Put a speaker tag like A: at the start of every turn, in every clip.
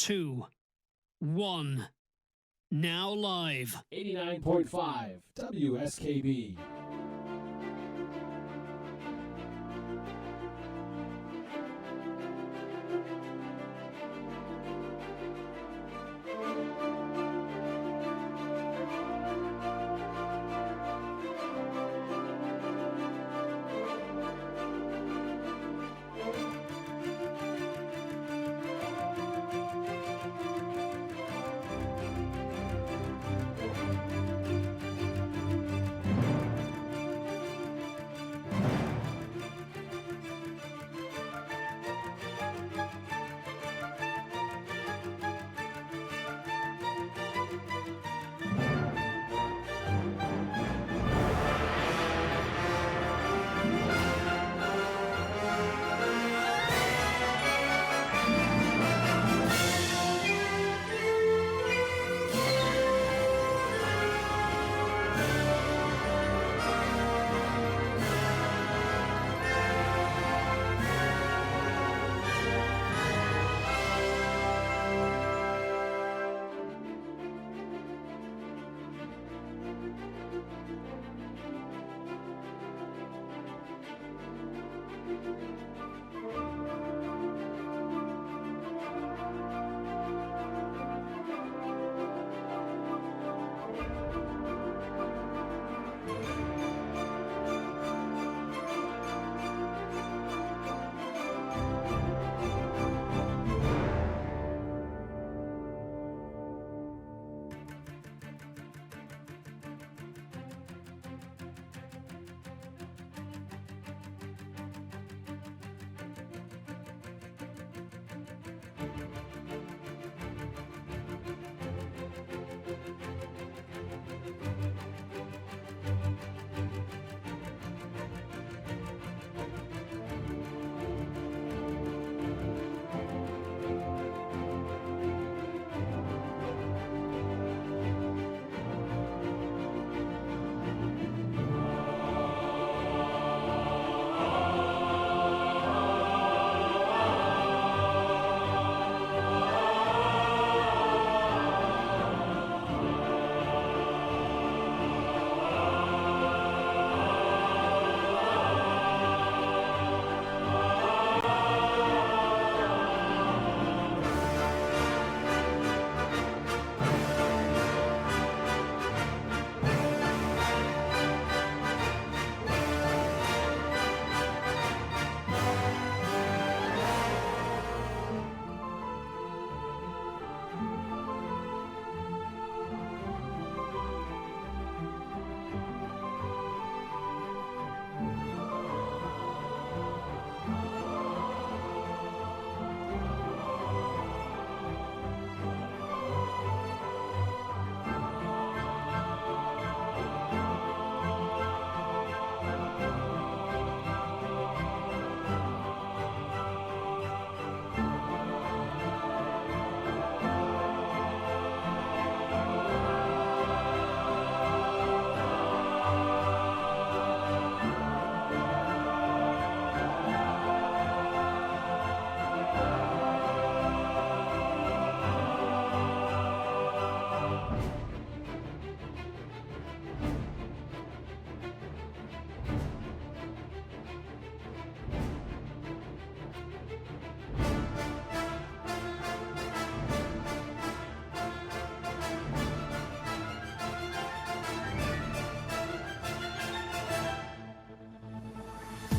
A: 2, 1. Now live.
B: 89.5 WSKB.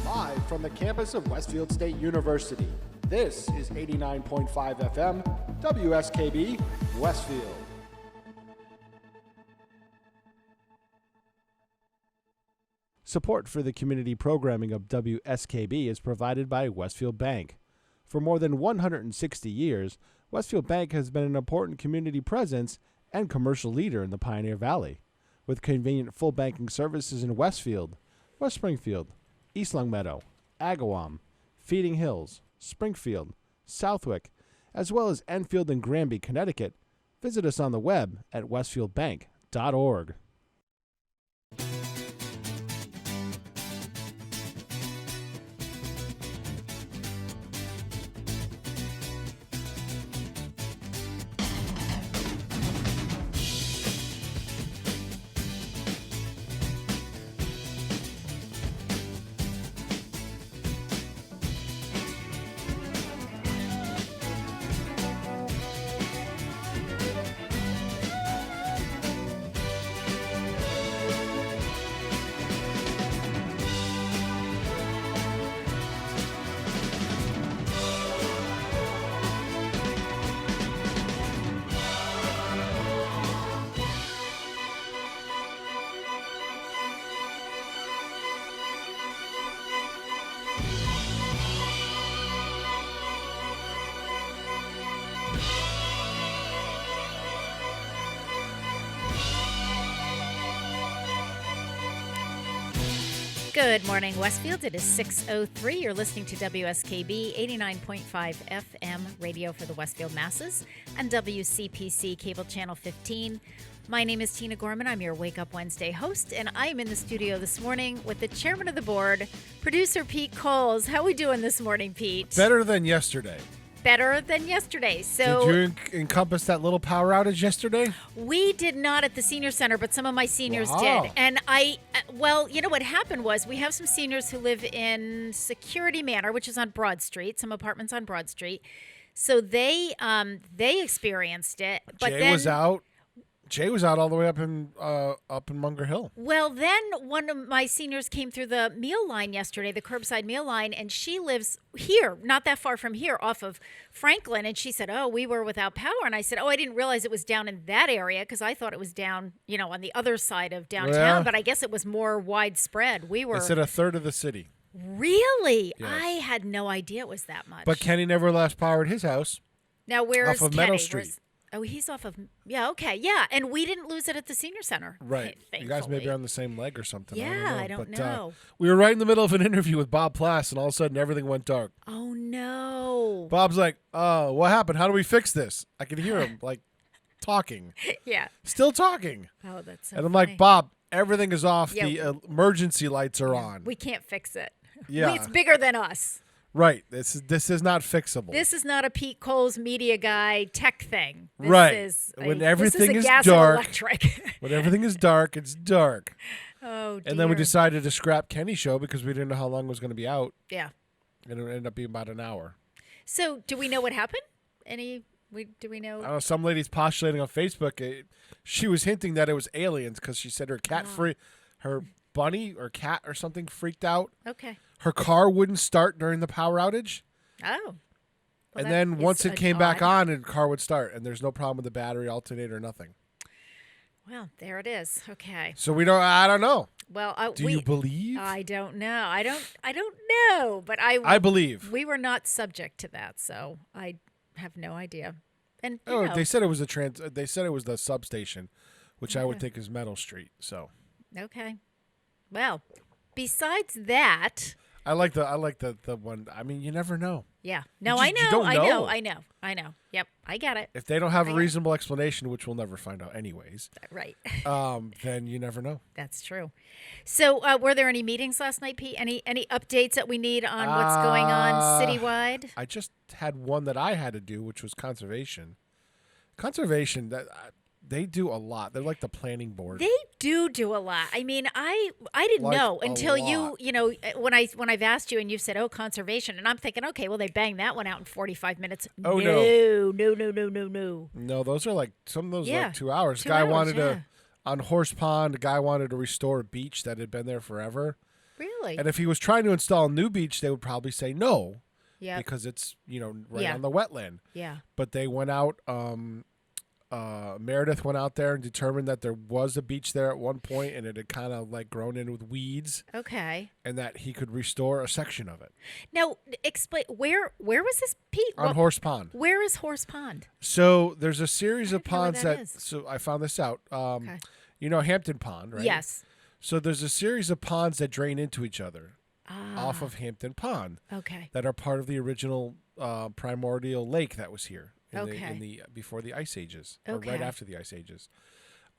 C: Live from the campus of Westfield State University, this is 89.5 FM, WSKB, Westfield. Support for the community programming of WSKB is provided by Westfield Bank. For more than 160 years, Westfield Bank has been an important community presence and commercial leader in the Pioneer Valley, with convenient full banking services in Westfield, West Springfield, East Longmeadow, Agawam, Feeding Hills, Springfield, Southwick, as well as Enfield and Granby, Connecticut. Visit us on the web at westfieldbank.org.
D: Good morning, Westfield. It is 6:03. You're listening to WSKB 89.5 FM radio for the Westfield masses and WCPC cable channel 15. My name is Tina Gorman. I'm your Wake Up Wednesday host, and I am in the studio this morning with the chairman of the board, producer Pete Coles. How are we doing this morning, Pete?
C: Better than yesterday.
D: Better than yesterday. So
C: Did you encompass that little power outage yesterday?
D: we did not at the senior center, but some of my seniors
C: Wow.
D: did. And well, you know what happened was we have some seniors who live in Security Manor, which is on Broad Street, some apartments on Broad Street. So they experienced it. But
C: Jay
D: then,
C: was out. Jay was out all the way up in Munger Hill.
D: Well, then one of my seniors came through the meal line yesterday, the curbside meal line, and she lives here, not that far from here, off of Franklin. And she said, "Oh, we were without power." And I said, "Oh, I didn't realize it was down in that area because I thought it was down, on the other side of downtown."
C: Yeah.
D: But I guess it was more widespread. We were
C: They said a third of the city.
D: really.
C: Yes.
D: I had no idea it was that much.
C: But Kenny never lost power at his house.
D: now where's
C: off of
D: Kenny?
C: Meadow Street.
D: Oh, he's off of okay, yeah, and we didn't lose it at the senior center.
C: Right. You guys may be
D: thankfully.
C: on the same leg or something.
D: Yeah,
C: I don't know.
D: I don't know.
C: We were right in the middle of an interview with Bob Plass, and all of a sudden everything went dark.
D: Oh no.
C: Bob's like, what happened? How do we fix this? I could hear him, talking.
D: Yeah.
C: Still talking.
D: Oh, that's so
C: And I'm
D: funny.
C: like, Bob, everything is off.
D: Yeah.
C: The emergency lights are on.
D: We can't fix it.
C: Yeah.
D: It's bigger than us.
C: Right. This is not fixable.
D: This is not a Pete Coles media guy tech thing. This
C: Right.
D: Is
C: When
D: a,
C: everything
D: this
C: is
D: is, a gas
C: dark.
D: And electric.
C: When everything is dark, it's dark.
D: Oh, dear.
C: And then we decided to scrap Kenny's show because we didn't know how long it was going to be out.
D: Yeah.
C: And it ended up being about an hour.
D: So, do we know what happened? Do we know?
C: I don't know. Some lady's postulating on Facebook. She was hinting that it was aliens because she said her bunny or cat or something freaked out.
D: Okay.
C: Her car wouldn't start during the power outage.
D: Oh. Well,
C: And
D: that
C: then
D: is
C: once it came back
D: odd.
C: on, the car would start. And there's no problem with the battery, alternator, nothing.
D: Well, there it is. Okay.
C: So I don't know.
D: Well,
C: Do you believe?
D: I don't know. I don't know. But
C: I believe.
D: we were not subject to that, so I have no idea. And
C: They said it was they said it was the substation, which I would think is Meadow Street. So
D: okay. Well, besides that.
C: I like the one. I mean, you never know.
D: Yeah. No,
C: You don't know.
D: I know. Yep. I get it.
C: If they don't have a reasonable explanation, which we'll never find out anyways,
D: Right.
C: then you never know.
D: That's true. So, were there any meetings last night, Pete? Any updates that we need on what's going on citywide?
C: I just had one that I had to do, which was conservation. Conservation, they do a lot. They're like the planning board.
D: They do a lot. I mean, I didn't
C: Like
D: know
C: a
D: until
C: lot.
D: when I've asked you and you've said, "Oh, conservation," and I'm thinking, okay, well, they banged that one out in 45 minutes.
C: Oh,
D: no.
C: No, those are some of those are
D: Yeah,
C: like 2 hours.
D: 2
C: Guy
D: hours,
C: wanted
D: yeah.
C: to on Horse Pond. A guy wanted to restore a beach that had been there forever.
D: Really?
C: And if he was trying to install a new beach, they would probably say no
D: Yeah.
C: because it's right
D: Yeah.
C: on the wetland.
D: Yeah.
C: But they went out. Meredith went out there and determined that there was a beach there at one point, and it had kind of grown in with weeds,
D: Okay.
C: and that he could restore a section of it
D: Now, explain where was this, Pete?
C: on Horse Pond.
D: Where is Horse Pond?
C: So there's a series
D: I
C: of
D: don't know where
C: ponds
D: that
C: that.
D: is.
C: So I found this out.
D: Okay.
C: Hampton Pond, right?
D: Yes.
C: So there's a series of ponds that drain into each other
D: Ah.
C: off of Hampton Pond
D: Okay.
C: that are part of the original primordial lake that was here
D: Okay.
C: before the ice ages or right
D: Okay.
C: after the ice ages.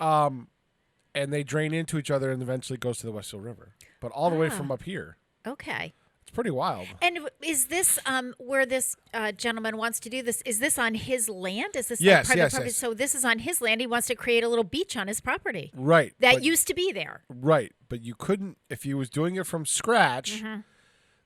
C: And they drain into each other and eventually goes to the Westfield River, but all the way from up here.
D: Okay.
C: It's pretty wild.
D: And is this where this gentleman wants to do this? Is this on his land? Is this
C: Yes,
D: private
C: yes,
D: property?
C: yes.
D: So this is on his land. He wants to create a little beach on his property
C: Right.
D: that
C: but,
D: used to be there.
C: Right, but you couldn't if he was doing it from scratch.
D: Mm-hmm.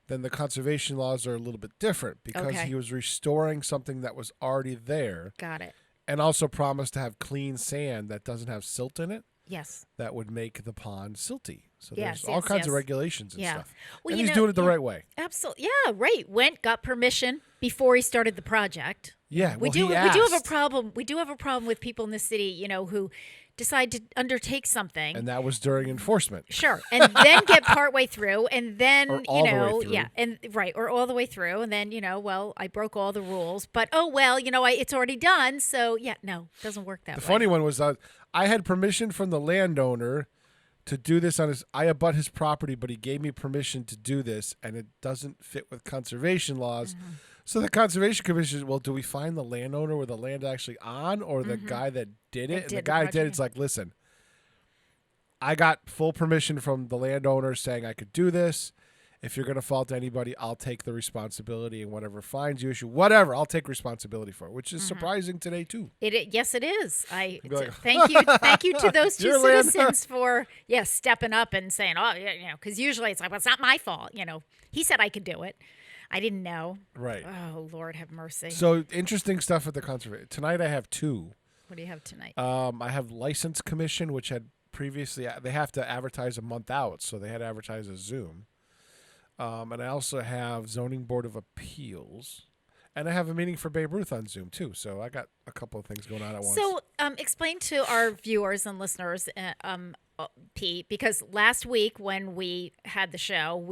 C: Then the conservation laws are a little bit different because
D: Okay.
C: he was restoring something that was already there
D: Got it.
C: and also promised to have clean sand that doesn't have silt in it
D: Yes.
C: that would make the pond silty. So
D: Yes,
C: there's all
D: yes,
C: kinds of
D: yes.
C: regulations and
D: Yeah.
C: stuff.
D: Well,
C: and
D: you
C: he's
D: know-
C: doing it the
D: yeah.
C: right way.
D: Absolutely. Yeah. Right. Got permission before he started the project.
C: Yeah,
D: We
C: well,
D: do
C: he
D: have a
C: asked,
D: problem. We do have a problem with people in the city, who decide to undertake something.
C: and that was during enforcement.
D: Sure. And then get partway through and then,
C: Or all the way through.
D: yeah, and right, or all the way through and then, well, I broke all the rules, but oh well, it's already done, so yeah, no, it doesn't work that
C: The
D: way.
C: funny one was I had permission from the landowner to do this on his, I abut his property, but he gave me permission to do this, and it doesn't fit with conservation laws. So the Conservation Commission, well, do we find the landowner where the land actually on, or the guy that did it? And the guy did. It's like, listen, I got full permission from the landowner saying I could do this. If you're going to fault anybody, I'll take the responsibility, and whatever fines you issue, whatever, I'll take responsibility for it, which is surprising today too.
D: Yes, it is.
C: Like,
D: Thank you to those two citizens for stepping up and saying, oh, yeah, because usually it's like, well, it's not my fault. He said I could do it. I didn't know.
C: Right.
D: Oh, Lord have mercy.
C: So interesting stuff at the conservation. Tonight I have two.
D: What do you have tonight?
C: I have License Commission, which had previously, they have to advertise a month out, so they had to advertise a Zoom. And I also have Zoning Board of Appeals. And I have a meeting for Babe Ruth on Zoom, too. So I got a couple of things going on at once.
D: So explain to our viewers and listeners, Pete, because last week when we had the show,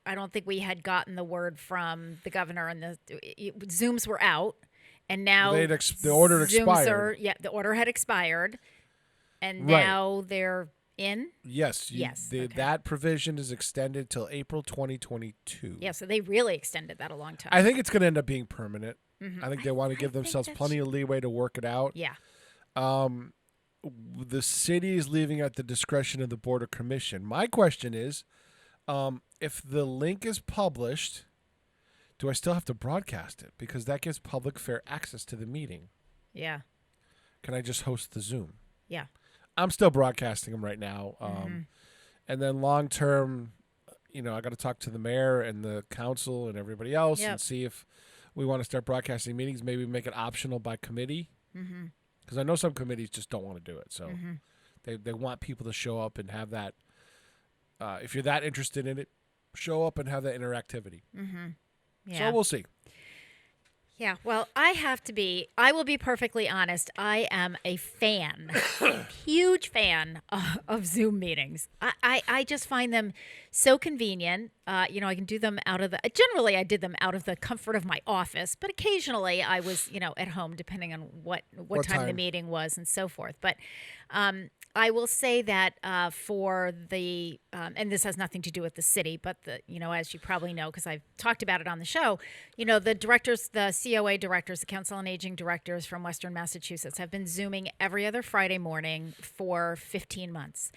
D: I don't think we had gotten the word from the governor, and the Zooms were out. And now
C: the order expired.
D: The order had expired. And now they're in?
C: Yes.
D: Okay.
C: That provision is extended till April 2022.
D: Yeah, so they really extended that a long time.
C: I think it's going to end up being permanent. I think they want to give themselves plenty of leeway to work it out.
D: Yeah.
C: The city is leaving at the discretion of the Board of Commission. My question is, if the link is published, do I still have to broadcast it? Because that gives public fair access to the meeting.
D: Yeah.
C: Can I just host the Zoom?
D: Yeah.
C: I'm still broadcasting them right now. And then long term, I got to talk to the mayor and the council and everybody else and see if we want to start broadcasting meetings. Maybe make it optional by committee. Because I know some committees just don't want to do it. So they want people to show up and have that. If you're that interested in it, show up and have that interactivity.
D: Yeah.
C: So we'll see.
D: Yeah, well, I will be perfectly honest. I am a fan, huge fan of Zoom meetings. I just find them so convenient. I can do them generally I did them out of the comfort of my office, but occasionally I was, at home depending on what time the meeting was and so forth. But I will say that for the, and this has nothing to do with the city, but as you probably know, because I've talked about it on the show, the directors, the COA directors, the Council on Aging directors from Western Massachusetts have been Zooming every other Friday morning for 15 months.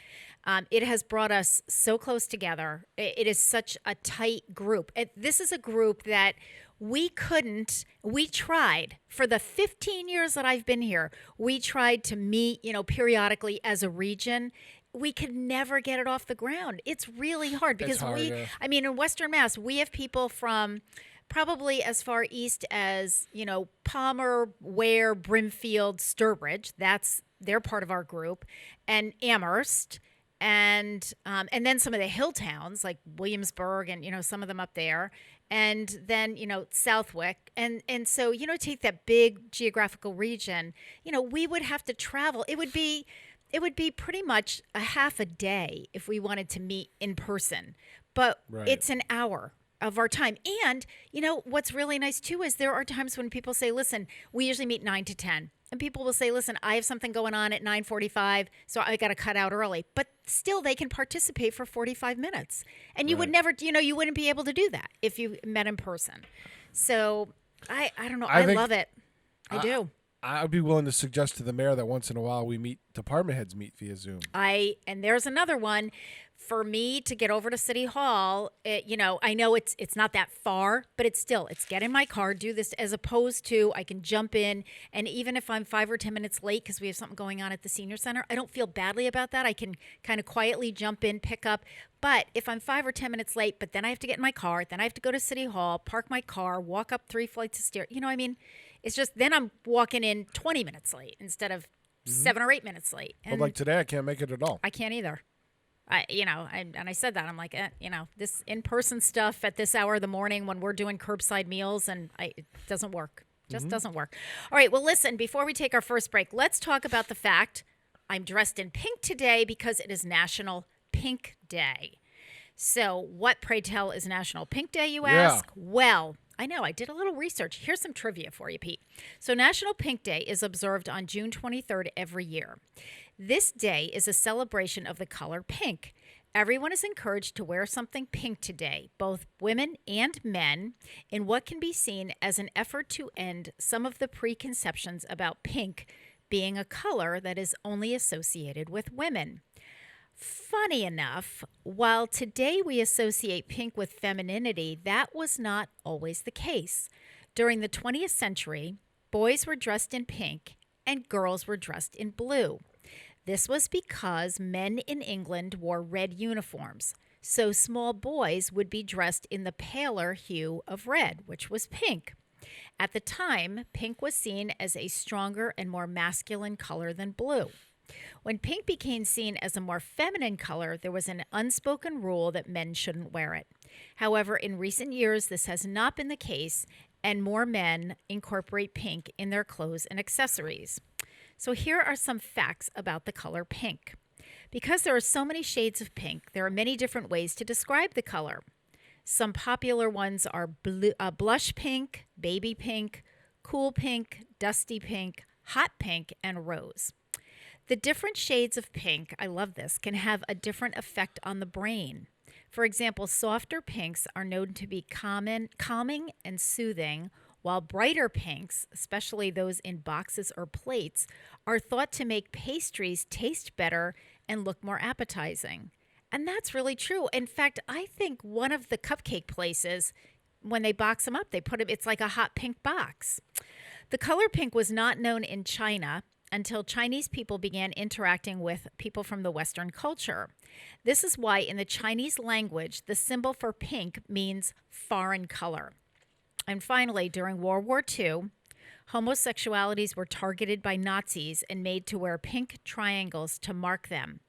D: It has brought us so close together. It is such a tight group. This is a group that we tried for the 15 years that I've been here. We tried to meet, periodically as a region. We could never get it off the ground. It's really hard because in Western Mass, we have people from probably as far east as, Palmer, Ware, Brimfield, Sturbridge. They're part of our group, and Amherst. And then some of the hill towns like Williamsburg and, some of them up there. And then, Southwick. And so, take that big geographical region, we would have to travel. It would be pretty much a half a day if we wanted to meet in person. But it's an hour of our time. And, what's really nice too is there are times when people say, listen, we usually meet 9 to 10. And people will say, listen, I have something going on at 9:45, so I got to cut out early. But still, they can participate for 45 minutes. And you would never, you wouldn't be able to do that if you met in person. So I don't know. I love it. I do.
C: I would be willing to suggest to the mayor that once in a while department heads meet via Zoom.
D: And there's another one. For me to get over to City Hall, I know it's not that far, but it's get in my car, do this, as opposed to I can jump in, and even if I'm 5 or 10 minutes late because we have something going on at the senior center, I don't feel badly about that. I can kind of quietly jump in, pick up. But if I'm 5 or 10 minutes late, but then I have to get in my car, then I have to go to City Hall, park my car, walk up 3 flights of stairs. It's just then I'm walking in 20 minutes late instead of 7 or 8 minutes late.
C: And like today, I can't make it at all.
D: I can't either. I said that. I'm like, this in-person stuff at this hour of the morning when we're doing curbside meals, and it doesn't work. Just doesn't work. All right, well, listen, before we take our first break, let's talk about the fact I'm dressed in pink today because it is National Pink Day. So what, pray tell, is National Pink Day, you ask? Well, I know, I did a little research. Here's some trivia for you, Pete. So National Pink Day is observed on June 23rd every year. This day is a celebration of the color pink. Everyone is encouraged to wear something pink today, both women and men, in what can be seen as an effort to end some of the preconceptions about pink being a color that is only associated with women. Funny enough, while today we associate pink with femininity, that was not always the case. During the 20th century, boys were dressed in pink and girls were dressed in blue. This was because men in England wore red uniforms, so small boys would be dressed in the paler hue of red, which was pink. At the time, pink was seen as a stronger and more masculine color than blue. When pink became seen as a more feminine color, there was an unspoken rule that men shouldn't wear it. However, in recent years, this has not been the case, and more men incorporate pink in their clothes and accessories. So here are some facts about the color pink. Because there are so many shades of pink, there are many different ways to describe the color. Some popular ones are blush pink, baby pink, cool pink, dusty pink, hot pink, and rose. The different shades of pink, I love this, can have a different effect on the brain. For example, softer pinks are known to be calming and soothing, while brighter pinks, especially those in boxes or plates, are thought to make pastries taste better and look more appetizing. And that's really true. In fact, I think one of the cupcake places, when they box them up, it's like a hot pink box. The color pink was not known in China until Chinese people began interacting with people from the Western culture. This is why in the Chinese language, the symbol for pink means foreign color. And finally, during World War II, homosexualities were targeted by Nazis and made to wear pink triangles to mark them.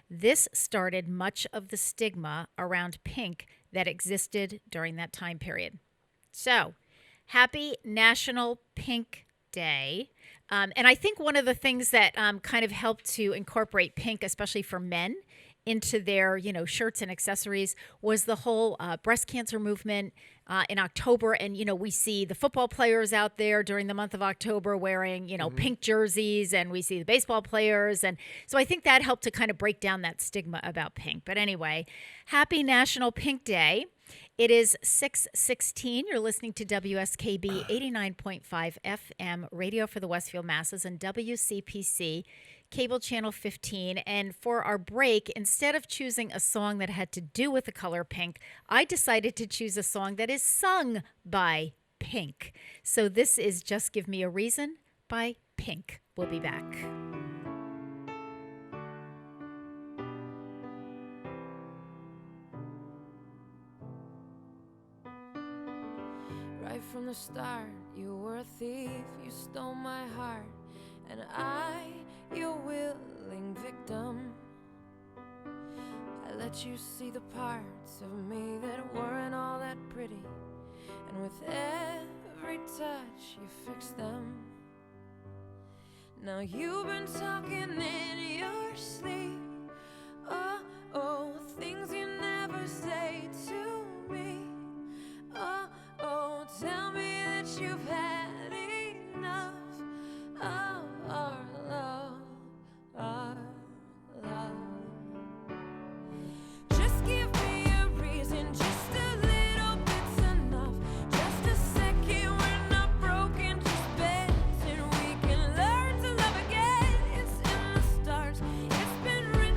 D: This started much of the stigma around pink that existed during that time period. So, happy National Pink Day. And I think one of the things that kind of helped to incorporate pink, especially for men, into their, shirts and accessories was the whole breast cancer movement in October. And, we see the football players out there during the month of October wearing, pink jerseys, and we see the baseball players. And so I think that helped to kind of break down that stigma about pink. But anyway, happy National Pink Day. It is 6:16. You're listening to WSKB 89.5 FM radio for the Westfield Masses and WCPC cable channel 15. And for our break, instead of choosing a song that had to do with the color pink, I decided to choose a song that is sung by Pink. So this is Just Give Me a Reason by Pink. We'll be back.
E: Right from the start, you were a thief, you stole my heart, and I, your willing victim. I let you see the parts of me that weren't all that pretty, and with every touch you fixed them. Now you've been talking in your sleep, oh, things you never say to me. Oh, tell me that you've had enough of our love, our love. Just give me a reason, just a little bit's enough. Just a second, we're not broken, just bends, and we can learn to love again. It's in the stars, it's been written.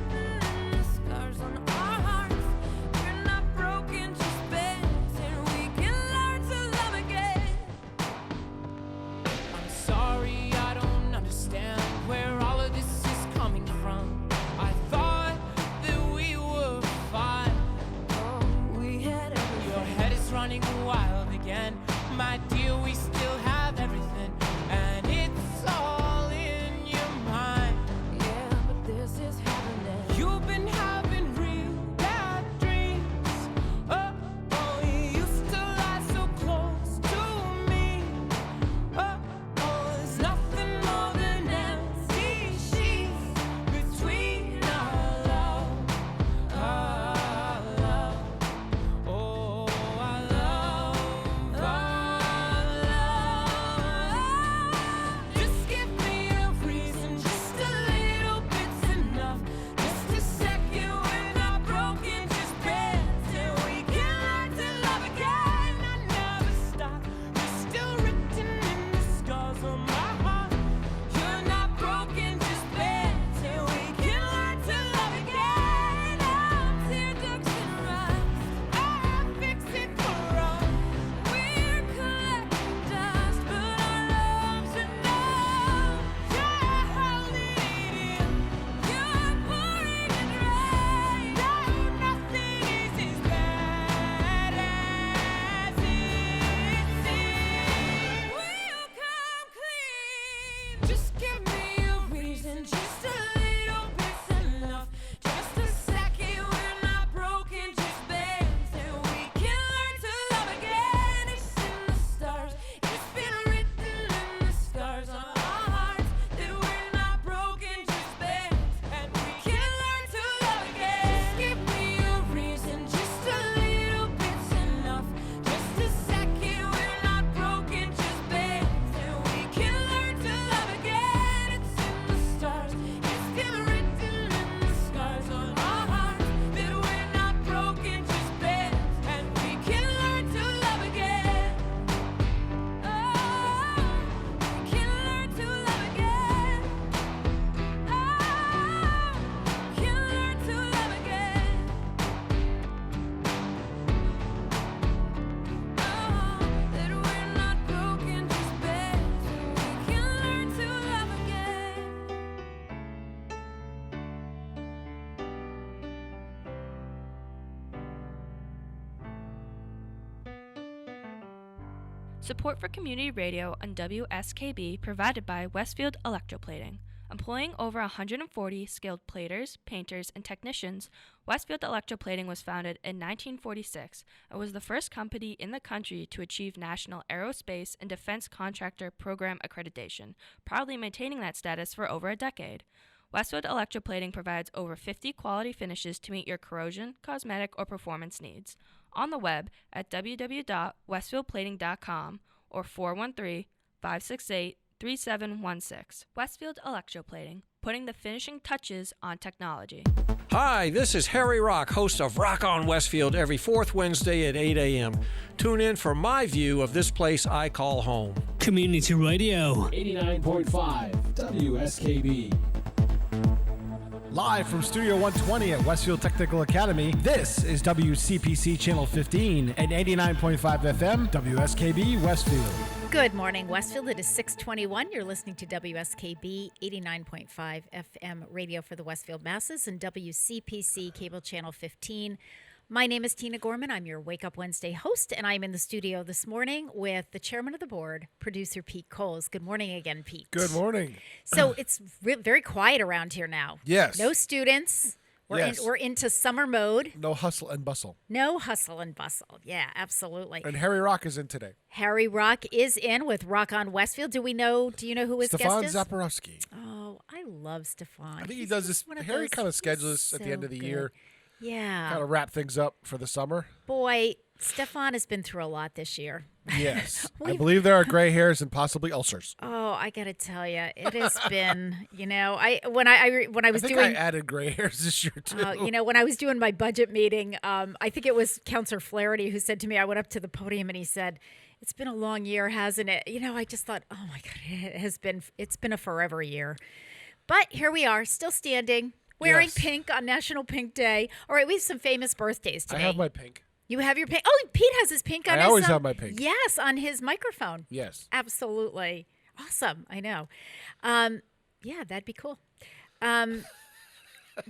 F: Support for community radio on WSKB provided by Westfield Electroplating. Employing over 140 skilled platers, painters, and technicians, Westfield Electroplating was founded in 1946 and was the first company in the country to achieve National Aerospace and Defense Contractor Program accreditation, proudly maintaining that status for over a decade. Westfield Electroplating provides over 50 quality finishes to meet your corrosion, cosmetic, or performance needs. On the web at www.westfieldplating.com or 413-568-3716. Westfield Electroplating, putting the finishing touches on technology.
G: Hi, this is Harry Rock, host of Rock on Westfield every fourth Wednesday at 8 a.m. Tune in for my view of this place I call home.
A: Community Radio.
B: 89.5 WSKB.
C: Live from Studio 120 at Westfield Technical Academy, this is WCPC Channel 15 and 89.5 FM, WSKB Westfield.
D: Good morning, Westfield. It is 6:21. You're listening to WSKB 89.5 FM radio for the Westfield masses and WCPC cable channel 15. My name is Tina Gorman. I'm your Wake Up Wednesday host, and I'm in the studio this morning with the chairman of the board, producer Pete Coles. Good morning again, Pete.
H: Good morning.
D: So it's very quiet around here now.
H: Yes.
D: No students. We're into summer mode.
H: No hustle and bustle.
D: No hustle and bustle. Yeah, absolutely.
H: And Harry Rock is in today.
D: Harry Rock is in with Rock on Westfield. Do you know who his
H: Stefan
D: guest is?
H: Zaporowski.
D: Oh, I love Stefan.
H: I think he does this. Harry kind of schedules this at the end of the year.
D: Yeah.
H: Kind of wrap things up for the summer.
D: Boy, Stefan has been through a lot this year.
H: Yes. I believe there are gray hairs and possibly ulcers.
D: Oh, I got to tell you, it has been, when I was
H: I think
D: doing
H: I added gray hairs this year too.
D: When I was doing my budget meeting, I think it was Councillor Flaherty who said to me, I went up to the podium and he said, "It's been a long year, hasn't it?" I just thought, oh my God, it's been a forever year. But here we are, still standing, wearing pink on National Pink Day. All right, we have some famous birthdays today.
H: I have my pink.
D: You have your pink? Oh, Pete has his pink on his...
H: I always have my pink.
D: Yes, on his microphone.
H: Yes.
D: Absolutely. Awesome. I know. Yeah, that'd be cool. June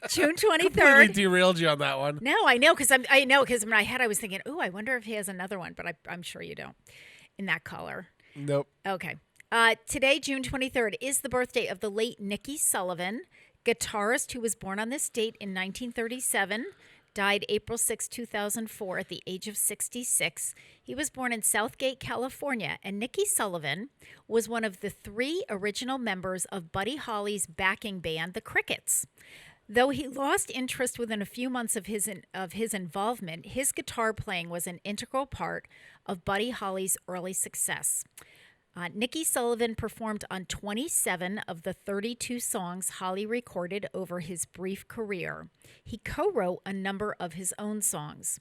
D: 23rd.
H: Completely derailed you on that one.
D: No, I know, because in my head I was thinking, oh, I wonder if he has another one, but I'm sure you don't in that color.
H: Nope.
D: Okay. Today, June 23rd, is the birthday of the late Nicky Sullivan, guitarist who was born on this date in 1937. Died April 6, 2004 at the age of 66. He was born in Southgate, California, and Nicky Sullivan was one of the 3 original members of Buddy Holly's backing band, the Crickets. Though he lost interest within a few months of his involvement, his guitar playing was an integral part of Buddy Holly's early success. Nicky Sullivan performed on 27 of the 32 songs Holly recorded over his brief career. He co-wrote a number of his own songs.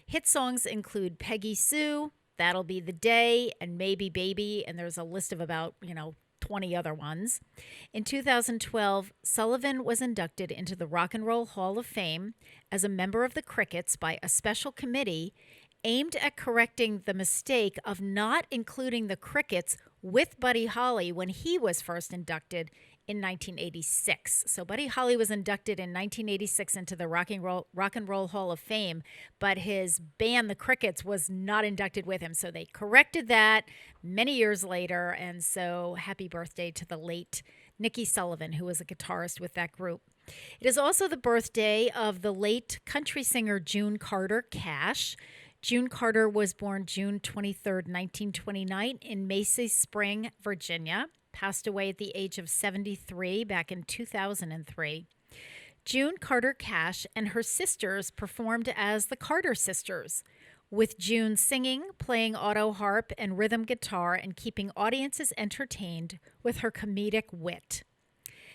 D: Hit songs include Peggy Sue, That'll Be the Day, and Maybe Baby, and there's a list of about, 20 other ones. In 2012, Sullivan was inducted into the Rock and Roll Hall of Fame as a member of the Crickets by a special committee aimed at correcting the mistake of not including the Crickets with Buddy Holly when he was first inducted in 1986. So Buddy Holly was inducted in 1986 into the Rock and Roll Hall of Fame, but his band, the Crickets, was not inducted with him. So they corrected that many years later, and so happy birthday to the late Nicky Sullivan, who was a guitarist with that group. It is also the birthday of the late country singer June Carter Cash. June Carter was born June 23rd, 1929 in Macy Spring, Virginia. Passed away at the age of 73 back in 2003. June Carter Cash and her sisters performed as the Carter Sisters, with June singing, playing auto harp and rhythm guitar, and keeping audiences entertained with her comedic wit.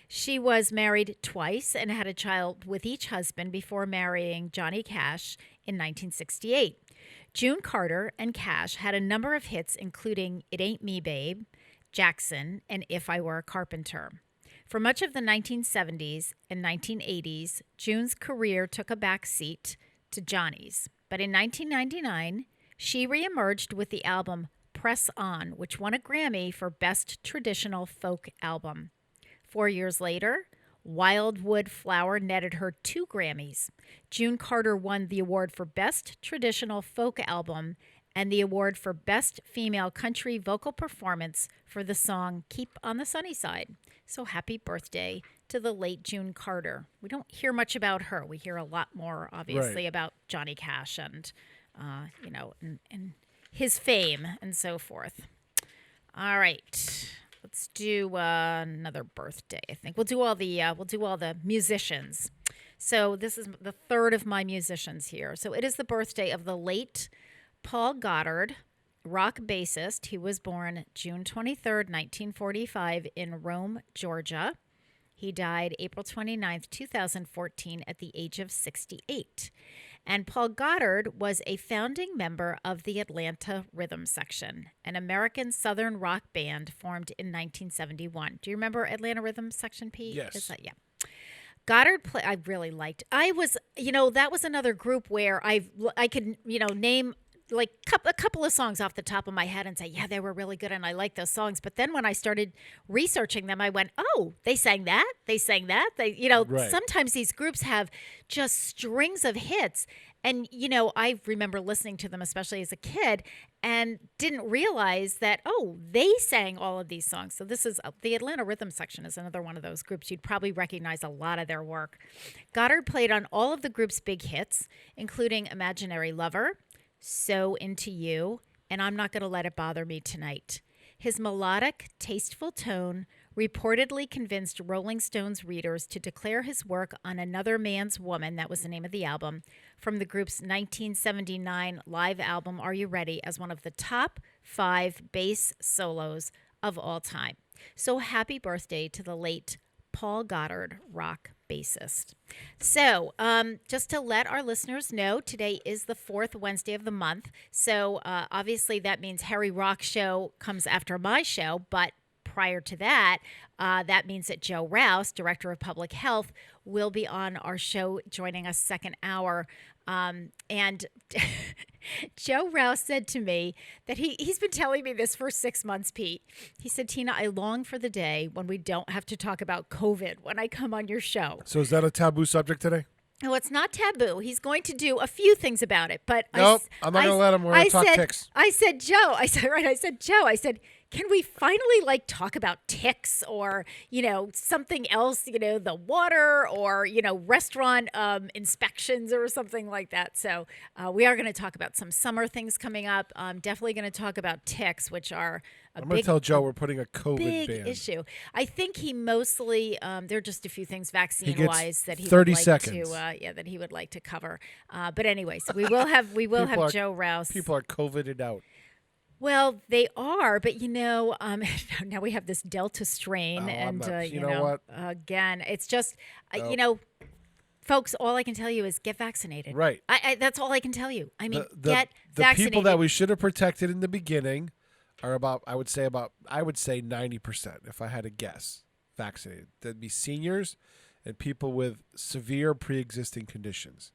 D: She was married twice and had a child with each husband before marrying Johnny Cash in 1968. June Carter and Cash had a number of hits, including It Ain't Me, Babe, Jackson, and If I Were a Carpenter. For much of the 1970s and 1980s, June's career took a back seat to Johnny's. But in 1999, she reemerged with the album Press On, which won a Grammy for Best Traditional Folk Album. 4 years later, Wildwood Flower netted her 2 Grammys. June Carter won the award for Best Traditional Folk Album and the award for Best Female Country Vocal Performance for the song Keep on the Sunny Side. So happy birthday to the late June Carter. We don't hear much about her. We hear a lot more, obviously, about Johnny Cash and, and his fame and so forth. All right. Let's do another birthday. I think we'll do all the musicians. So this is the third of my musicians here. So it is the birthday of the late Paul Goddard, rock bassist. He was born June 23rd, 1945 in Rome, Georgia. He died April 29th, 2014 at the age of 68. And Paul Goddard was a founding member of the Atlanta Rhythm Section, an American Southern rock band formed in 1971. Do you remember Atlanta Rhythm Section, Pete?
H: Yes.
D: Yeah. Goddard I really liked. That was another group where I could, name like a couple of songs off the top of my head and say, yeah, they were really good and I like those songs. But then when I started researching them, I went, oh, they sang that.
H: Right.
D: Sometimes these groups have just strings of hits. And, I remember listening to them, especially as a kid, and didn't realize that, they sang all of these songs. So this is the Atlanta Rhythm Section is another one of those groups. You'd probably recognize a lot of their work. Goddard played on all of the group's big hits, including Imaginary Lover, So Into You, and I'm Not Gonna Let It Bother Me Tonight. His melodic, tasteful tone reportedly convinced Rolling Stone's readers to declare his work on Another Man's Woman, that was the name of the album, from the group's 1979 live album, Are You Ready?, as one of the top 5 bass solos of all time. So happy birthday to the late Paul Goddard, rock bassist. So just to let our listeners know, today is the 4th Wednesday of the month. So obviously that means Harry Rock Show comes after my show, but prior to that, that means that Joe Rouse, Director of Public Health, will be on our show joining us second hour. And Joe Rouse said to me that he's been telling me this for 6 months, Pete. He said, Tina, I long for the day when we don't have to talk about COVID when I come on your show.
H: So is that a taboo subject today?
D: No, it's not taboo. He's going to do a few things about it, but
H: nope, I'm not going to let him. We're going to talk ticks.
D: I said, Joe, can we finally talk about ticks or, something else, the water or, restaurant inspections or something like that. So we are going to talk about some summer things coming up. I'm definitely going to talk about ticks, which are
H: I'm going to tell Joe we're putting a COVID
D: big
H: ban.
D: issue. I think he mostly there are just a few things vaccine-wise that he
H: 30
D: would like
H: seconds.
D: that he would like to cover. But anyways, we will have Joe Rouse.
H: People are COVIDed out.
D: Well, they are, but now we have this Delta strain, and
H: you know what?
D: Again, it's just folks, all I can tell you is get vaccinated.
H: Right.
D: That's all I can tell you. I mean,
H: the
D: vaccinated.
H: People that we should have protected in the beginning are I would say 90%, if I had to guess, vaccinated. That'd be seniors and people with severe pre-existing conditions.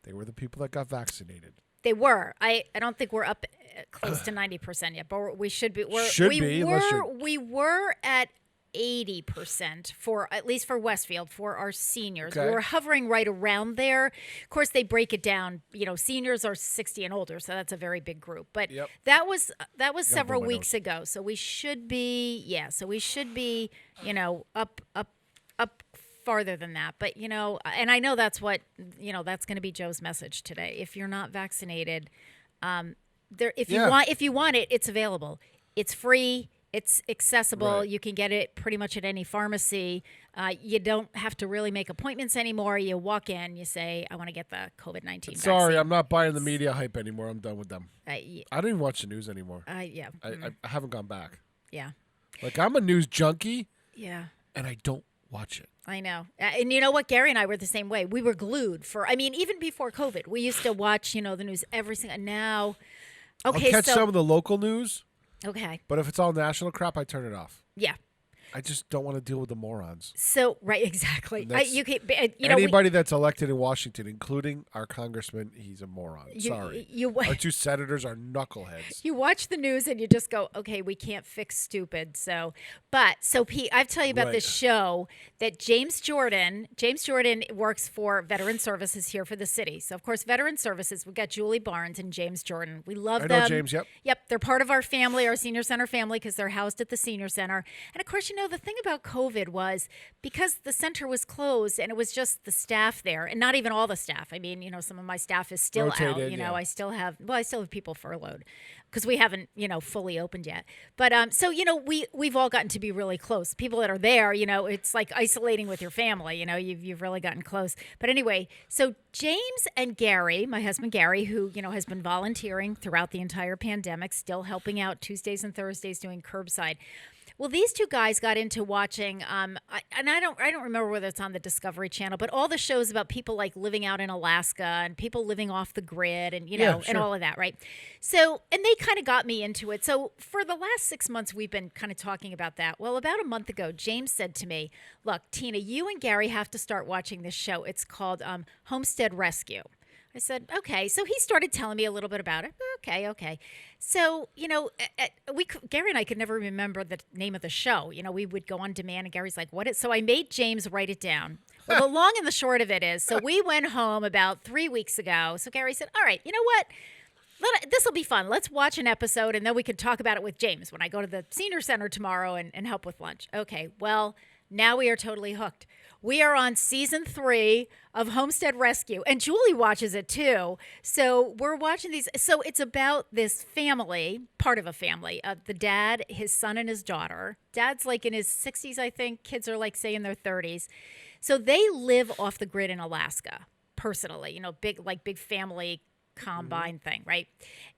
H: They were the people that got vaccinated.
D: They were. I don't think we're up close to 90% yet, but we should be. We were at 80% for, at least for Westfield, for our seniors.
H: Okay.
D: We were hovering right around there. Of course, they break it down. Seniors are 60 and older, so that's a very big group. But that was several weeks ago. So we should be, up farther than that. But, and I know that's what, that's going to be Joe's message today. If you're not vaccinated, if you want it, it's available. It's free. It's accessible.
H: Right.
D: You can get it pretty much at any pharmacy. You don't have to really make appointments anymore. You walk in, you say, I want to get the COVID-19 vaccine.
H: Sorry, I'm not buying the media hype anymore. I'm done with them.
D: I
H: don't even watch the news anymore.
D: Yeah.
H: I haven't gone back.
D: Yeah.
H: I'm a news junkie.
D: Yeah.
H: And I don't watch it.
D: I know. And you know what? Gary and I were the same way. We were glued even before COVID. We used to watch, the news every single, now. Okay,
H: I'll catch some of the local news.
D: Okay.
H: But if it's all national crap, I turn it off.
D: Yeah.
H: I just don't want to deal with the morons.
D: So right, exactly.
H: That's-
D: You know,
H: Anybody that's elected in Washington, including our congressman, he's a moron.
D: You-
H: Sorry.
D: you-
H: Our 2 senators are knuckleheads.
D: you watch the news and you just go, okay, we can't fix stupid. So Pete, I have to tell you about
H: Right.
D: this show that James Jordan works for Veteran Services here for the city. So of course, Veteran Services, we've got Julie Barnes and James Jordan. We love
H: I
D: them.
H: know James, yep.
D: Yep, they're part of our family, our senior center family, because they're housed at the senior center. And of course, the thing about COVID was because the center was closed and it was just the staff there, and not even all the staff. I mean, some of my staff is still out.
H: Rotated, yeah.
D: I still have people furloughed because we haven't, fully opened yet. But so we've all gotten to be really close. People that are there, it's like isolating with your family. You've really gotten close. But anyway, so James and Gary, my husband Gary, who has been volunteering throughout the entire pandemic, still helping out Tuesdays and Thursdays doing curbside. Well, these 2 guys got into watching, and I don't remember whether it's on the Discovery Channel, but all the shows about people like living out in Alaska and people living off the grid, and
H: Yeah,
D: and
H: sure.
D: all of that, right? So, and they kind of got me into it. So, for the last 6 months, we've been kind of talking about that. Well, about a month ago, James said to me, "Look, Tina, you and Gary have to start watching this show. It's called Homestead Rescue." I said, okay. So he started telling me a little bit about it. Okay. So, Gary and I could never remember the name of the show. We would go on demand and Gary's like, what is, so I made James write it down. Well, the long and the short of it is, so we went home about 3 weeks ago. So Gary said, all right, you know what? This will be fun. Let's watch an episode and then we can talk about it with James when I go to the senior center tomorrow and help with lunch. Okay. Well, now we are totally hooked. We are on season 3 of Homestead Rescue, and Julie watches it too. So we're watching these. So it's about this family, part of a family, the dad, his son, and his daughter. Dad's like in his 60s, I think. Kids are like, say, in their 30s. So they live off the grid in Alaska, personally, big family combine thing, right?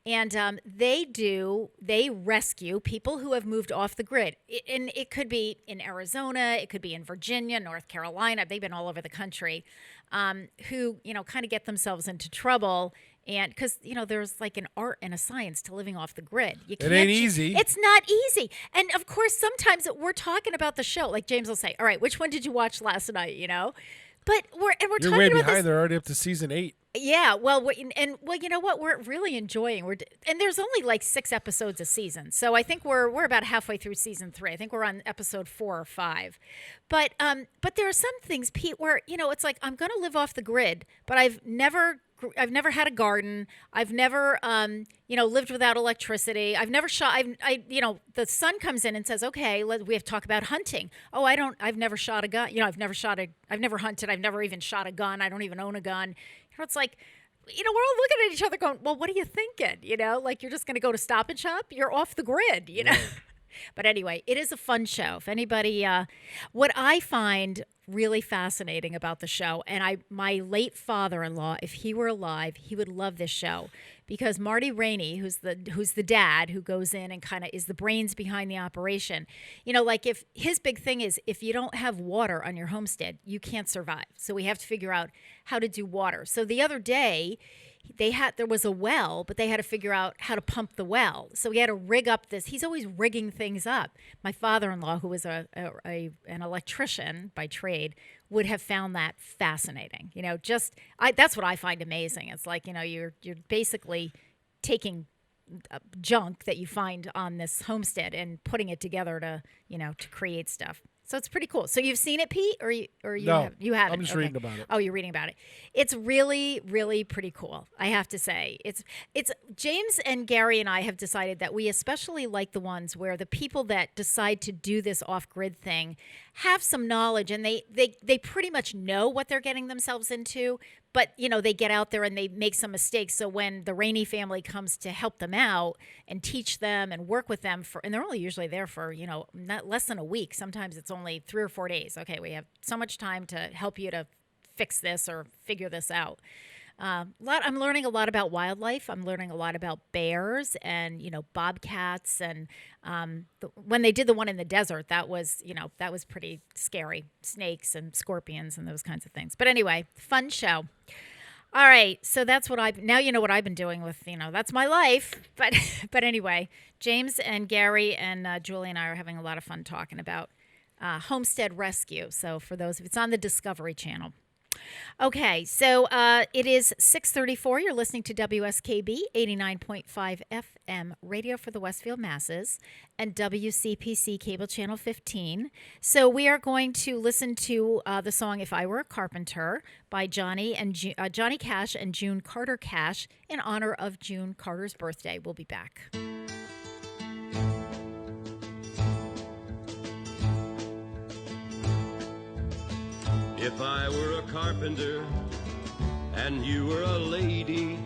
D: And they rescue people who have moved off the grid. And it could be in Arizona, it could be in Virginia, North Carolina. They've been all over the country, who, kind of get themselves into trouble. And because, there's like an art and a science to living off the grid.
H: It ain't easy.
D: It's not easy. And of course, sometimes we're talking about the show. Like James will say, all right, which one did you watch last night, But we're
H: You're
D: talking
H: way
D: about
H: behind.
D: this.
H: They're already up to season 8.
D: Yeah, well, you know what? We're really enjoying. And there's only like 6 episodes a season, so I think we're about halfway through season 3. I think we're on episode 4 or 5. But there are some things, Pete, where it's like I'm going to live off the grid, but I've never had a garden. I've never lived without electricity. I've never shot. The son comes in and says, "Okay, we have to talk about hunting." Oh, I've never shot a gun. I've never hunted. I've never even shot a gun. I don't even own a gun. It's like, we're all looking at each other going, well, what are you thinking? Like you're just going to go to Stop and Shop? You're off the grid, But anyway, it is a fun show. If anybody, what I find really fascinating about the show, and my late father-in-law, if he were alive, he would love this show because Marty Rainey, who's the dad who goes in and kind of is the brains behind the operation, like if his big thing is if you don't have water on your homestead, you can't survive. So we have to figure out how to do water. So the other day, there was a well, but they had to figure out how to pump the well. So he had to rig up this. He's always rigging things up. My father-in-law, who was an electrician by trade, would have found that fascinating. That's what I find amazing. It's like, you're basically taking junk that you find on this homestead and putting it together to create stuff. So it's pretty cool. So you've seen it, Pete, or you
H: No,
D: you haven't?
H: I'm just reading about it.
D: Oh, you're reading about it. It's really, really pretty cool. I have to say, it's James and Gary and I have decided that we especially like the ones where the people that decide to do this off-grid thing have some knowledge and they pretty much know what they're getting themselves into. But, they get out there and they make some mistakes. So when the Rainey family comes to help them out and teach them and work with them and they're only usually there for, not less than a week. Sometimes it's only 3 or 4 days. Okay, we have so much time to help you to fix this or figure this out. I'm learning a lot about wildlife. I'm learning a lot about bears and, bobcats. And when they did the one in the desert, that was pretty scary. Snakes and scorpions and those kinds of things. But anyway, fun show. All right. So that's what now you know what I've been doing with, that's my life. But anyway, James and Gary and Julie and I are having a lot of fun talking about Homestead Rescue. So for those, it's on the Discovery Channel. Okay, so it is 6:34. You're listening to WSKB 89.5 FM radio for the Westfield Masses and WCPC cable channel 15. So we are going to listen to the song "If I Were a Carpenter" by Johnny Cash and June Carter Cash in honor of June Carter's birthday. We'll be back.
I: If I were a carpenter and you were a lady,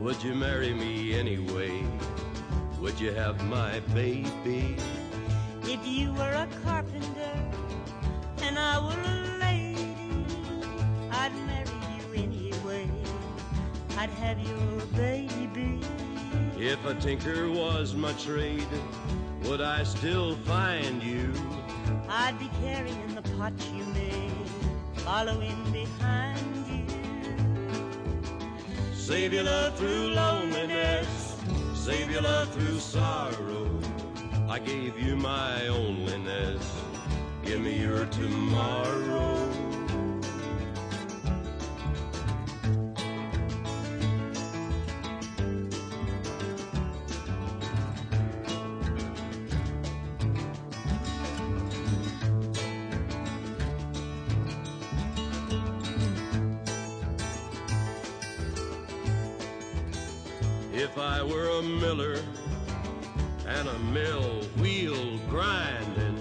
I: would you marry me anyway? Would you have my baby?
J: If you were a carpenter and I were a lady, I'd marry you anyway. I'd have your baby.
I: If a tinker was my trade, would I still find you?
J: I'd be carrying the pot you made, following behind you.
I: Save your love through loneliness, save your love through sorrow. I gave you my onlyness, give me your tomorrow. If I were a miller and a mill wheel grinding,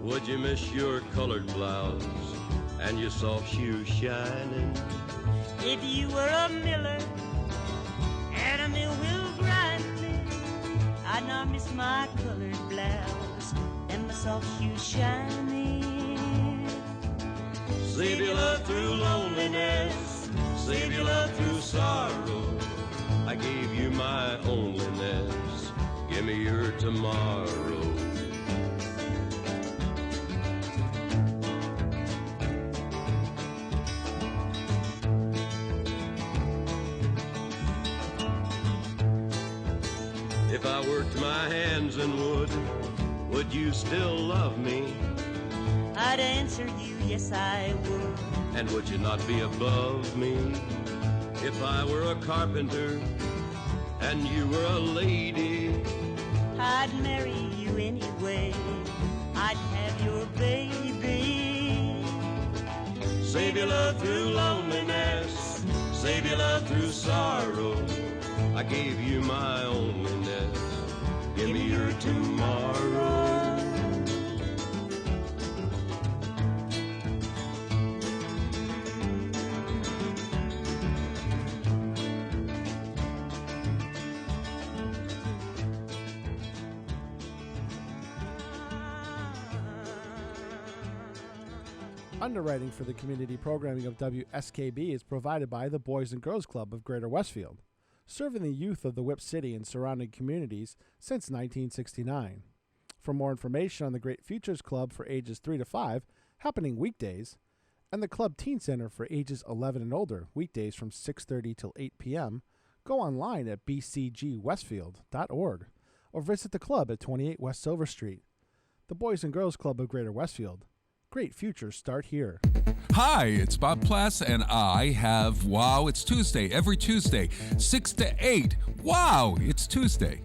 I: would you miss your colored blouse and your soft shoes shining?
J: If you were a miller and a mill wheel grinding, I'd not miss my colored blouse and my soft shoes shining.
I: Save your love through loneliness, save your love through sorrow. I gave you my onlyness, give me your tomorrow. If I worked my hands in would you still love me?
J: I'd answer you, yes I would.
I: And would you not be above me? If I were a carpenter and you were a lady,
J: I'd marry you anyway. I'd have your baby.
I: save your love through loneliness, save your love through sorrow. I gave you my onlyness, give me your tomorrow.
C: Underwriting for the community programming of WSKB is provided by the Boys and Girls Club of Greater Westfield, serving the youth of the Whip City and surrounding communities since 1969. For more information on the Great Futures Club for ages 3 to 5, happening weekdays, and the Club Teen Center for ages 11 and older, weekdays from 6:30 till 8 p.m., go online at bcgwestfield.org or visit the club at 28 West Silver Street. The Boys and Girls Club of Greater Westfield. Great futures start here.
K: Hi, it's Bob Plass, and I have Wow, It's Tuesday, every Tuesday, 6 to 8. Wow, it's Tuesday.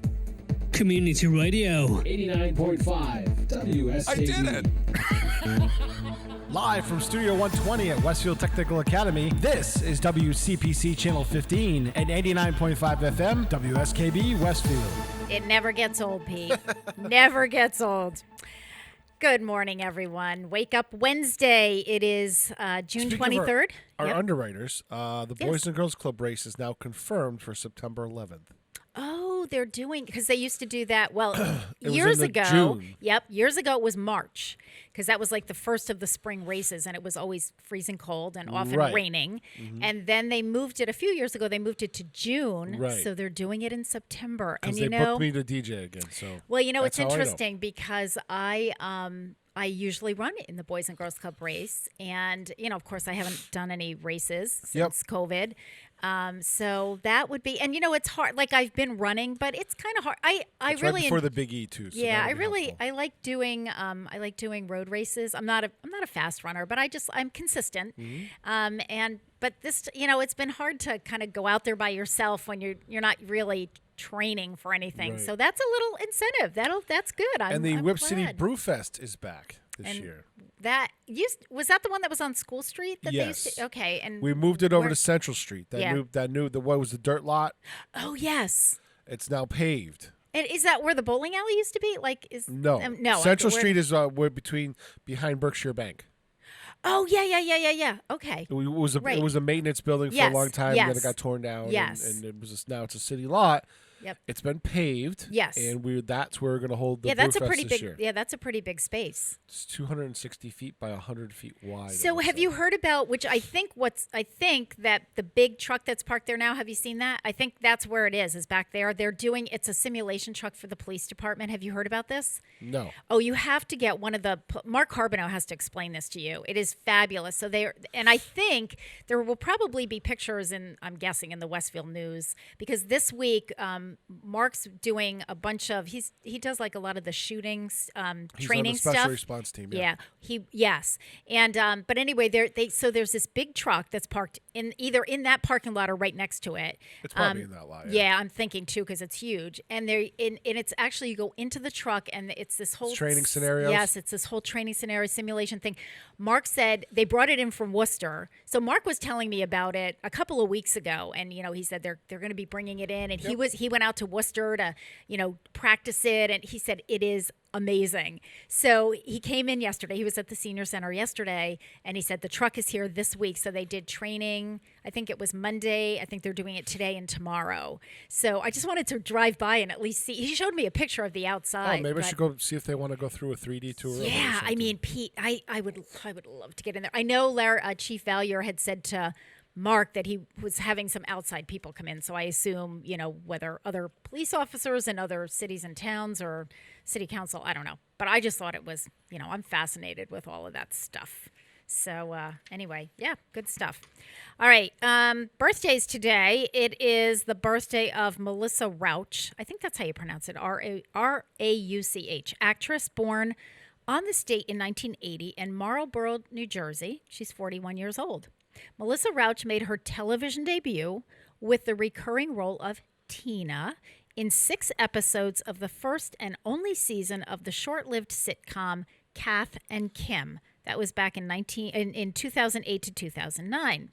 A: Community Radio.
B: 89.5 WSKB.
K: I did it!
C: Live from Studio 120 at Westfield Technical Academy, this is WCPC Channel 15 and 89.5 FM, WSKB Westfield.
D: It never gets old, Pete. Never gets old. Good morning, everyone. Wake Up Wednesday. It is June 23rd.
H: Our
D: Yep.
H: underwriters, the Boys and Girls Club race is now confirmed for September 11th.
D: Oh, they're doing, because they used to do that, well,
H: It was
D: years
H: in
D: ago.
H: June.
D: Yep, years ago it was March, because that was like the first of the spring races, and it was always freezing cold and often
H: Right.
D: raining. And then they moved it, a few years ago, they moved it to June,
H: Right.
D: so they're doing it in September. And
H: Because
D: you
H: they
D: know,
H: booked me to DJ again. So
D: well, you know, it's
H: that's how I know.
D: interesting because I I usually run in the Boys and Girls Club race. And, of course, I haven't done any races since COVID. So that would be, and it's hard. Like I've been running, but it's kind of hard. I
H: It's
D: really
H: right before the Big E too. So
D: yeah,
H: that'll be helpful.
D: I like doing road races. I'm not a fast runner, but I'm consistent. But this, it's been hard to kind of go out there by yourself when you're not really training for anything.
H: Right.
D: So that's a little incentive. That's good.
H: And the
D: I'm
H: Whip
D: glad.
H: City Brew Fest is back this year.
D: Was that the one that was on School Street? That
H: Yes.
D: They used to, okay. And
H: We moved it over
D: where-
H: to Central Street. What was the dirt lot?
D: Oh yes.
H: It's now paved.
D: And is that where the bowling alley used to be?
H: No.
D: No.
H: Central
D: where-
H: Street is behind Berkshire Bank.
D: Oh yeah. Okay.
H: It was
D: Right.
H: It was a maintenance building for
D: Yes,
H: a long time, and then
D: yes.
H: it got torn down.
D: Yes.
H: And now it's a city lot.
D: Yep.
H: It's been paved.
D: Yes.
H: And that's where we're going to hold the
D: that's a
H: Brew Fest
D: pretty
H: this
D: big.
H: year.
D: Yeah, that's a pretty big space.
H: It's 260 feet by 100 feet wide.
D: So have you heard about I think that the big truck that's parked there now, have you seen that? I think that's where it is back there. It's a simulation truck for the police department. Have you heard about this?
H: No.
D: Oh, you have to get one of Mark Carbonneau has to explain this to you. It is fabulous. So and I think there will probably be pictures I'm guessing in the Westfield News, because this week Mark's doing a bunch of he does like a lot of the shootings
H: He's
D: training
H: on the special
D: stuff.
H: response team.
D: Yeah. Yes. And but anyway, there's this big truck that's parked either in that parking lot or right next to it.
H: It's probably in that lot.
D: Yeah, I'm thinking too, because it's huge. And it's actually, you go into the truck and it's this whole
H: training scenarios?
D: Yes, it's this whole training scenario simulation thing. Mark said they brought it in from Worcester. So Mark was telling me about it a couple of weeks ago, and he said they're going to be bringing it in, and he went out to Worcester to practice it, and he said it is amazing. So he came in yesterday. He was at the senior center yesterday, and he said the truck is here this week. So they did training. I think it was Monday. I think they're doing it today and tomorrow. So I just wanted to drive by and at least see. He showed me a picture of the outside.
H: Oh, maybe I should go see if they want to go through a 3D tour.
D: Yeah, I mean, Pete, I would love to get in there. I know Chief Valier had said to Mark that he was having some outside people come in. So I assume, whether other police officers in other cities and towns or city council, I don't know. But I just thought it was, I'm fascinated with all of that stuff. So anyway, yeah, good stuff. All right, birthdays today. It is the birthday of Melissa Rauch. I think that's how you pronounce it, Rauch, actress born on this date in 1980 in Marlborough, New Jersey. She's 41 years old. Melissa Rauch made her television debut with the recurring role of Tina in 6 episodes of the first and only season of the short-lived sitcom Kath and Kim. That was back in 2008 to 2009.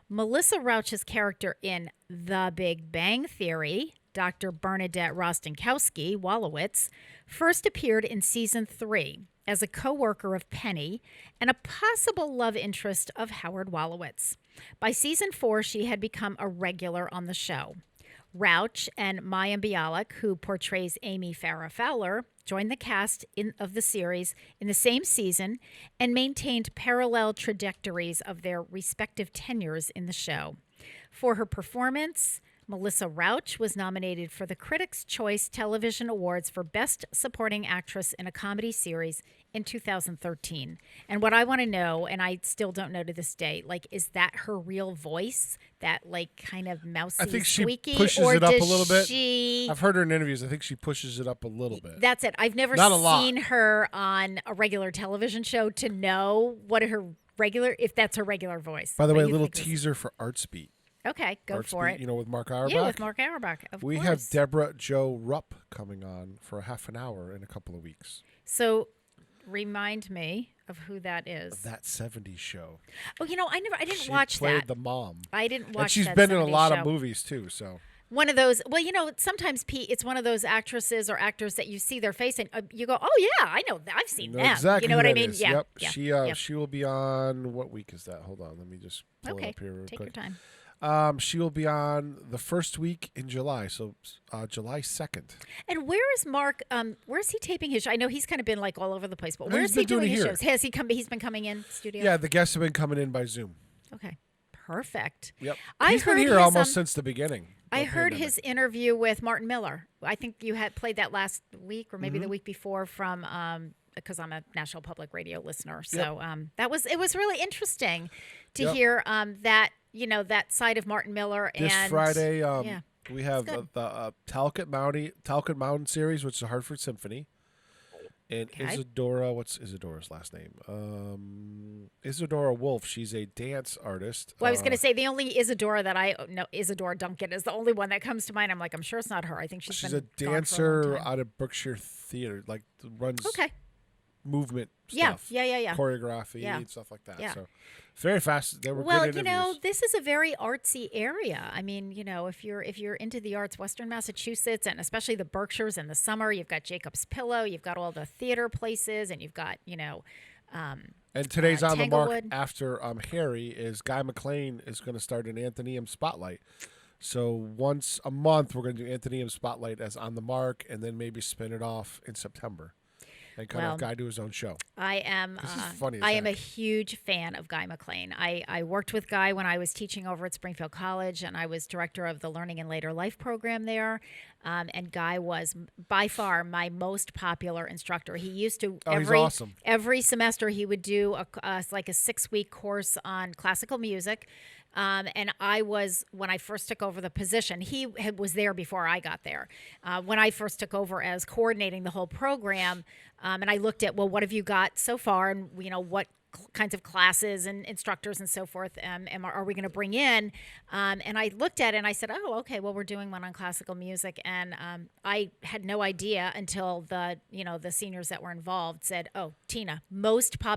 D: Melissa Rauch's character in The Big Bang Theory, Dr. Bernadette Rostenkowski Wolowitz, first appeared in season 3 as a co-worker of Penny and a possible love interest of Howard Wolowitz. By season 4, she had become a regular on the show. Rauch and Maya Bialik, who portrays Amy Farrah Fowler, joined the cast of the series in the same season and maintained parallel trajectories of their respective tenures in the show. For her performance, Melissa Rauch was nominated for the Critics' Choice Television Awards for Best Supporting Actress in a Comedy Series in 2013. And what I want to know, and I still don't know to this day, is that her real voice? That kind of mousy,
H: I think she
D: squeaky?
H: pushes
D: or
H: it up a
D: does
H: little bit.
D: she-
H: I've heard her in interviews. I think she pushes it up a little bit.
D: That's it. I've never
H: Not a lot.
D: seen her on a regular television show to know if that's her regular voice.
H: By the
D: What
H: way, a
D: do you
H: little
D: think is-
H: teaser for Arts Beat.
D: Okay, go for it.
H: With Mark Auerbach.
D: Yeah, with Mark Auerbach, of
H: we
D: course.
H: have Deborah Jo Rupp coming on for a half an hour in a couple of weeks.
D: So, remind me of who that is.
H: That 70s show.
D: Oh, I didn't
H: She
D: watch
H: played
D: that.
H: the mom.
D: I didn't watch.
H: And she's
D: that
H: been in a
D: 70s
H: lot
D: show.
H: of movies too. So
D: one of those. Well, sometimes Pete, it's one of those actresses or actors that you see their face and you go, "Oh yeah, I know. I've seen them."
H: exactly.
D: You know
H: who
D: what I
H: that
D: mean?
H: is.
D: Yeah.
H: Yep.
D: Yeah.
H: She will be on. What week is that? Hold on. Let me just pull it
D: Okay.
H: up here real
D: Take
H: quick.
D: your time.
H: She will be on the first week in July, so July 2nd.
D: And where is Mark? Where is he taping his show? I know he's kind of been all over the place, but where
H: He's
D: is he
H: been doing
D: doing
H: it
D: his
H: here.
D: shows? Has he come? He's been coming in studio.
H: Yeah, the guests have been coming in by Zoom.
D: Okay. Perfect.
H: Yep.
D: I
H: He's been
D: heard
H: here
D: his,
H: almost since the beginning.
D: I
H: of
D: heard
H: pandemic.
D: his interview with Martin Miller. I think you had played that last week or maybe
H: Mm-hmm.
D: the week before from because I'm a National Public Radio listener. So it was really interesting to hear that that side of Martin Miller.
H: This
D: and
H: Friday, we have the Talcott Mountain series, which is the Hartford Symphony. And Isadora, what's Isadora's last name? Isadora Wolf. She's a dance artist.
D: Well, I was going to say the only Isadora that I know, Isadora Duncan, is the only one that comes to mind. I'm like, I'm sure it's not her. I think she's
H: a dancer out of Berkshire Theater, like runs movement stuff.
D: Yeah.
H: Choreography and stuff like that. Yeah. So very fast. They were
D: well,
H: good interviews.
D: This is a very artsy area. I mean, if you're into the arts, Western Massachusetts, and especially the Berkshires in the summer, you've got Jacob's Pillow, you've got all the theater places, and you've got
H: and today's on
D: Tanglewood.
H: the mark after Harry is Guy McLean is going to start an Athenaeum Spotlight. So once a month, we're going to do Athenaeum Spotlight as On the Mark, and then maybe spin it off in September. And kind of Guy do his own show.
D: I am a huge fan of Guy McLean. I worked with Guy when I was teaching over at Springfield College, and I was director of the Learning and Later Life program there. And Guy was by far my most popular instructor. He used to every semester he would do like a 6-week course on classical music. And when I first took over the position, he was there before I got there. When I first took over as coordinating the whole program, and I looked at, what have you got so far, and what kinds of classes and instructors and so forth are we going to bring in? And I looked at it and I said, oh, okay, well, we're doing one on classical music. And I had no idea until the seniors that were involved said, oh, Tina,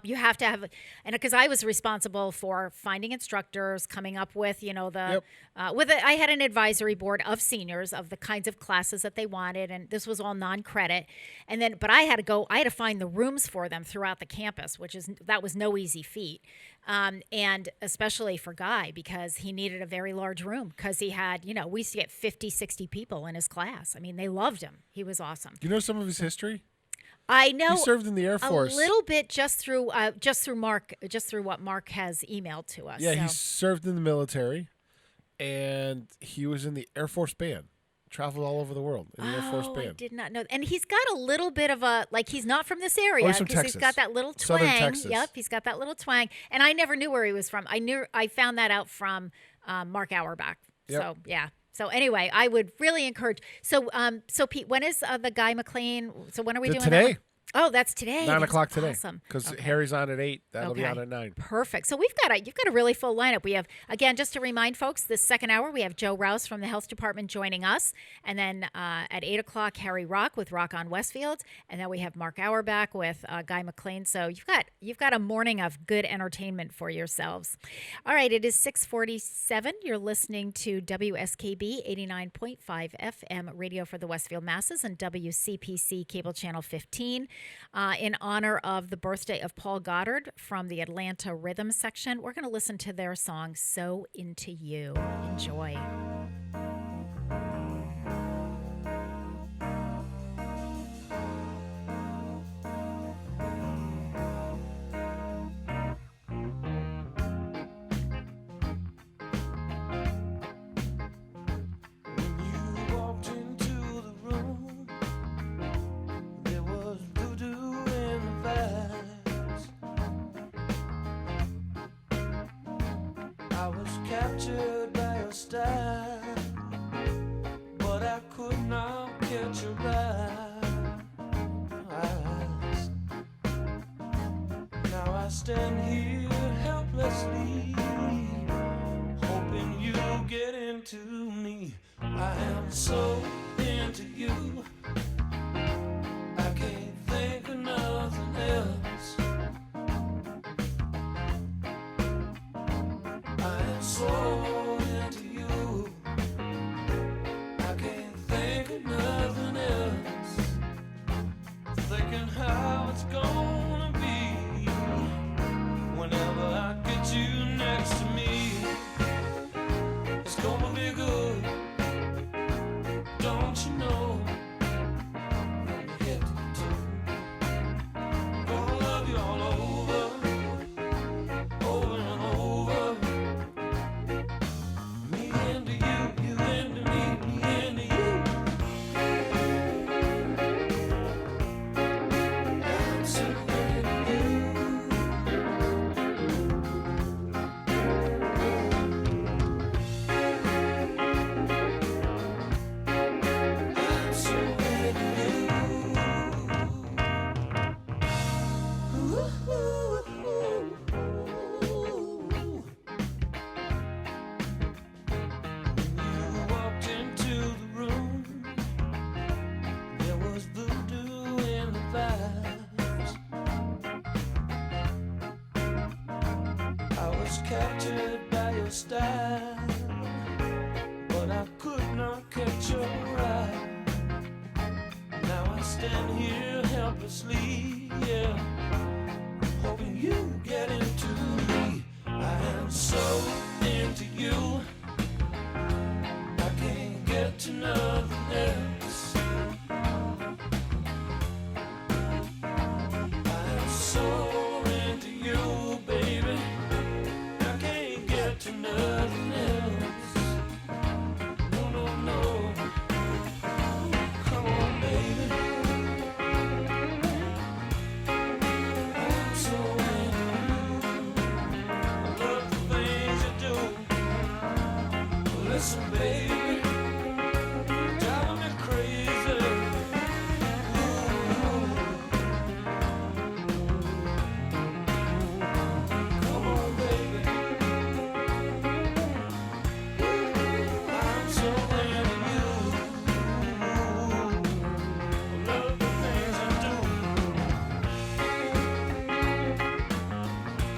D: you have to have, and because I was responsible for finding instructors, coming up with, I had an advisory board of seniors of the kinds of classes that they wanted. And this was all non-credit. And then, but I had to find the rooms for them throughout the campus, that was no easy feat. And especially for Guy, because he needed a very large room, because he had, we used to get 50, 60 people in his class. I mean, they loved him. He was awesome.
H: You know some of his history?
D: I know.
H: He served in the Air Force.
D: A little bit just through Mark, just through what Mark has emailed to us.
H: Yeah, he served in the military, and he was in the Air Force Band. Traveled all over the world in the Air Force Band.
D: I did not know. And he's got a little bit of he's not from this area.
H: He's from Texas.
D: He's got that little twang.
H: Southern Texas.
D: Yep, he's got that little twang. And I never knew where he was from. I found that out from Mark Auerbach.
H: Yep.
D: So, yeah. So anyway, I would really encourage. So Pete, when is the Guy McLean? So when are we doing
H: today?
D: That? Oh, that's today.
H: 9 o'clock today.
D: Awesome.
H: Because Harry's on at 8. That'll be on at 9.
D: Perfect. So you've got a really full lineup. We have, again, just to remind folks, this second hour, we have Joe Rouse from the Health Department joining us. And then at 8 o'clock, Harry Rock with Rock on Westfield. And then we have Mark Auerbach with Guy McLean. So you've got a morning of good entertainment for yourselves. All right, it is 6:47. You're listening to WSKB 89.5 FM radio for the Westfield Masses and WCPC cable channel 15. In honor of the birthday of Paul Goddard from the Atlanta Rhythm section, we're going to listen to their song, So Into You. Enjoy.
L: Captured by your style, but I could not catch your eyes. Now I stand here helplessly, hoping you'll get into me. I am so into you, I can't think of nothing else. So into you, I can't think of nothing else. Thinking how it's gonna be whenever I get you next to me. It's gonna be good, don't you know? From head to toe, gonna love you all over, over and over. walked into the room, there was voodoo in the vibes. I was captured by your style, but I could not catch your eye. Now I stand here helplessly, yeah, hoping you get into me. I am so into you, I can't get to nothing else. I am so into you, baby, I can't get to nothing else. No, no, no. Come on, baby. I'm so into you. I love the things you do. Listen, baby, you're driving me crazy. Ooh. Come on, baby. I'm so into you. I love the things you do.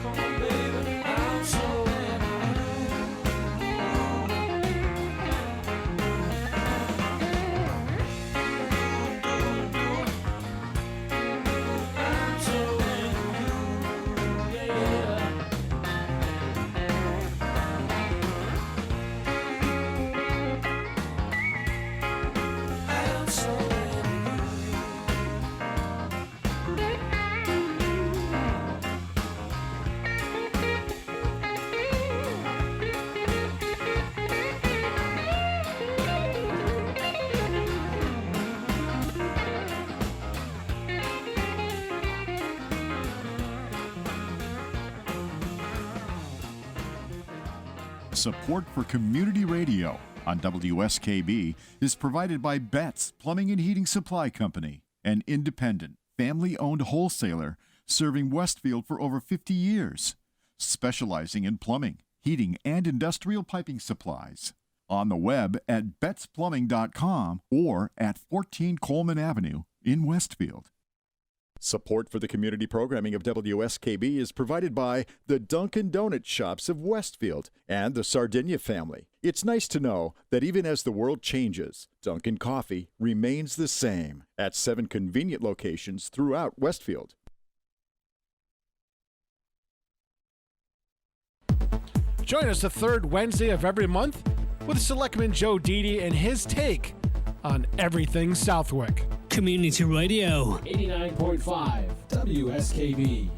L: Come on, baby, I'm so into I'm so into you, yeah. I'm so into you.
M: Support for community radio on WSKB is provided by Betts Plumbing and Heating Supply Company, an independent, family-owned wholesaler serving Westfield for over 50 years, specializing in plumbing, heating, and industrial piping supplies. On the web at bettsplumbing.com or at 14 Coleman Avenue in Westfield.
N: Support for the community programming of WSKB is provided by the Dunkin' Donut Shops of Westfield and the Sardinia family. It's nice to know that even as the world changes, Dunkin' Coffee remains the same at 7 convenient locations throughout Westfield.
H: Join us the third Wednesday of every month with Selectman Joe Didi and his take on everything Southwick.
A: Community Radio.
B: 89.5 WSKB.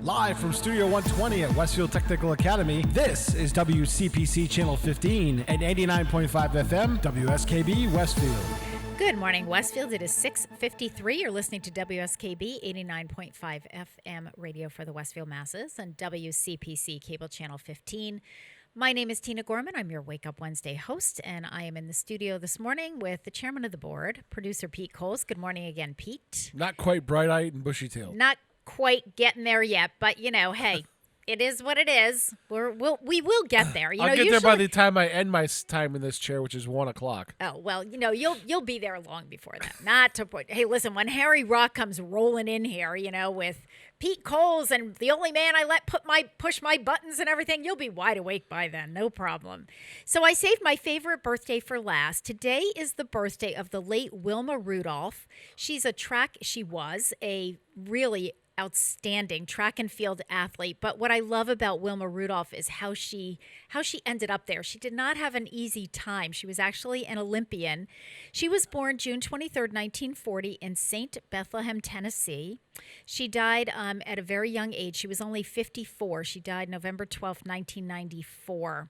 H: Live from Studio 120 at Westfield Technical Academy, this is WCPC Channel 15 and 89.5 FM, WSKB Westfield.
D: Good morning, Westfield. It is 6:53. You're listening to WSKB 89.5 FM radio for the Westfield masses and WCPC cable channel 15. My name is Tina Gorman. I'm your Wake Up Wednesday host, and I am in the studio this morning with the chairman of the board, producer Pete Coles. Good morning again, Pete.
H: Not quite bright-eyed and bushy-tailed.
D: Not quite getting there yet, but, you know, hey, it is what it is. We will get there.
H: I'll get there by the time I end my time in this chair, which is 1 o'clock.
D: Oh, well, you know, you'll be there long before that. Not to put, hey, listen, when Harry Rock comes rolling in here, you know, with Pete Coles and the only man I let push my buttons and everything, you'll be wide awake by then, no problem. So I saved my favorite birthday for last. Today is the birthday of the late Wilma Rudolph. She was a really outstanding track and field athlete. But what I love about Wilma Rudolph is how she ended up there. She did not have an easy time. She was actually an Olympian. She was born June 23rd, 1940 in St. Bethlehem, Tennessee. She died at a very young age. She was only 54. She died November 12th, 1994.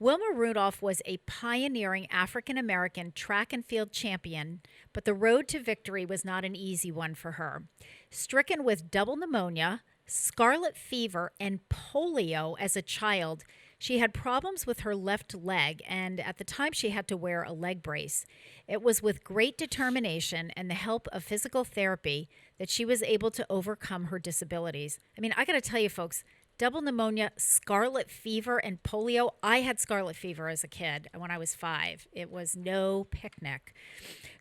D: Wilma Rudolph was a pioneering African-American track and field champion, but the road to victory was not an easy one for her. Stricken with double pneumonia, scarlet fever, and polio as a child, She had problems with her left leg, and at the time she had to wear a leg brace. It was with great determination and the help of physical therapy that she was able to overcome her disabilities. I mean, I got to tell you, folks, double pneumonia, scarlet fever, and polio. I had scarlet fever as a kid when I was 5. It was no picnic.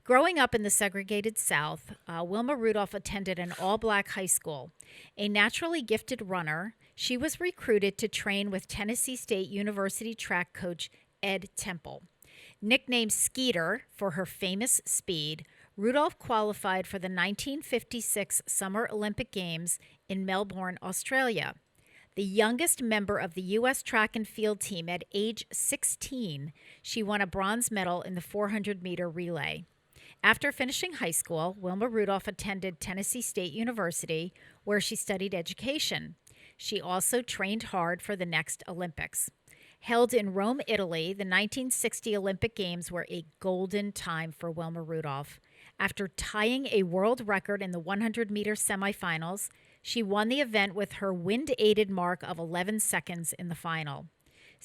D: Growing up in the segregated South, Wilma Rudolph attended an all-black high school. A naturally gifted runner, she was recruited to train with Tennessee State University track coach Ed Temple. Nicknamed Skeeter for her famous speed, Rudolph qualified for the 1956 Summer Olympic Games in Melbourne, Australia. The youngest member of the U.S. track and field team at age 16, she won a bronze medal in the 400-meter relay. After finishing high school, Wilma Rudolph attended Tennessee State University, where she studied education. She also trained hard for the next Olympics. Held in Rome, Italy, the 1960 Olympic Games were a golden time for Wilma Rudolph. After tying a world record in the 100-meter semifinals, she won the event with her wind-aided mark of 11 seconds in the final.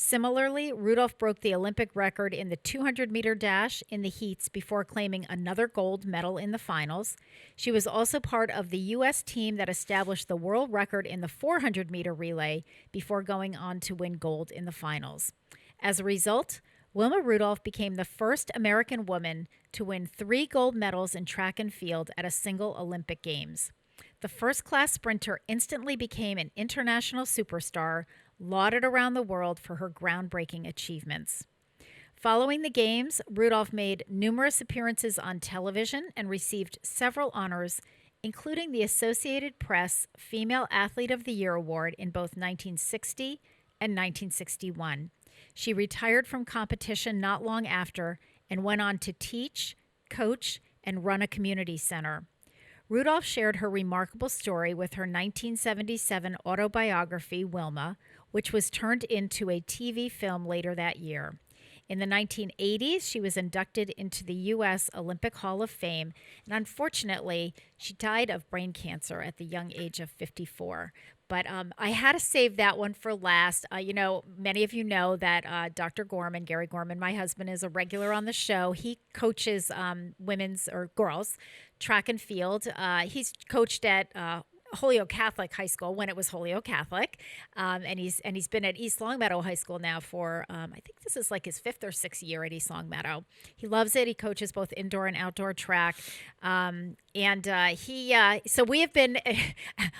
D: Similarly, Rudolph broke the Olympic record in the 200-meter dash in the heats before claiming another gold medal in the finals. She was also part of the U.S. team that established the world record in the 400-meter relay before going on to win gold in the finals. As a result, Wilma Rudolph became the first American woman to win 3 gold medals in track and field at a single Olympic Games. The first-class sprinter instantly became an international superstar, lauded around the world for her groundbreaking achievements. Following the Games, Rudolph made numerous appearances on television and received several honors, including the Associated Press Female Athlete of the Year Award in both 1960 and 1961. She retired from competition not long after and went on to teach, coach, and run a community center. Rudolph shared her remarkable story with her 1977 autobiography, Wilma, which was turned into a TV film later that year. In the 1980s, she was inducted into the U.S. Olympic Hall of Fame, and unfortunately, she died of brain cancer at the young age of 54. But I had to save that one for last. Many of you know that Dr. Gorman, Gary Gorman, my husband, is a regular on the show. He coaches women's or girls track and field. He's coached at Holyoke Catholic High School when it was Holyoke Catholic, and he's been at East Longmeadow High School now for I think this is like his 5th or 6th year at East Longmeadow. He loves it. He coaches both indoor and outdoor track, so we have been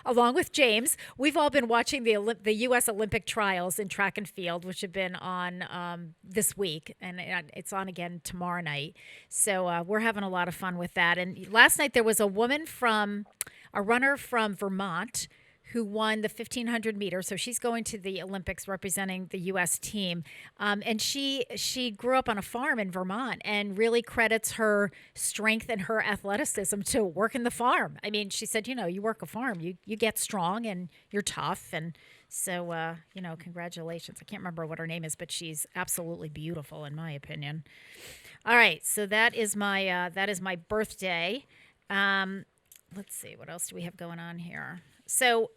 D: along with James. We've all been watching the U.S. Olympic trials in track and field, which have been on this week, and it's on again tomorrow night. So we're having a lot of fun with that. And last night there was a runner from Vermont who won the 1,500 meters. So she's going to the Olympics representing the U.S. team. And she grew up on a farm in Vermont and really credits her strength and her athleticism to working the farm. I mean, she said, you work a farm, you get strong and you're tough. And so, congratulations. I can't remember what her name is, but she's absolutely beautiful in my opinion. All right. So that is my birthday. Let's see, what else do we have going on here? So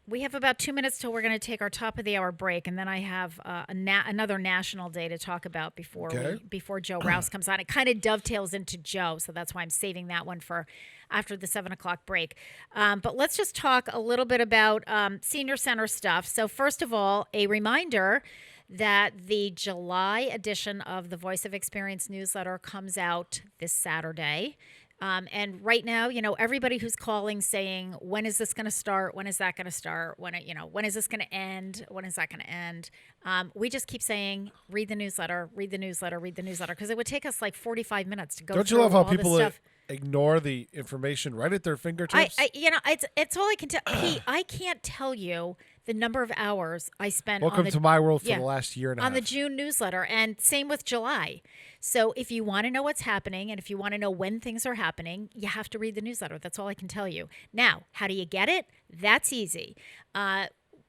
D: we have about 2 minutes till we're going to take our top of the hour break, and then I have another national day to talk about before Joe Rouse comes on. It kind of dovetails into Joe, so that's why I'm saving that one for after the 7 o'clock break. But let's just talk a little bit about senior center stuff. So first of all, a reminder that the July edition of the Voice of Experience newsletter comes out this Saturday. And right now, everybody who's calling saying, when is this going to start? When is that going to start? When is this going to end? When is that going to end? We just keep saying, read the newsletter, because it would take us like 45 minutes to go through all this stuff.
H: Don't you love how people ignore the information right at their fingertips?
D: It's all I can tell. Pete, I can't tell you the number of hours I spent
H: Welcome to my world for the last year and a half.
D: On the June newsletter, and same with July. So if you want to know what's happening and if you want to know when things are happening, you have to read the newsletter. That's all I can tell you. Now, how do you get it? That's easy.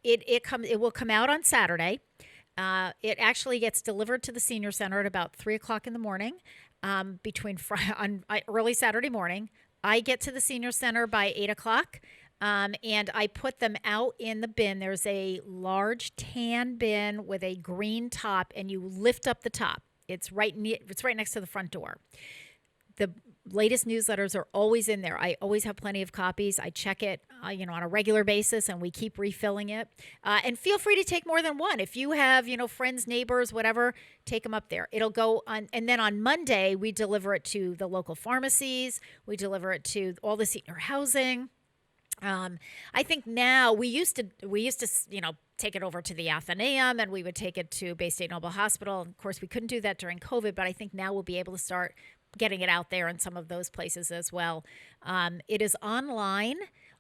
D: It will come out on Saturday. It actually gets delivered to the senior center at about 3 o'clock in the morning, early Saturday morning. I get to the senior center by 8 o'clock. And I put them out in the bin. There's a large tan bin with a green top, and you lift up the top. It's right next to the front door. The latest newsletters are always in there. I always have plenty of copies. I check it, on a regular basis, and we keep refilling it. And feel free to take more than one. If you have, friends, neighbors, whatever, take them up there. It'll go on. And then on Monday, we deliver it to the local pharmacies. We deliver it to all the senior housing. I think now we used to, take it over to the Athenaeum, and we would take it to Bay State Noble Hospital. Of course, we couldn't do that during COVID, but I think now we'll be able to start getting it out there in some of those places as well. It is online.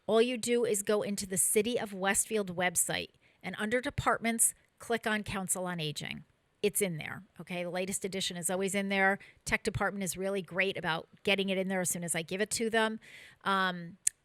D: All you do is go into the City of Westfield website, and under departments, click on Council on Aging. It's in there. Okay. The latest edition is always in there. Tech department is really great about getting it in there as soon as I give it to them.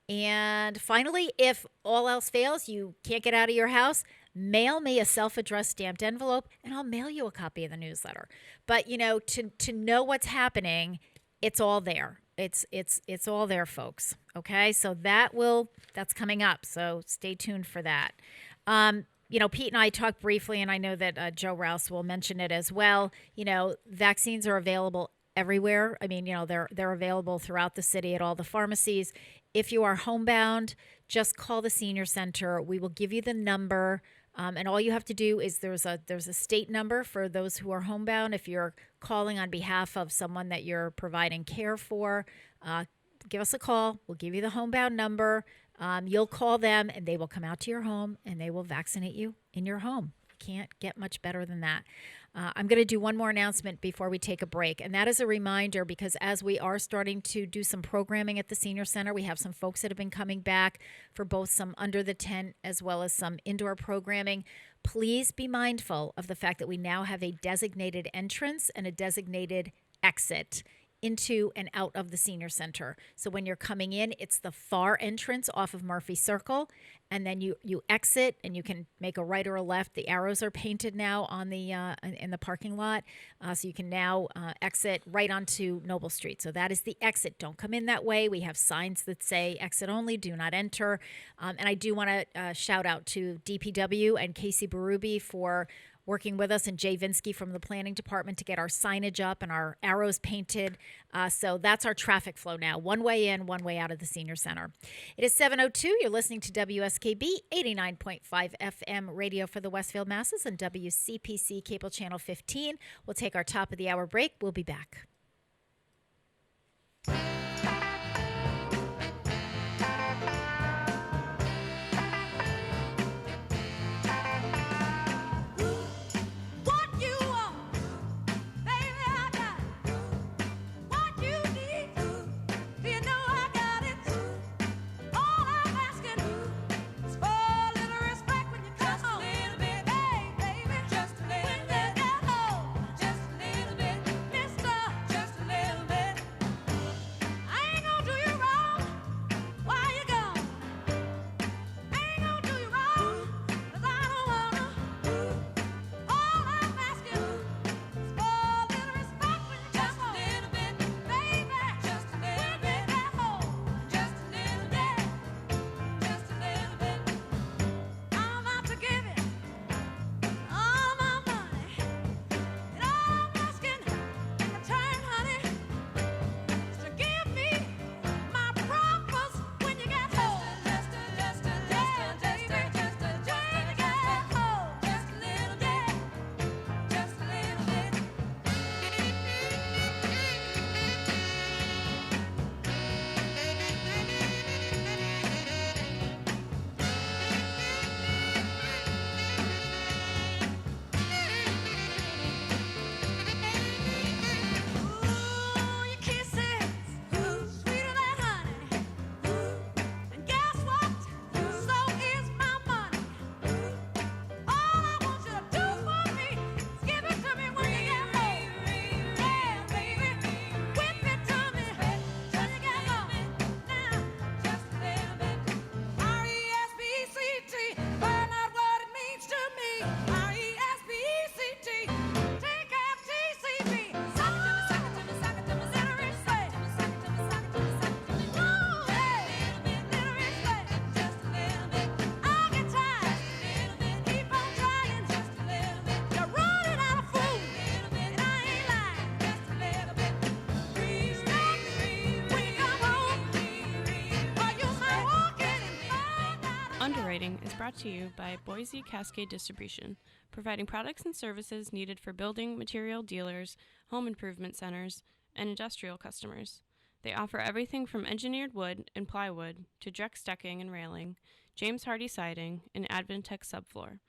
D: And finally, if all else fails, you can't get out of your house, mail me a self-addressed stamped envelope, and I'll mail you a copy of the newsletter. But, to know what's happening, it's all there. It's all there, folks. Okay, so that's coming up. So stay tuned for that. Pete and I talked briefly, and I know that Joe Rouse will mention it as well. Vaccines are available everywhere. I mean, they're available throughout the city at all the pharmacies. If you are homebound, just call the senior center. We will give you the number, and all you have to do is there's a state number for those who are homebound. If you're calling on behalf of someone that you're providing care for, give us a call. We'll give you the homebound number. You'll call them, and they will come out to your home, and they will vaccinate you in your home. Can't get much better than that. I'm going to do one more announcement before we take a break, and that is a reminder, because as we are starting to do some programming at the Senior Center, we have some folks that have been coming back for both some under the tent as well as some indoor programming. Please be mindful of the fact that we now have a designated entrance and a designated exit into and out of the Senior Center. So when you're coming in, it's the far entrance off of Murphy Circle, and then you exit, and you can make a right or a left. The arrows are painted now on the in the parking lot, so you can now exit right onto Noble Street. So that is the exit. Don't come in that way. We have signs that say exit only, do not enter. And I do want to shout out to DPW and Casey Berube for working with us, and Jay Vinsky from the planning department to get our signage up and our arrows painted. So that's our traffic flow now. One way in, one way out of the Senior Center. It is 7:02. You're listening to WSKB 89.5 FM radio for the Westfield masses and WCPC cable channel 15. We'll take our top of the hour break. We'll be back.
F: Underwriting is brought to you by Boise Cascade Distribution, providing products and services needed for building material dealers, home improvement centers, and industrial customers. They offer everything from engineered wood and plywood to Drex decking and railing, James Hardy siding, and Advantech subfloor.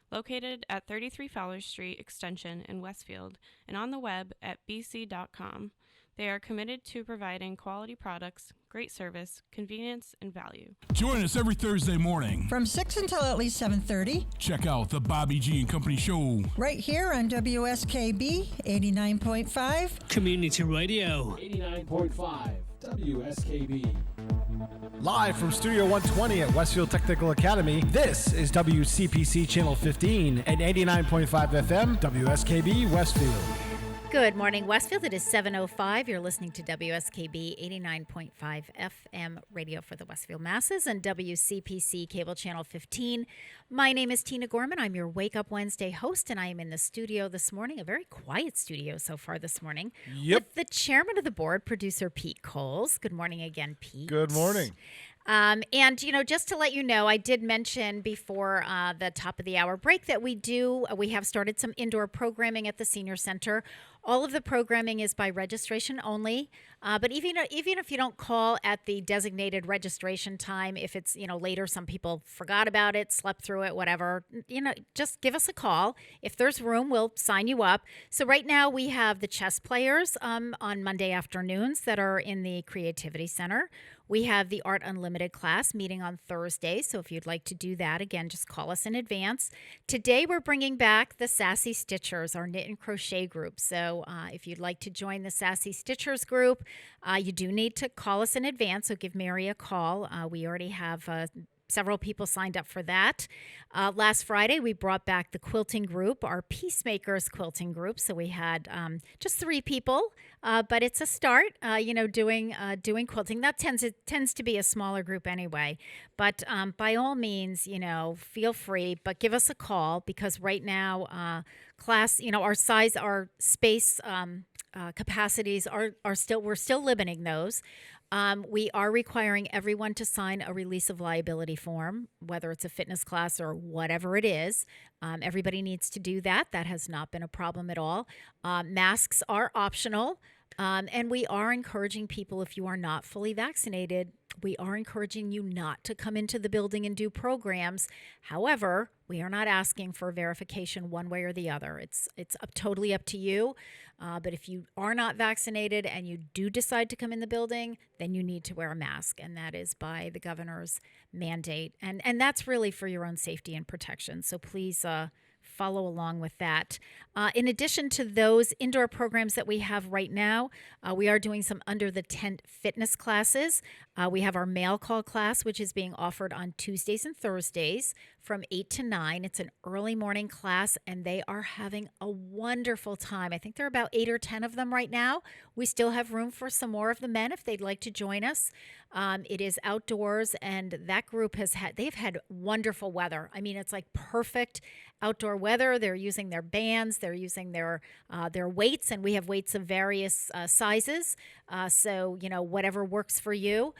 F: Located at 33 Fowler Street Extension in Westfield and on the web at bc.com. They are committed to providing quality products, great service, convenience, and value.
O: Join us every Thursday morning
P: from 6 until at least 7:30.
O: Check out the Bobby G and Company Show
P: right here on WSKB 89.5
A: Community Radio.
B: 89.5 WSKB.
C: Live from Studio 120 at Westfield Technical Academy, this is WCPC Channel 15 and 89.5 FM WSKB Westfield.
D: Good morning, Westfield. It is 7:05. You're listening to WSKB 89.5 FM radio for the Westfield masses and WCPC cable channel 15. My name is Tina Gorman. I'm your Wake Up Wednesday host, and I am in the studio this morning, a very quiet studio so far this morning, with the chairman of the board, producer Pete Coles. Good morning again, Pete.
H: Good morning.
D: And, just to let you know, I did mention before the top of the hour break that we have started some indoor programming at the Senior Center. All of the programming is by registration only. But even if you don't call at the designated registration time, if it's, later, some people forgot about it, slept through it, whatever, just give us a call. If there's room, we'll sign you up. So right now we have the chess players on Monday afternoons that are in the Creativity Center. We have the Art Unlimited class meeting on Thursday, so if you'd like to do that, again, just call us in advance. Today, we're bringing back the Sassy Stitchers, our knit and crochet group. So if you'd like to join the Sassy Stitchers group, you do need to call us in advance, so give Mary a call. We already have several people signed up for that. Last Friday, we brought back the quilting group, our Peacemakers quilting group. So we had just 3 people, but it's a start, doing quilting. That tends to be a smaller group anyway. But by all means, feel free, but give us a call because right now, class, our size, our space capacities we're still limiting those. We are requiring everyone to sign a release of liability form, whether it's a fitness class or whatever it is. Everybody needs to do that. That has not been a problem at all. Masks are optional. And we are encouraging people, if you are not fully vaccinated, we are encouraging you not to come into the building and do programs. However, we are not asking for verification one way or the other. It's totally up to you. But if you are not vaccinated and you do decide to come in the building, then you need to wear a mask. And that is by the governor's mandate. And that's really for your own safety and protection. So please follow along with that. In addition to those indoor programs that we have right now, we are doing some under the tent fitness classes. We have our mail call class, which is being offered on Tuesdays and Thursdays from 8 to 9. It's an early morning class, and they are having a wonderful time. I think there are about 8 or 10 of them right now. We still have room for some more of the men if they'd like to join us. It is outdoors, and that group they've had wonderful weather. I mean, it's like perfect outdoor weather. They're using their bands, they're using their weights, and we have weights of various sizes. So, whatever works for you.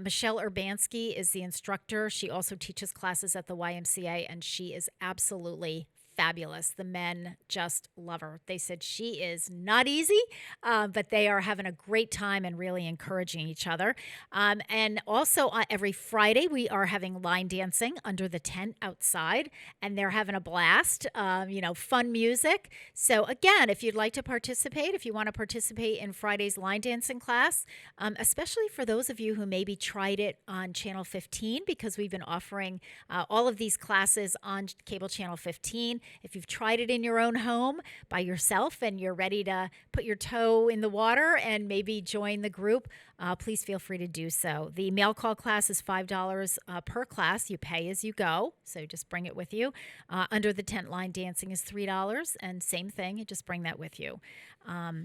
D: Michelle Urbanski is the instructor. She also teaches classes at the YMCA, and she is absolutely fabulous. The men just love her. They said she is not easy, but they are having a great time and really encouraging each other. And also every Friday, we are having line dancing under the tent outside, and they're having a blast, fun music. So again, if you'd like to participate, if you want to participate in Friday's line dancing class, especially for those of you who maybe tried it on Channel 15, because we've been offering all of these classes on Cable Channel 15. If you've tried it in your own home by yourself and you're ready to put your toe in the water and maybe join the group, please feel free to do so. The mail call class is $5 per class. You pay as you go, so just bring it with you. Under the tent line dancing is $3, and same thing, you just bring that with you.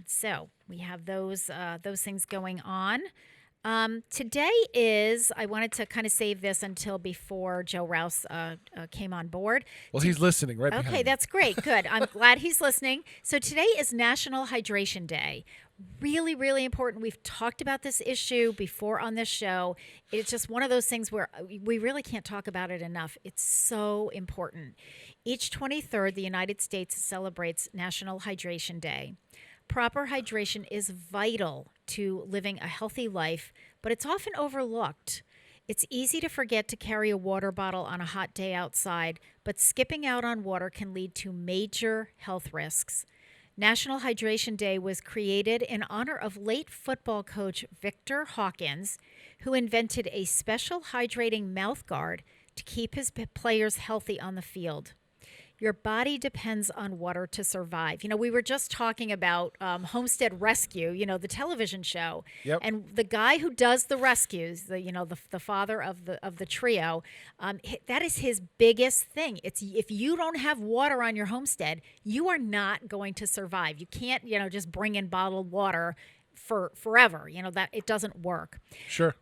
D: So we have those things going on. Today is, I wanted to kind of save this until before Joe Rouse came on board.
H: Well, he's listening right behind
D: Okay,
H: me.
D: that's great. Good. I'm glad he's listening. So today is National Hydration Day. Really, really important. We've talked about this issue before on this show. It's just one of those things where we really can't talk about it enough. It's so important. Each 23rd, the United States celebrates National Hydration Day. Proper hydration is vital to living a healthy life, but it's often overlooked. It's easy to forget to carry a water bottle on a hot day outside, but skipping out on water can lead to major health risks. National Hydration Day was created in honor of late football coach Victor Hawkins, who invented a special hydrating mouth guard to keep his players healthy on the field. Your body depends on water to survive. We were just talking about Homestead Rescue, the television show.
H: Yep.
D: And the guy who does the rescues, the father of the trio, that is his biggest thing. It's if you don't have water on your homestead, you are not going to survive. You can't, just bring in bottled water for forever. That it doesn't work.
H: Sure.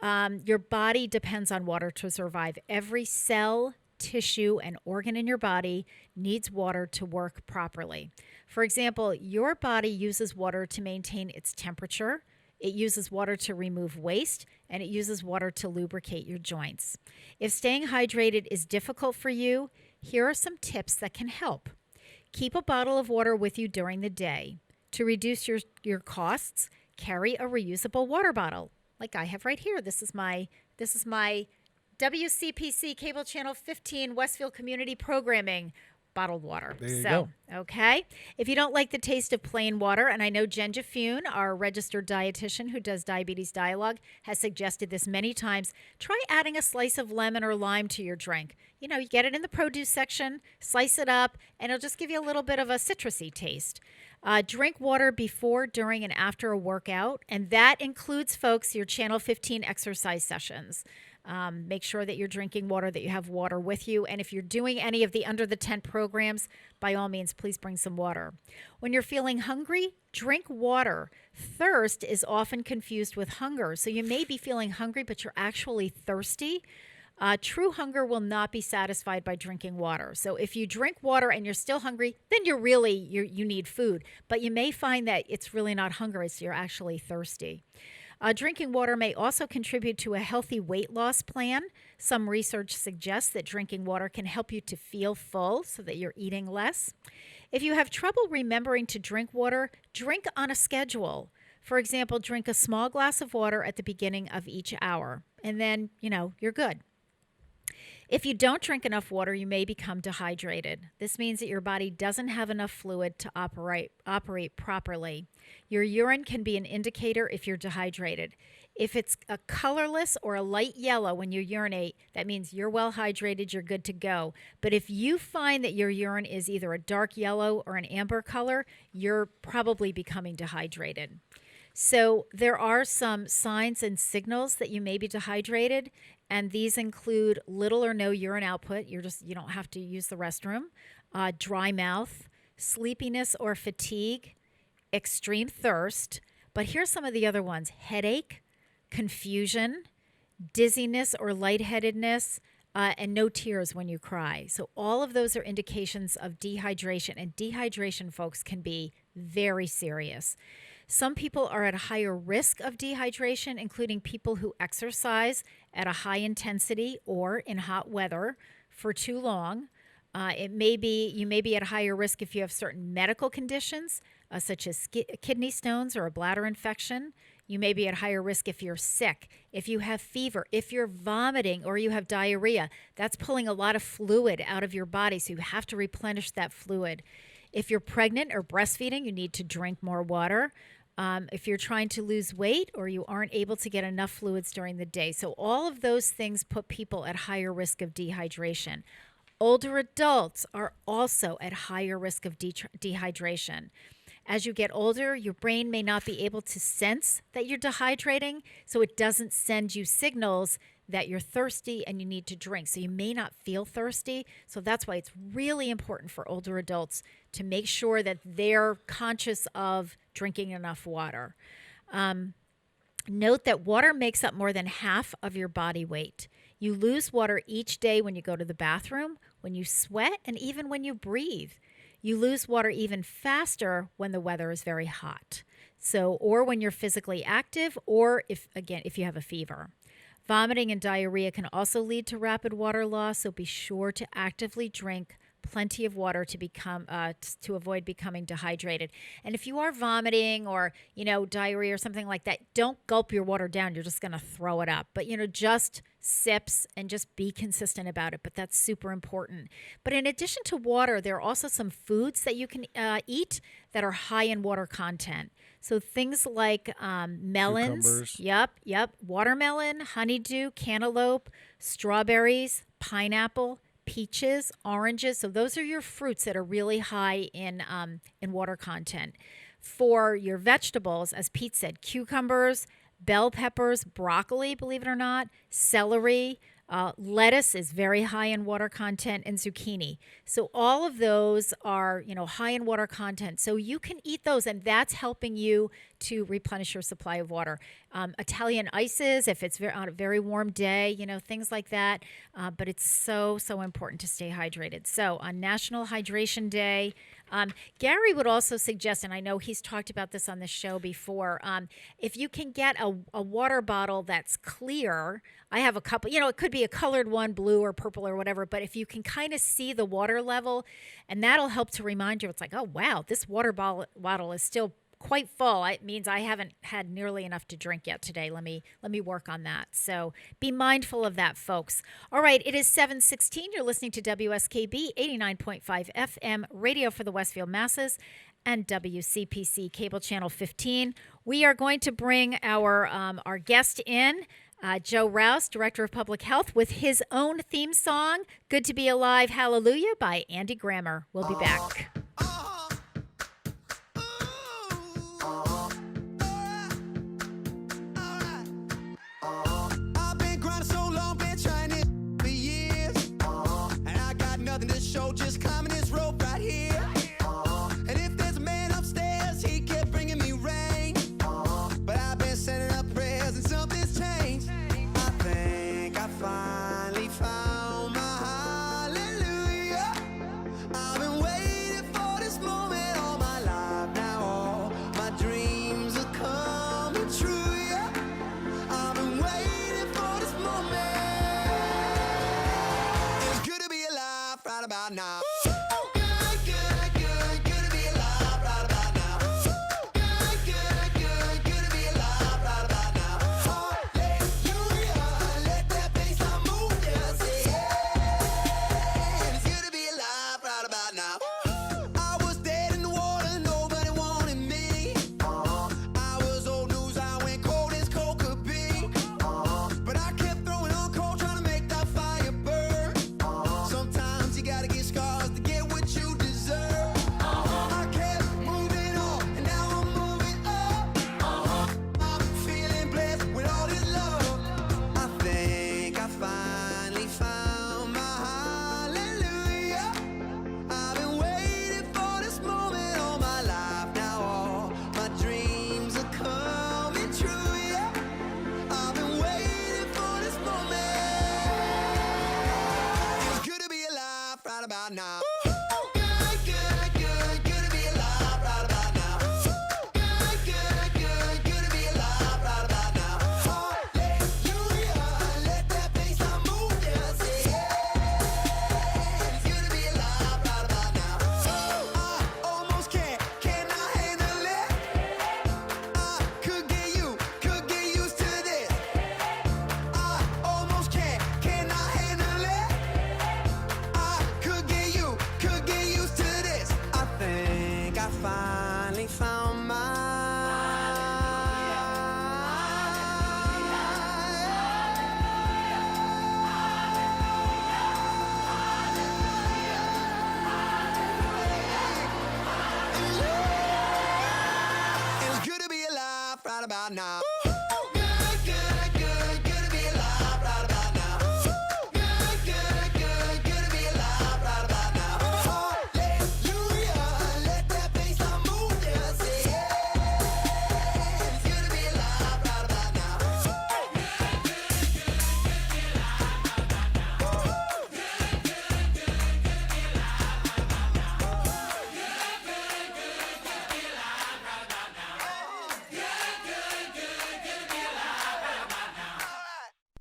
D: Your body depends on water to survive. Every cell, tissue, and organ in your body needs water to work properly. For example, your body uses water to maintain its temperature, it uses water to remove waste, and it uses water to lubricate your joints. If staying hydrated is difficult for you, here are some tips that can help. Keep a bottle of water with you during the day. To reduce your costs, carry a reusable water bottle, like I have right here. This is my WCPC Cable Channel 15 Westfield Community Programming bottled water.
H: There you go.
D: Okay. If you don't like the taste of plain water, and I know Jen Jafune, our registered dietitian who does Diabetes Dialogue, has suggested this many times, try adding a slice of lemon or lime to your drink. You get it in the produce section, slice it up, and it'll just give you a little bit of a citrusy taste. Drink water before, during, and after a workout, and that includes, folks, your Channel 15 exercise sessions. Make sure that you're drinking water, that you have water with you. And if you're doing any of the Under the Tent programs, by all means, please bring some water. When you're feeling hungry, drink water. Thirst is often confused with hunger. So you may be feeling hungry, but you're actually thirsty. True hunger will not be satisfied by drinking water. So if you drink water and you're still hungry, then you need food. But you may find that it's really not hunger, it's you're actually thirsty. Drinking water may also contribute to a healthy weight loss plan. Some research suggests that drinking water can help you to feel full so that you're eating less. If you have trouble remembering to drink water, drink on a schedule. For example, drink a small glass of water at the beginning of each hour, and then, you're good. If you don't drink enough water, you may become dehydrated. This means that your body doesn't have enough fluid to operate properly. Your urine can be an indicator if you're dehydrated. If it's a colorless or a light yellow when you urinate, that means you're well hydrated, you're good to go. But if you find that your urine is either a dark yellow or an amber color, you're probably becoming dehydrated. So there are some signs and signals that you may be dehydrated, and these include little or no urine output. You don't have to use the restroom. Dry mouth, sleepiness or fatigue, extreme thirst. But here's some of the other ones: headache, confusion, dizziness or lightheadedness, and no tears when you cry. So all of those are indications of dehydration, and dehydration, folks, can be very serious. Some people are at a higher risk of dehydration, including people who exercise at a high intensity or in hot weather for too long. You may be at a higher risk if you have certain medical conditions, such as kidney stones or a bladder infection. You may be at higher risk if you're sick, if you have fever, if you're vomiting, or you have diarrhea. That's pulling a lot of fluid out of your body, so you have to replenish that fluid. If you're pregnant or breastfeeding, you need to drink more water. If you're trying to lose weight or you aren't able to get enough fluids during the day. So all of those things put people at higher risk of dehydration. Older adults are also at higher risk of dehydration. As you get older, your brain may not be able to sense that you're dehydrating, so it doesn't send you signals that you're thirsty and you need to drink. So you may not feel thirsty. So that's why it's really important for older adults to make sure that they're conscious of drinking enough water. Note that water makes up more than half of your body weight. You lose water each day when you go to the bathroom, when you sweat, and even when you breathe. You lose water even faster when the weather is very hot. Or when you're physically active, or if you have a fever. Vomiting and diarrhea can also lead to rapid water loss, so be sure to actively drink plenty of water to avoid becoming dehydrated. And if you are vomiting or, diarrhea or something like that, don't gulp your water down. You're just going to throw it up. But, just sips and just be consistent about it. But that's super important. But in addition to water, there are also some foods that you can eat that are high in water content. So things like melons.
H: Cucumbers.
D: Yep. Watermelon, honeydew, cantaloupe, strawberries, pineapple, peaches, oranges. So those are your fruits that are really high in water content. For your vegetables, as Pete said, cucumbers, bell peppers, broccoli, believe it or not, celery, lettuce is very high in water content, and zucchini. So all of those are, high in water content. So you can eat those, and that's helping you to replenish your supply of water. Italian ices, if it's on a very warm day, things like that. But it's so important to stay hydrated. So on National Hydration Day, Gary would also suggest, and I know he's talked about this on the show before, if you can get a water bottle that's clear. I have a couple, it could be a colored one, blue or purple or whatever, but if you can kind of see the water level, and that'll help to remind you, it's like, oh, wow, this water bottle is still quite full. It means I haven't had nearly enough to drink yet today. Let me work on that. So be mindful of that, folks. All right, it is 7:16. You're listening to WSKB 89.5 FM, radio for the Westfield masses, and WCPC cable channel 15. We are going to bring our guest in, Joe Rouse, Director of Public Health, with his own theme song, Good to Be Alive, Hallelujah, by Andy Grammer. We'll be back.
Q: Show just climbing this rope right here. And if there's a man upstairs, he kept bringing me rain. But I've been sending up prayers and something's changed. I think I finally found my hallelujah. I've been waiting for this moment all my life. Now all my dreams are coming true. Yeah, I've been waiting for this moment. It's good to be alive right about now. Now.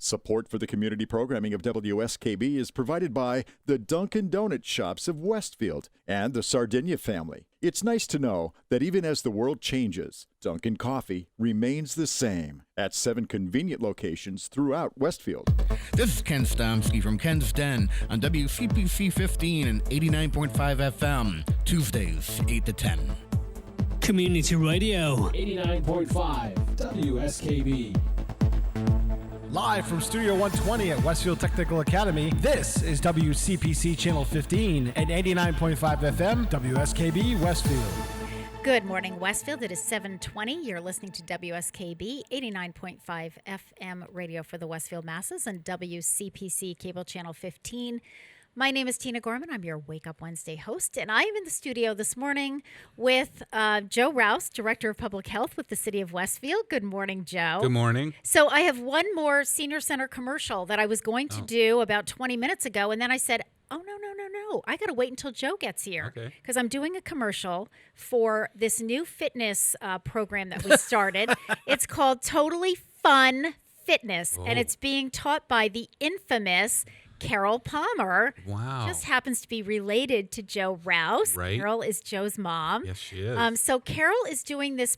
N: Support for the community programming of WSKB is provided by the Dunkin' Donuts shops of Westfield and the Sardinia family. It's nice to know that even as the world changes, Dunkin' Coffee remains the same at 7 convenient locations throughout Westfield.
R: This is Ken Stomsky from Ken's Den on WCPC 15 and 89.5 FM, Tuesdays, 8 to 10.
A: Community Radio.
B: 89.5 WSKB.
C: Live from Studio 120 at Westfield Technical Academy, this is WCPC Channel 15 and 89.5 FM, WSKB Westfield.
D: Good morning, Westfield. It is 7:20. You're listening to WSKB 89.5 FM radio for the Westfield masses and WCPC Cable Channel 15. My name is Tina Gorman. I'm your Wake Up Wednesday host, and I am in the studio this morning with Joe Rouse, Director of Public Health with the City of Westfield. Good morning, Joe.
K: Good morning.
D: So I have one more senior center commercial that I was going to do about 20 minutes ago, and then I said, oh, no. I got to wait until Joe gets here because I'm doing a commercial for this new fitness program that we started. It's called Totally Fun Fitness, and it's being taught by the infamous Carol Palmer.
K: Wow.
D: Just happens to be related to Joe Rouse.
K: Right.
D: Carol is Joe's mom.
K: Yes, she is.
D: So Carol is doing this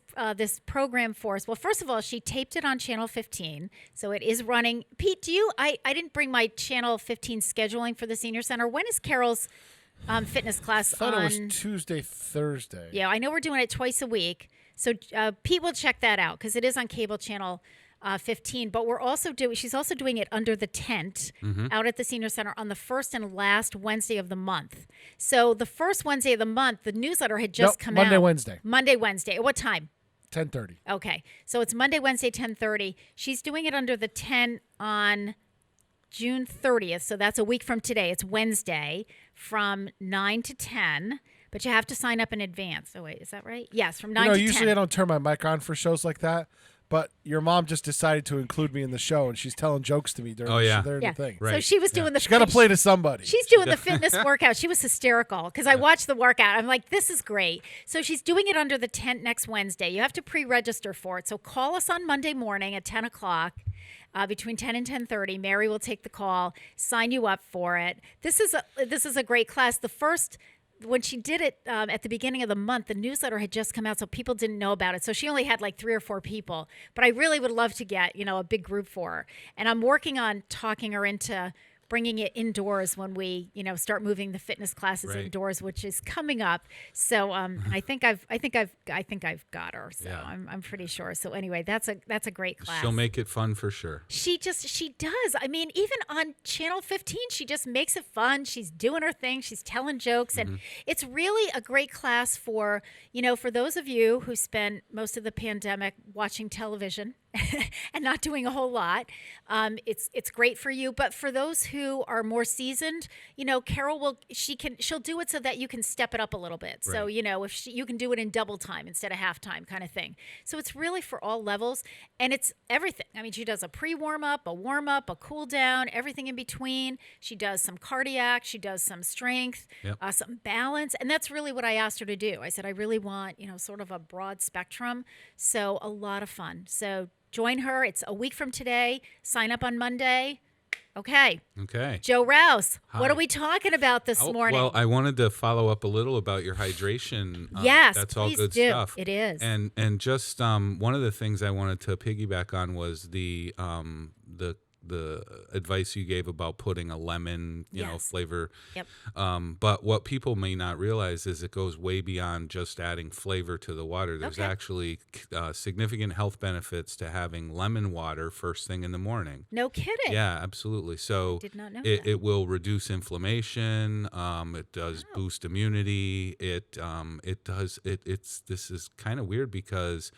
D: program for us. Well, first of all, she taped it on Channel 15, so it is running. Pete, I didn't bring my Channel 15 scheduling for the Senior Center. When is Carol's fitness class
H: I thought
D: on?
H: it was Tuesday, Thursday.
D: Yeah, I know we're doing it twice a week. So Pete will check that out because it is on cable channel 15. But she's also doing it under the tent out at the Senior Center on the first and last Wednesday of the month. So the first Wednesday of the month, the newsletter had just come out. Monday, Wednesday. At what time?
H: 10:30.
D: Okay. So it's Monday, Wednesday, 10:30. She's doing it under the tent on June 30th. So that's a week from today. It's Wednesday from 9 to 10. But you have to sign up in advance. Oh, wait, is that right? Yes, from 9 to 10.
H: Usually I don't turn my mic on for shows like that, but your mom just decided to include me in the show, and she's telling jokes to me during the thing.
D: Right. So she was doing the.
H: She got to play to somebody.
D: She's doing the fitness workout. She was hysterical because I watched the workout. I'm like, this is great. So she's doing it under the tent next Wednesday. You have to pre-register for it. So call us on Monday morning at 10 o'clock. Between 10 and 10:30, Mary will take the call, sign you up for it. This is a great class. When she did it at the beginning of the month, the newsletter had just come out, so people didn't know about it. So she only had like 3 or 4 people. But I really would love to get, a big group for her. And I'm working on talking her into bringing it indoors when we, start moving the fitness classes indoors, which is coming up. So I think I've got her. So I'm pretty sure. So anyway, that's a great class.
K: She'll make it fun for sure.
D: She does. I mean, even on Channel 15, she just makes it fun. She's doing her thing. She's telling jokes, and it's really a great class for those of you who spent most of the pandemic watching television and not doing a whole lot. It's great for you. But for those who are more seasoned, Carol she'll do it so that you can step it up a little bit. Right. So, if you can do it in double time instead of half time kind of thing. So it's really for all levels, and it's everything. I mean, she does a pre-warm-up, a warm-up, a cool-down, everything in between. She does some cardiac, she does some strength, some balance, and that's really what I asked her to do. I said, I really want, sort of a broad spectrum. So a lot of fun. So join her. It's a week from today. Sign up on Monday. Okay. Joe Rouse,
K: Hi.
D: What are we talking about this morning?
K: Well, I wanted to follow up a little about your hydration.
D: Yes,
K: that's all good
D: do.
K: stuff.
D: It is.
K: And just one of the things I wanted to piggyback on was the advice you gave about putting a lemon, flavor.
D: Yep.
K: But what people may not realize is it goes way beyond just adding flavor to the water. There's actually significant health benefits to having lemon water first thing in the morning.
D: No kidding.
K: Yeah, absolutely. So
D: did not know
K: that. It will reduce inflammation. It does boost immunity. This is kind of weird because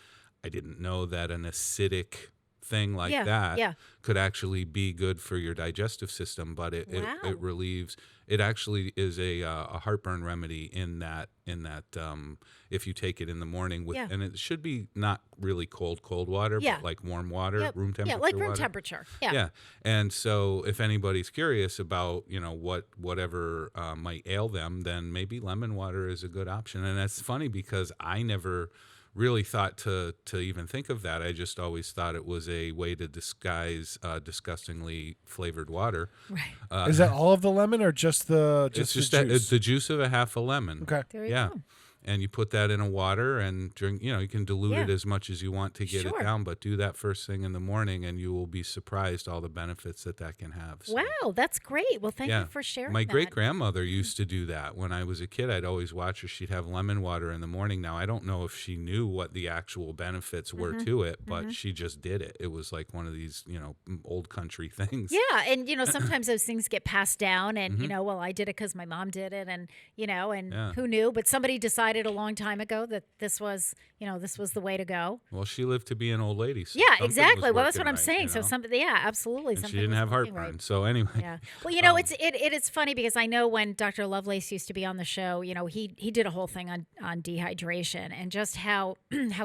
K: I didn't know that an acidic thing like that could actually be good for your digestive system, but it relieves. It actually is a heartburn remedy in that if you take it in the morning with, and it should be not really cold water, but like warm water, room temperature.
D: Yeah, like room
K: water.
D: temperature.
K: Yeah. And so if anybody's curious about whatever might ail them, then maybe lemon water is a good option. And that's funny because I never really thought to even think of that. I just always thought it was a way to disguise disgustingly flavored water.
D: Right.
H: Is that all of the lemon or just the
K: It's just
H: the juice?
K: the juice of a half a lemon.
H: Okay.
D: There you go.
K: And you put that in a water and drink, you can dilute it as much as you want to get it down, but do that first thing in the morning and you will be surprised all the benefits that can have. So,
D: wow, that's great. Well, thank you for sharing
K: My
D: that.
K: great-grandmother used to do that. When I was a kid, I'd always watch her. She'd have lemon water in the morning. Now, I don't know if she knew what the actual benefits were to it, but she just did it. It was like one of these, old country things.
D: Yeah, and sometimes those things get passed down, and well, I did it because my mom did it, and who knew? But somebody decided a long time ago that this was the way to go.
K: Well, she lived to be an old lady. So
D: yeah, exactly. Well, that's what I'm
K: right,
D: saying. So somebody, absolutely.
K: And she didn't have heartburn.
D: Right.
K: So anyway.
D: Yeah. Well, it's funny because I know when Dr. Lovelace used to be on the show, he did a whole thing on dehydration and just how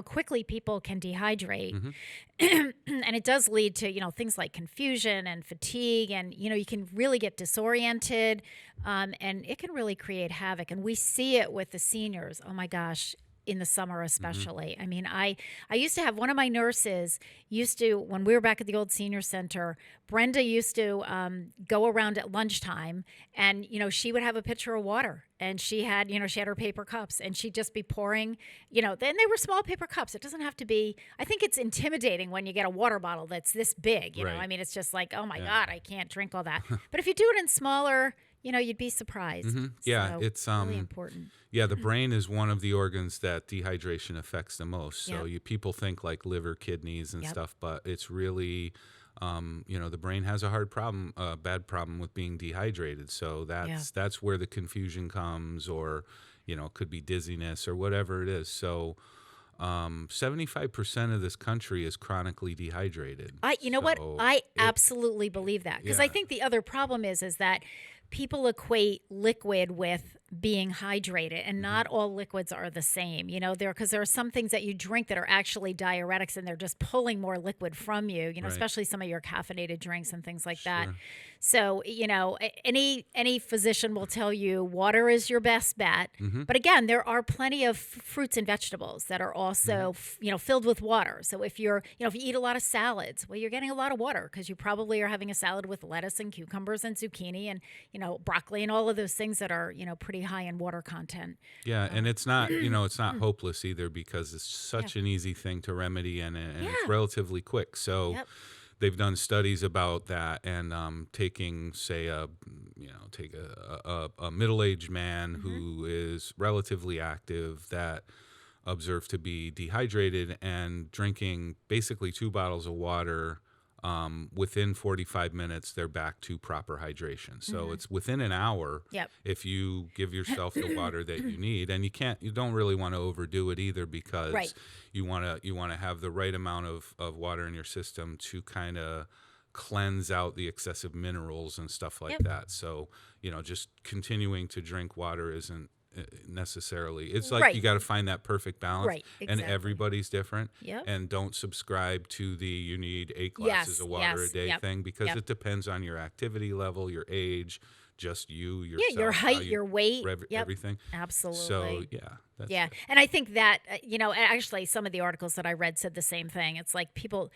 D: quickly people can dehydrate. And it does lead to, things like confusion and fatigue, and, you can really get disoriented, and it can really create havoc. And we see it with the seniors. Oh my gosh, in the summer especially. I mean, I used to have one of my nurses when we were back at the old senior center, Brenda used to go around at lunchtime, and, she would have a pitcher of water, and she had her paper cups, and she'd just be pouring, then they were small paper cups. It doesn't have to be, I think it's intimidating when you get a water bottle that's this big, you know, I mean, it's just like, oh my God, I can't drink all that. But if you do it in smaller, you'd be surprised.
K: Yeah,
D: so
K: it's
D: really important.
K: Yeah, the brain is one of the organs that dehydration affects the most. So people think like liver, kidneys, and stuff, but it's really, the brain has a bad problem with being dehydrated. So that's where the confusion comes, or it could be dizziness or whatever it is. So 75% of this country is chronically dehydrated.
D: I absolutely believe that, because I think the other problem is that people equate liquid with being hydrated, and not all liquids are the same. Because there are some things that you drink that are actually diuretics, and they're just pulling more liquid from you. Especially some of your caffeinated drinks and things like that. So any physician will tell you water is your best bet. But again, there are plenty of fruits and vegetables that are also filled with water. So if you eat a lot of salads, well, you're getting a lot of water, because you probably are having a salad with lettuce and cucumbers and zucchini and broccoli and all of those things that are pretty high in water content.
K: Yeah, and it's not it's not hopeless either, because it's such an easy thing to remedy, and it's relatively quick. So they've done studies about that, and taking, say, a middle-aged man who is relatively active that observed to be dehydrated, and drinking basically 2 bottles of water. Within 45 minutes, they're back to proper hydration. So it's within an hour if you give yourself the water that you need, and you don't really want to overdo it either, because you want to have the right amount of water in your system to kind of cleanse out the excessive minerals and stuff like that. So, just continuing to drink water isn't necessarily. It's like you got to find that perfect balance, and everybody's different. And don't subscribe to the you need 8 glasses of water a day thing, because it depends on your activity level, your age, just yourself,
D: your height, your weight,
K: everything.
D: Absolutely.
K: So that's
D: and I think that actually some of the articles that I read said the same thing. It's like people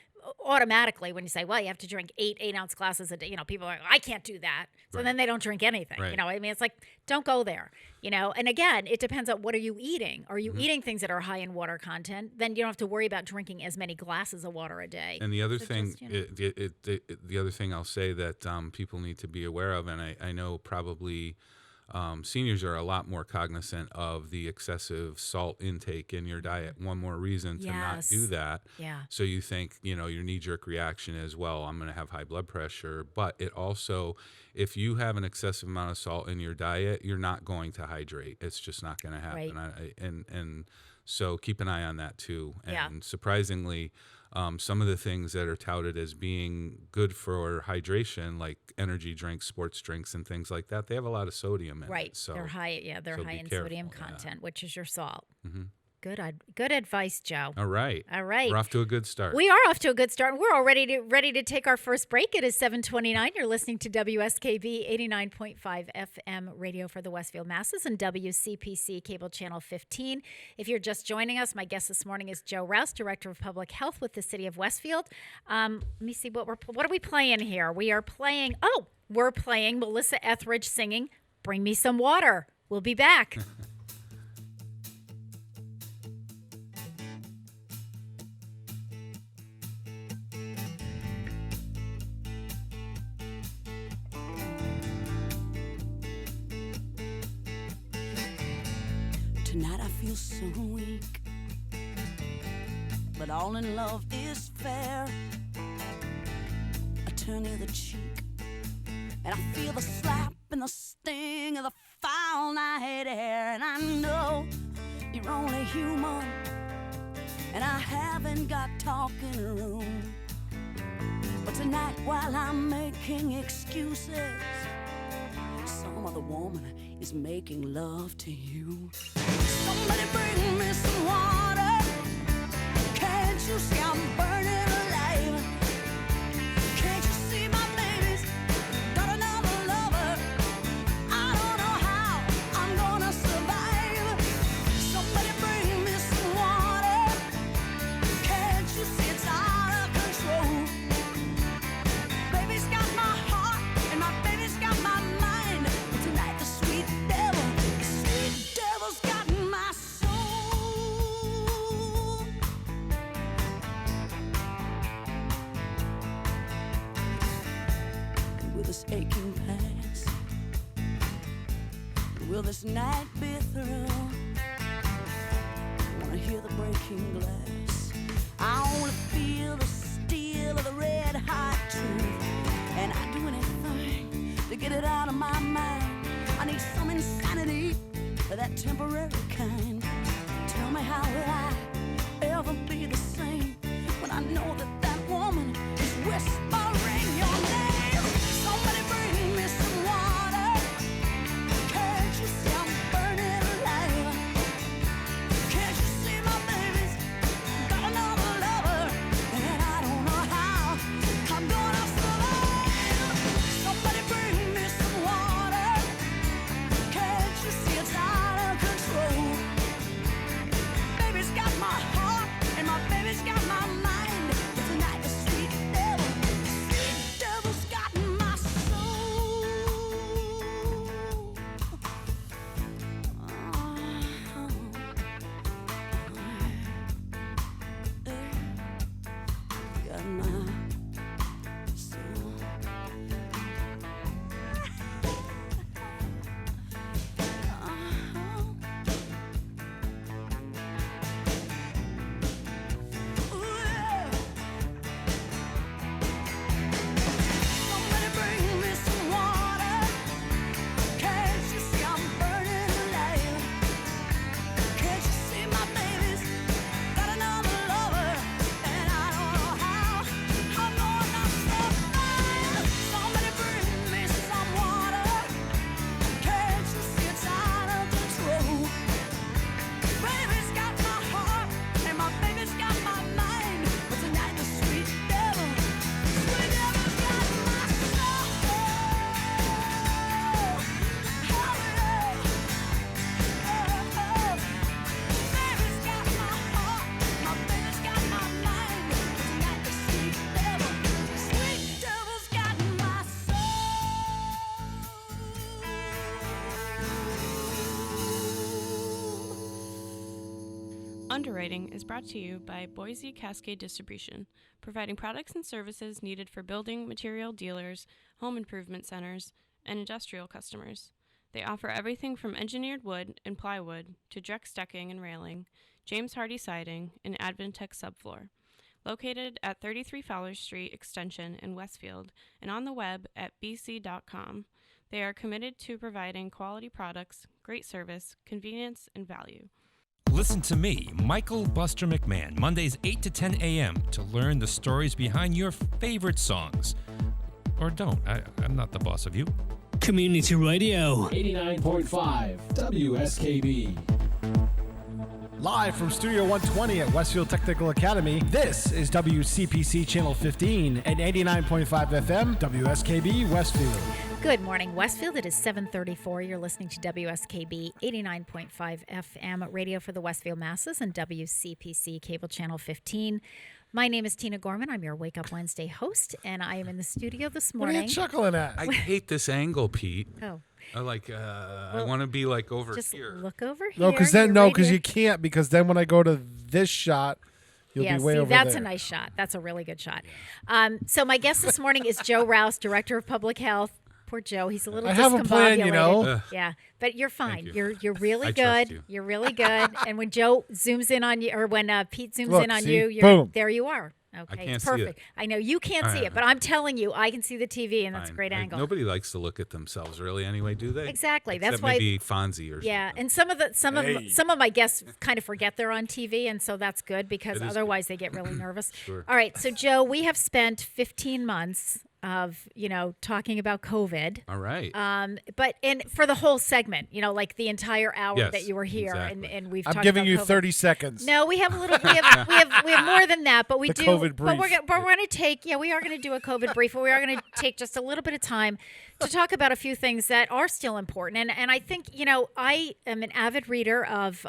D: automatically, when you say, well, you have to drink 8-ounce glasses a day, people are like, I can't do that. So then they don't drink anything. I mean, it's like, don't go there. And again, it depends on what are you eating. Are you eating things that are high in water content? Then you don't have to worry about drinking as many glasses of water a day.
K: And the other thing, the other thing I'll say that people need to be aware of, and I know probably seniors are a lot more cognizant of the excessive salt intake in your diet. One more reason to not do that. So you think, your knee-jerk reaction is, well, I'm going to have high blood pressure. But it also, if you have an excessive amount of salt in your diet, you're not going to hydrate. It's just not going to happen. And so keep an eye on that too. And surprisingly, some of the things that are touted as being good for hydration, like energy drinks, sports drinks, and things like that, they have a lot of sodium in it.
D: So they're high. They're high in sodium content, which is your salt. Good advice, Joe.
K: All right.
D: We're
K: off to a good start.
D: We are off to a good start. We're all ready to take our first break. It is 7:29. You're listening to WSKB 89.5 FM radio for the Westfield Masses and WCPC cable channel 15. If you're just joining us, my guest this morning is Joe Rouse, Director of Public Health with the City of Westfield. Let me see what are we playing here? We're playing Melissa Etheridge singing "Bring Me Some Water." We'll be back.
S: Tonight I feel so weak, but all in love is fair. I turn the other cheek, and I feel the slap and the sting of the foul night air. And I know you're only human, and I haven't got talking room. But tonight while I'm making excuses, some other woman is making love to you. Somebody bring me some water. Can't you see I'm burning alive? Can't you see my baby's got another lover? I don't know how I'm gonna survive. Somebody bring me some water. Can't you see it's out of control? Baby's got my heart and my baby's got my mind. But tonight the sweet devil's got my soul. And will this aching pass? Will this night be through? I wanna hear the breaking glass. I wanna feel the steel of the red hot truth. And I'd do anything to get it out of my mind. I need some insanity, that temporary kind. Tell me, how will I ever be the same when I know that woman is whispering your name? Somebody bring me some water. Can't you see I'm burning alive? Can't you see my baby's got another lover? And I don't know how I'm gonna survive. Somebody bring me some water. Can't you see it's out of control? Baby's got my heart and my baby's got my mind. But tonight the sweet devil's got my soul. Got my soul. Somebody bring me some water. Can't you see I'm burning alive? Can't you see my baby's got another lover? And I don't know how I'm gonna survive. Somebody bring me some water. Can't you see it's out of control? Baby's got my heart and my baby's got my mind. But tonight the sweet devil's got my soul. Baby's got my heart, my baby's got my mind. But tonight the sweet devil's got my
F: Underwriting is brought to you by Boise Cascade Distribution, providing products and services needed for building material dealers, home improvement centers, and industrial customers. They offer everything from engineered wood and plywood to Drex decking and railing, James Hardy siding, and Advantech subfloor. Located at 33 Fowler Street Extension in Westfield and on the web at bc.com, they are committed to providing quality products, great service, convenience, and value.
T: Listen to me, Michael Buster McMahon, Mondays 8 to 10 a.m. to learn the stories behind your favorite songs. Or don't. I'm not the boss of you.
A: Community Radio.
B: 89.5 WSKB.
C: Live from Studio 120 at Westfield Technical Academy, this is WCPC Channel 15 and 89.5 FM, WSKB Westfield.
D: Good morning, Westfield. It is 7:34. You're listening to WSKB 89.5 FM, radio for the Westfield masses, and WCPC Cable Channel 15. My name is Tina Gorman. I'm your Wake Up Wednesday host, and I am in the studio this morning.
H: What are you chuckling at?
K: I hate this angle, Pete.
D: Oh.
K: I want to be like over
D: just
K: here.
D: Look over here.
H: No, because you can't. Because then when I go to this shot, you'll be way over
D: that's
H: there.
D: a nice shot. That's a really good shot. So my guest this morning is Joe Rouse, Director of Public Health. Poor Joe. He's a little
H: I have a plan, you know.
D: Yeah, but you're fine.
K: You.
D: You're really
K: I
D: good.
K: trust you.
D: You're really good. And when Joe zooms in on you, or when Pete zooms in on
H: see?
D: you,
H: Boom.
D: there you are. Okay,
K: I can't
D: it's
K: see it.
D: perfect. I know you can't see it, but I'm telling you, I can see the TV, and that's a great angle.
K: Nobody likes to look at themselves, really. Anyway, do they?
D: Exactly.
K: Except
D: That's why
K: maybe Fonzie or
D: yeah,
K: something.
D: and some of my guests kind of forget they're on TV, and so that's good because otherwise they get really nervous.
K: Sure.
D: All right, so Joe, we have spent 15 months of talking about COVID.
K: All right.
D: But for the whole segment, like the entire hour
K: Yes,
D: that you were here,
K: exactly.
D: and we've.
H: I'm
D: talked
H: giving
D: about
H: you
D: COVID.
H: 30 seconds.
D: No, we have a little. We have more than that, but we
H: The
D: do.
H: COVID
D: But
H: brief.
D: we're going to take. Yeah, we are going to do a COVID brief, but we are going to take just a little bit of time to talk about a few things that are still important. And I think I am an avid reader of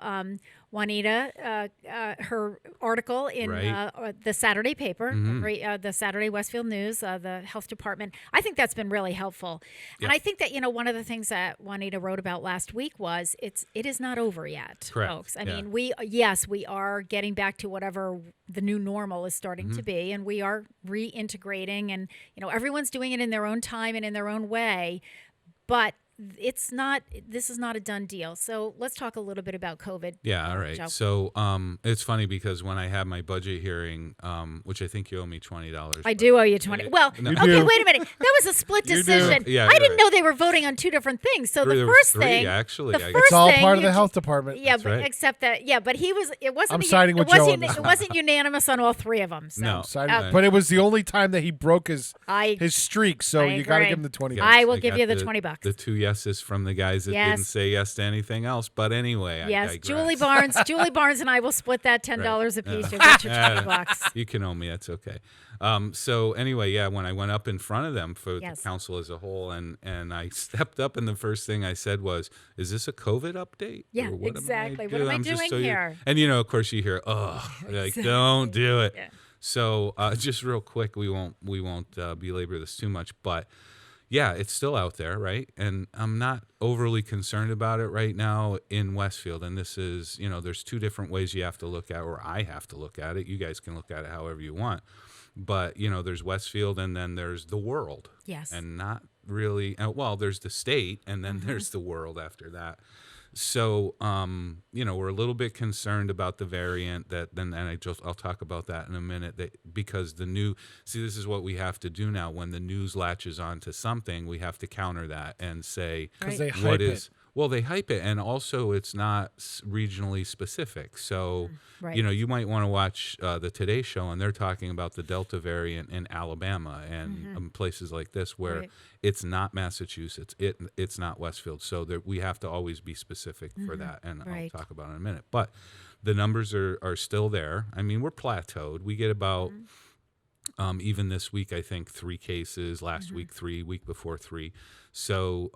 D: Juanita, her article in the Saturday paper, the Saturday Westfield News, the health department. I think that's been really helpful.
K: Yep.
D: And I think that, one of the things that Juanita wrote about last week was it is not over yet,
K: Correct.
D: folks. I
K: Yeah.
D: mean, we are getting back to whatever the new normal is starting to be, and we are reintegrating, and, everyone's doing it in their own time and in their own way, but this is not a done deal. So let's talk a little bit about COVID.
K: Yeah, all right.
D: Joe.
K: So it's funny because when I had my budget hearing, which I think you owe me $20.
D: I do owe you 20. Well,
K: No.
D: okay, wait a minute. That was a split
K: You do.
D: decision.
K: Yeah,
D: I
K: you're
D: didn't
K: right.
D: know they were voting on two different things. So
K: There
D: the
K: was
D: first
K: three,
D: thing,
K: actually.
D: the
K: I
D: first
K: guess.
H: It's all
D: thing
H: part of
D: you
H: the health department.
D: Yeah,
K: That's
D: but
K: right.
D: except that, but it wasn't.
H: I'm siding with Joe on this
D: It
H: one.
D: wasn't unanimous on all three of them. So.
K: No.
H: But it was the only time that he broke his streak, so
D: I
H: you got to
D: agree.
H: give him the $20.
D: I will
K: I
D: give
K: got
D: you the $20.
K: The two yeses from the guys that
D: Yes.
K: didn't say yes to anything else. But anyway,
D: Yes,
K: I digress.
D: Julie Barnes and I will split that $10 a piece.
K: Yeah.
D: You'll get your $20.
K: You can owe me. That's okay. So anyway, yeah, when I went up in front of them for
D: Yes.
K: the council as a whole, and I stepped up, and the first thing I said was, "Is this a COVID update?
D: Yeah,
K: Or what
D: exactly.
K: Am
D: What am I
K: I'm just
D: doing
K: so
D: here?"
K: And of course, you hear, "Oh, like
D: Exactly.
K: don't do it."
D: Yeah.
K: So just real quick, we won't belabor this too much, but. Yeah, it's still out there, right? And I'm not overly concerned about it right now in Westfield. And this is, there's two different ways you have to look at, or I have to look at it. You guys can look at it however you want. But, there's Westfield and then there's the world.
D: Yes.
K: And not really, there's the state and then there's the world after that. So, we're a little bit concerned about the variant I'll talk about that in a minute, because this is what we have to do now. When the news latches onto something, we have to counter that and say,
H: because they hype it.
K: Well, they hype it, and also it's not regionally specific. So,
D: Right.
K: You might want to watch the Today Show, and they're talking about the Delta variant in Alabama and places like this where it's not Massachusetts, it's not Westfield. So we have to always be specific for that, and I'll talk about it in a minute. But the numbers are still there. I mean, we're plateaued. We get about, even this week, I think 3 cases, last week 3, week before 3. So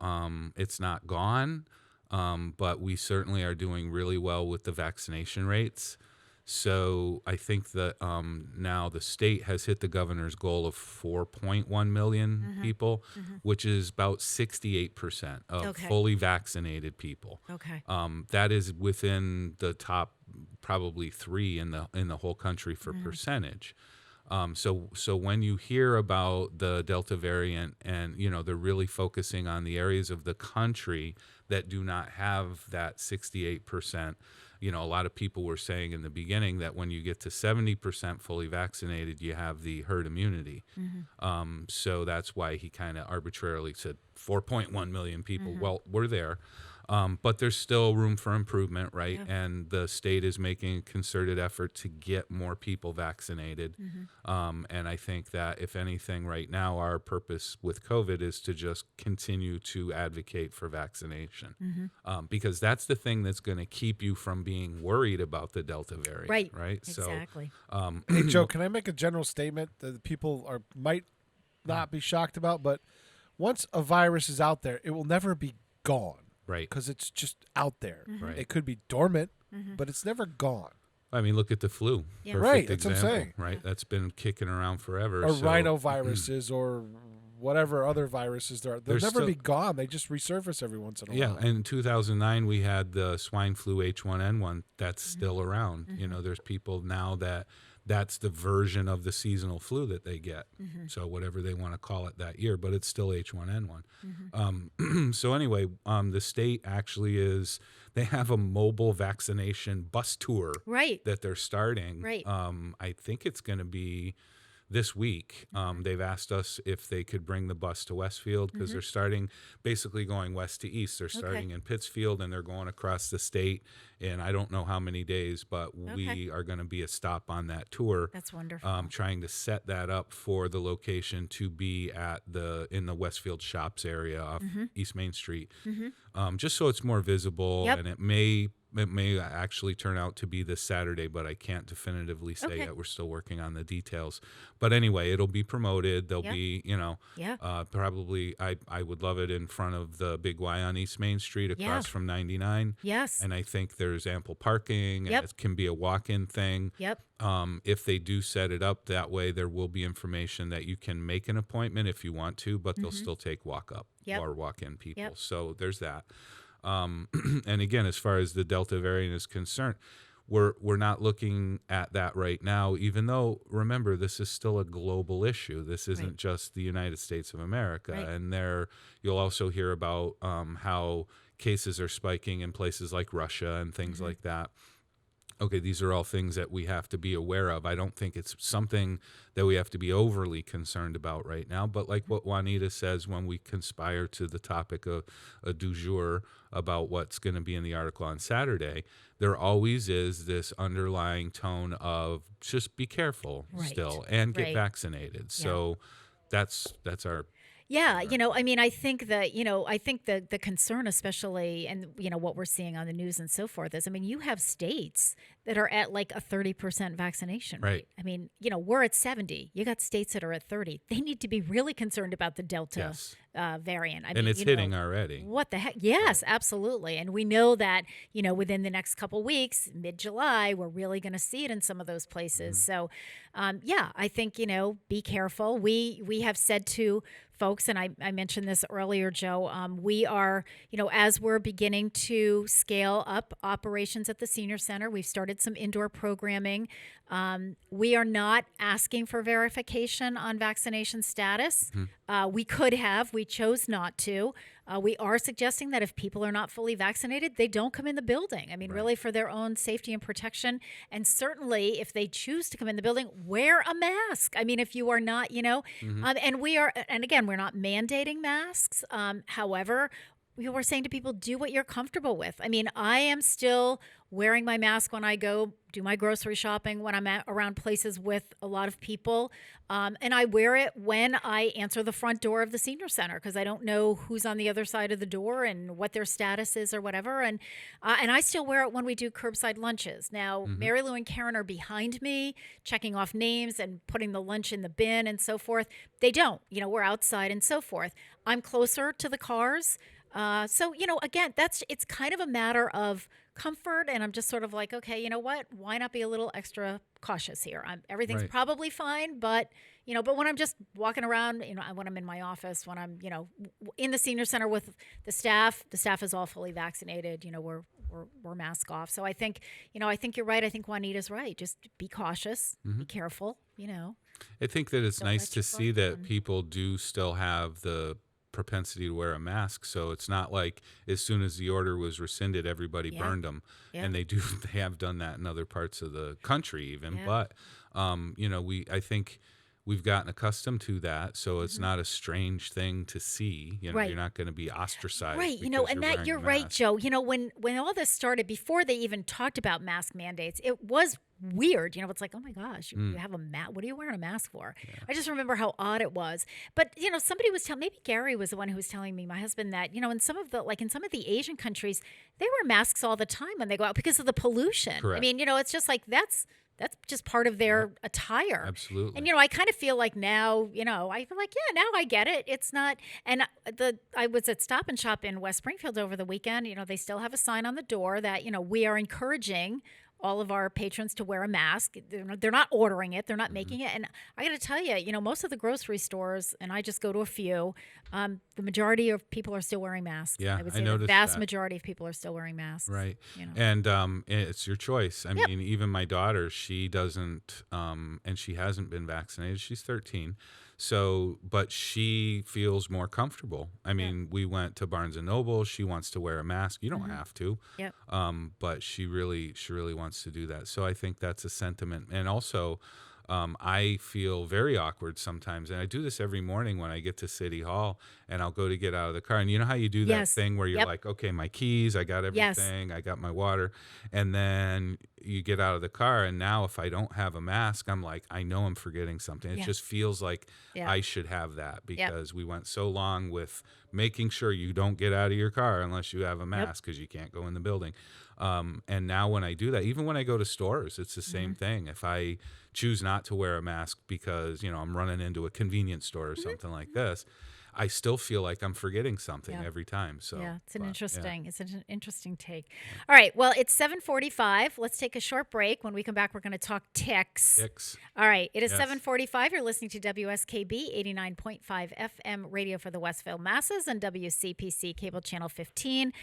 K: it's not gone, but we certainly are doing really well with the vaccination rates. So I think that now the state has hit the governor's goal of 4.1 million people, which is about 68% of fully vaccinated people.
D: Okay.
K: That is within the top probably 3 in the whole country for percentage. So when you hear about the Delta variant and, they're really focusing on the areas of the country that do not have that 68%, a lot of people were saying in the beginning that when you get to 70% fully vaccinated, you have the herd immunity. So that's why he kind of arbitrarily said 4.1 million people. Well, we're there. But there's still room for improvement, right? Yeah. And the state is making a concerted effort to get more people vaccinated. And I think that, if anything, right now, our purpose with COVID is to just continue to advocate for vaccination. Because that's the thing that's going to keep you from being worried about the Delta variant, right?
D: Exactly.
H: So, hey, Joe, can I make a general statement that people might not be shocked about? But once a virus is out there, it will never be gone.
K: Right.
H: Because it's just out there.
K: Right.
H: It could be dormant, but it's never gone.
K: I mean, look at the flu.
D: Yeah.
K: Perfect
H: Right, that's
K: example,
H: what I'm saying.
K: right? That's been kicking around forever.
H: Or rhinoviruses or whatever other viruses there are. They'll never be gone. They just resurface every once in a while.
K: Yeah, in 2009, we had the swine flu H1N1. That's still around. You know, there's people now that's the version of the seasonal flu that they get. So whatever they want to call it that year, but it's still H1N1. So anyway, the state actually they have a mobile vaccination bus tour that they're starting. I think it's going to be this week. They've asked us if they could bring the bus to Westfield, because they're starting, basically going west to east. They're starting in Pittsfield, and they're going across the state in I don't know how many days, but we are going to be a stop on that tour.
D: That's wonderful.
K: Trying to set that up for the location to be in the Westfield Shops area off East Main Street, just so it's more visible. And it may actually turn out to be this Saturday, but I can't definitively say yet. We're still working on the details. But anyway, it'll be promoted. There'll be, probably, I would love it in front of the Big Y on East Main Street across from 99.
D: Yes.
K: And I think there's ample parking, and it can be a walk-in thing. If they do set it up that way, there will be information that you can make an appointment if you want to, but they'll still take walk-up or walk-in people. So there's that. And again, as far as the Delta variant is concerned, we're not looking at that right now, even though, remember, this is still a global issue. This isn't just the United States of America. And you'll also hear about how cases are spiking in places like Russia and things like that. Okay, these are all things that we have to be aware of. I don't think it's something that we have to be overly concerned about right now. But like what Juanita says, when we conspire to the topic of a du jour about what's going to be in the article on Saturday, there always is this underlying tone of just be careful still and get vaccinated. So that's our...
D: Yeah, I mean, I think that, I think the concern especially, and, what we're seeing on the news and so forth is, I mean, you have states that are at like a 30% vaccination rate. I mean, we're at 70. You got states that are at 30. They need to be really concerned about the Delta variant. I mean,
K: it's hitting already.
D: What the heck? Yes, absolutely. And we know that, within the next couple weeks, mid-July, we're really going to see it in some of those places. So, I think, be careful. We have said to folks, and I mentioned this earlier, Joe, we are, as we're beginning to scale up operations at the senior center, we've started some indoor programming. We are not asking for verification on vaccination status. We could have. We chose not to. We are suggesting that if people are not fully vaccinated, they don't come in the building. I mean, really for their own safety and protection. And certainly if they choose to come in the building, wear a mask. I mean, if you are not, and again, we're not mandating masks. However, we're saying to people, do what you're comfortable with. I mean, I am still wearing my mask when I go do my grocery shopping, when I'm around places with a lot of people. And I wear it when I answer the front door of the senior center, because I don't know who's on the other side of the door and what their status is or whatever. And I still wear it when we do curbside lunches. Now, Mary Lou and Karen are behind me, checking off names and putting the lunch in the bin and so forth. They don't. We're outside and so forth. I'm closer to the cars. So, again, it's kind of a matter of comfort. And I'm just sort of like, okay, you know what? Why not be a little extra cautious here? Everything's probably fine, but when I'm just walking around, when I'm in my office, when I'm, in the senior center with the staff is all fully vaccinated. We're mask off. So I think you're right. I think Juanita's right. Just be cautious, be careful,
K: I think that it's nice to see that people do still have the propensity to wear a mask, so it's not like as soon as the order was rescinded, everybody burned them, and they have done that in other parts of the country even. But I think we've gotten accustomed to that, so it's not a strange thing to see. You know,
D: Right.
K: you're not going to be ostracized.
D: Right,
K: because
D: and
K: you're
D: that you're
K: wearing a
D: right,
K: mask.
D: Joe. When all this started, before they even talked about mask mandates, it was weird. It's like, oh my gosh, you have a mask. What are you wearing a mask for? I just remember how odd it was. But somebody was telling, maybe Gary was the one who was telling me, my husband, that in some of the Asian countries, they wear masks all the time when they go out because of the pollution.
K: Correct.
D: I mean, it's just like that's just part of their attire.
K: Absolutely.
D: And I kind of feel like now, I feel like, yeah, now I get it. It's not. And I was at Stop and Shop in West Springfield over the weekend. They still have a sign on the door that we are encouraging all of our patrons to wear a mask. They're not ordering it. They're not making it. And I got to tell you, most of the grocery stores, and I just go to a few, the majority of people are still wearing masks.
K: Yeah,
D: I would
K: I
D: say the
K: noticed
D: vast
K: that.
D: majority of people are still wearing masks.
K: Right.
D: You know.
K: And it's your choice. I
D: Yep.
K: mean, even my daughter, she doesn't, and she hasn't been vaccinated. She's 13. So, but she feels more comfortable. I mean, we went to Barnes & Noble. She wants to wear a mask. You don't have to.
D: Yep.
K: But she really wants to do that. So I think that's a sentiment. And also, I feel very awkward sometimes, and I do this every morning when I get to City Hall, and I'll go to get out of the car. And you know how you do that
D: Yes.
K: thing where you're
D: Yep.
K: like, okay, my keys, I got
D: Yes.
K: everything, I got my water, and then you get out of the car, and now if I don't have a mask, I'm like, I know I'm forgetting something. It
D: Yeah.
K: just feels like
D: Yeah.
K: I should have that because we went so long with making sure you don't get out of your car unless you have a mask because you can't go in the building. And now when I do that, even when I go to stores, it's the same thing. If I choose not to wear a mask because, I'm running into a convenience store or something like this, I still feel like I'm forgetting something every time. So
D: yeah, it's an
K: but,
D: interesting take. All right, well, it's 7:45. Let's take a short break. When we come back, we're going to talk ticks.
K: Ticks.
D: All right, it is
K: Yes.
D: 7:45. You're listening to WSKB 89.5 FM radio for the Westfield Masses and WCPC cable channel 15.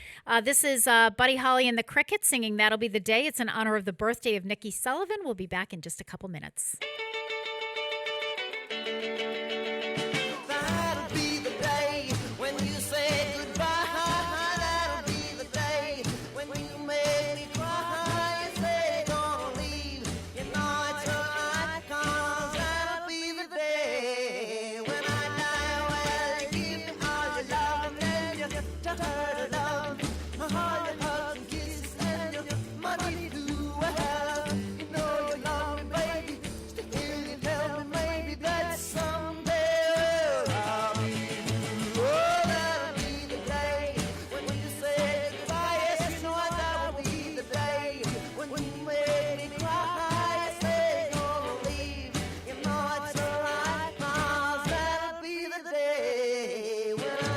D: This is Buddy Holly and the Crickets singing "That'll Be the Day." It's in honor of the birthday of Nikki Sullivan. We'll be back in just a couple minutes.
Q: That'll be the day when you say goodbye. That'll be the day when you make me cry. You say you're gonna leave. You know it's alright, 'cause that'll be the day when I die. Well, you give me all your love, and then you tell her to love. All your hugs and kisses and your money too. Well, you know you love me, baby. Still you tell me maybe that someday I'll be you. Oh, that'll be the day when you say goodbye. Yes, you know that will be the day when you make me cry. You say you're gonna leave. You know it's alright, 'cause that'll be the day when I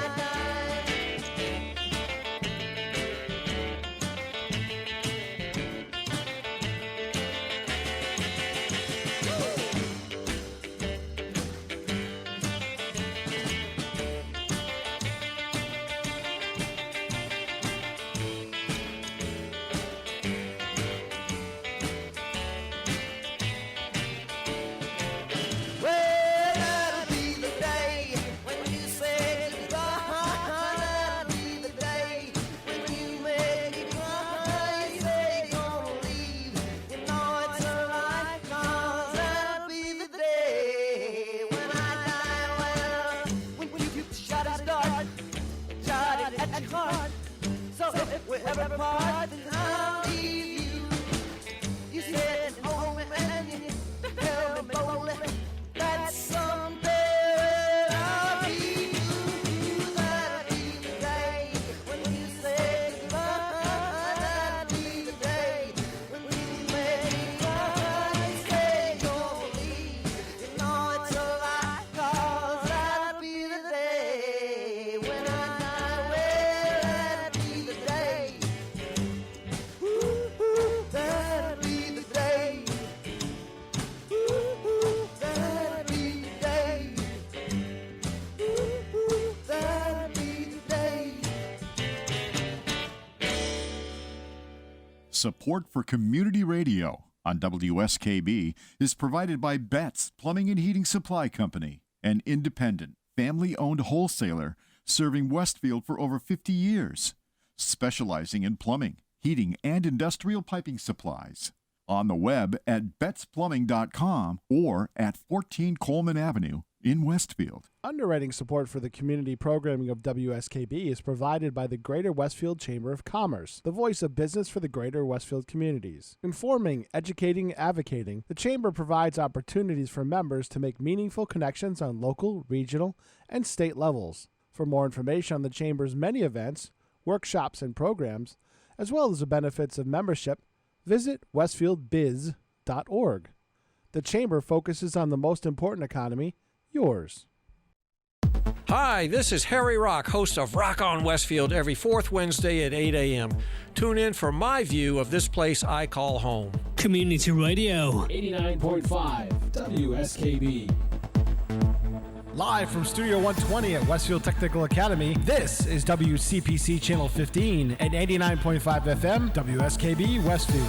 Q: Well, that'll be the day when you say goodbye. That'll be the day when you make me cry. You say you're gonna leave. You know it's alright, 'cause that'll be the day when I die. Well, when you shot it start, shot it at your heart. So if we ever part, then I'll leave you. You said home and you tell me boldly that someday I'll be you. That'll be the day when you say goodbye. That'll be the day when you make me cry. You say you're gonna leave. You know it's alright, 'cause that'll be the day when I die. Well, that'll be the day. That'll be the day. That'll be the day. That'll be the day.
M: Support for community radio on WSKB is provided by Betts Plumbing and Heating Supply Company, an independent, family-owned wholesaler serving Westfield for over 50 years, specializing in plumbing, heating, and industrial piping supplies. On the web at betsplumbing.com or at 14 Coleman Avenue in Westfield.
C: Underwriting support for the community programming of WSKB is provided by the Greater Westfield Chamber of Commerce, the voice of business for the Greater Westfield communities. Informing, educating, advocating, the Chamber provides opportunities for members to make meaningful connections on local, regional, and state levels. For more information on the Chamber's many events, workshops, and programs, as well as the benefits of membership, visit westfieldbiz.org. The Chamber focuses on the most important economy, yours.
G: Hi, this is Harry Rock, host of Rock on Westfield every fourth Wednesday at 8 a.m. Tune in for my view of this place I call home.
A: Community Radio.
B: 89.5 WSKB.
C: Live from Studio 120 at Westfield Technical Academy, this is WCPC Channel 15 at 89.5 FM, WSKB Westfield.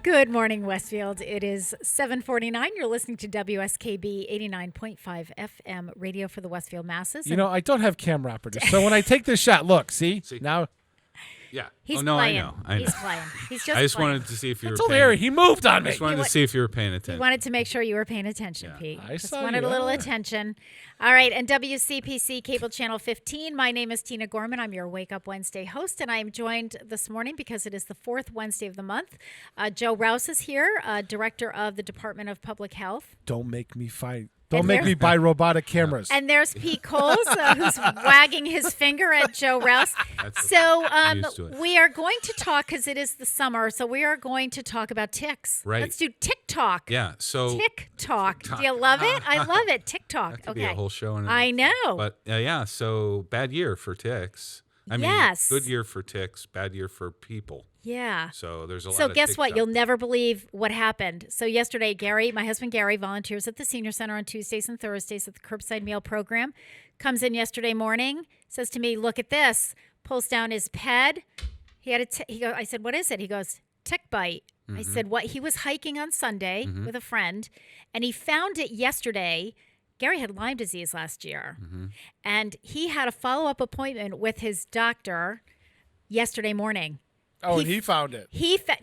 D: Good morning, Westfield. It is 7:49. You're listening to WSKB 89.5 FM radio for the Westfield masses.
H: You know, I don't have camera operators, so when I take this shot, look, see? Now...
K: Yeah.
D: He's
K: playing.
D: I know. He's playing. He's just
K: I just
D: playing.
K: wanted to see if you were
H: told
K: paying
H: Harry, he moved on me.
K: I just wanted to see if you were paying
D: He
K: attention.
D: wanted to make sure you were paying attention, Pete.
H: I
D: Just
H: saw
D: wanted
H: you.
D: a little attention. All right, and WCPC Cable Channel 15. My name is Tina Gorman. I'm your Wake Up Wednesday host, and I am joined this morning because it is the fourth Wednesday of the month. Joe Rouse is here, Director of the Department of Public Health.
H: Don't make me fight. Don't make me buy robotic cameras.
D: And there's Pete Coles, who's wagging his finger at Joe Rouse. So we are going to talk, because it is the summer, so we are going to talk about ticks.
K: Right.
D: Let's do TikTok.
K: Yeah, so...
D: TikTok. Do you love it? I love it. TikTok.
K: That could be a whole show.
D: I know.
K: But yeah, so bad year for ticks. I mean, good year for ticks, bad year for people.
D: Yeah.
K: So there's a lot
D: So
K: of
D: guess
K: ticks
D: what?
K: out
D: You'll
K: there.
D: never believe what happened. So yesterday, my husband Gary, volunteers at the Senior Center on Tuesdays and Thursdays at the Curbside Meal Program. Comes in yesterday morning, says to me, "Look at this." Pulls down his ped. He had I said, "What is it?" He goes, "Tick bite." I said, "What?" He was hiking on Sunday with a friend, and he found it yesterday. Gary had Lyme disease last year, and he had a follow-up appointment with his doctor yesterday morning.
H: Oh, and he found it.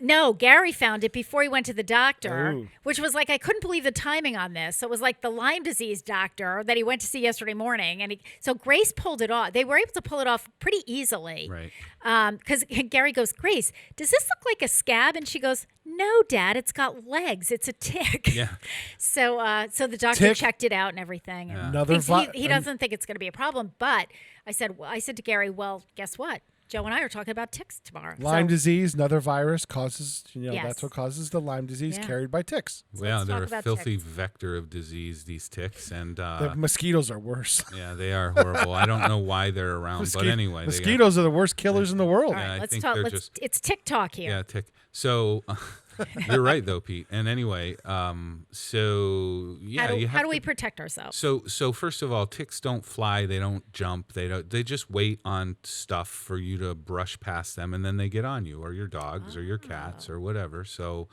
D: No, Gary found it before he went to the doctor,
H: Ooh.
D: which was like, I couldn't believe the timing on this. So it was like the Lyme disease doctor that he went to see yesterday morning. And so Grace pulled it off. They were able to pull it off pretty easily.
K: Right.
D: Because Gary goes, "Grace, does this look like a scab?" And she goes, "No, Dad, it's got legs. It's a tick."
K: Yeah.
D: So the doctor
H: Tick?
D: checked it out and everything.
K: Yeah.
D: And
H: Another
D: he doesn't think it's going to be a problem. But I said to Gary, "Well, guess what? Joe and I are talking about ticks tomorrow."
H: Lyme
D: So-
H: disease, another virus causes,
D: Yes.
H: that's what causes the Lyme disease carried by ticks.
K: Well,
D: let's
K: they're
D: talk
K: a
D: about
K: filthy
D: ticks.
K: vector of disease, these ticks. And
H: The mosquitoes are worse.
K: yeah, they are horrible. I don't know why they're around, but anyway.
H: Mosquitoes are the worst killers in the world.
D: All right,
K: Yeah, I
D: let's
K: think
D: talk.
K: they're just-
D: It's TikTok here.
K: Yeah, tick. So you're right, though, Pete. And anyway, so yeah,
D: How do we protect ourselves?
K: So first of all, ticks don't fly, they don't jump, they just wait on stuff for you to brush past them, and then they get on you or your dogs or your cats or whatever. So,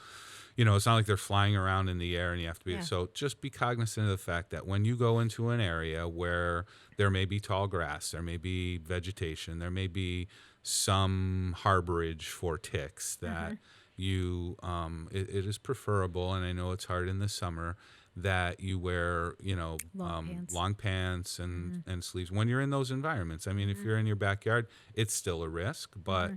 K: it's not like they're flying around in the air and you have to be.
D: Yeah.
K: So just be cognizant of the fact that when you go into an area where there may be tall grass, there may be vegetation, there may be some harborage for ticks that it is preferable, and I know it's hard in the summer, that you wear, long pants and sleeves when you're in those environments. I mean, if you're in your backyard, it's still a risk, but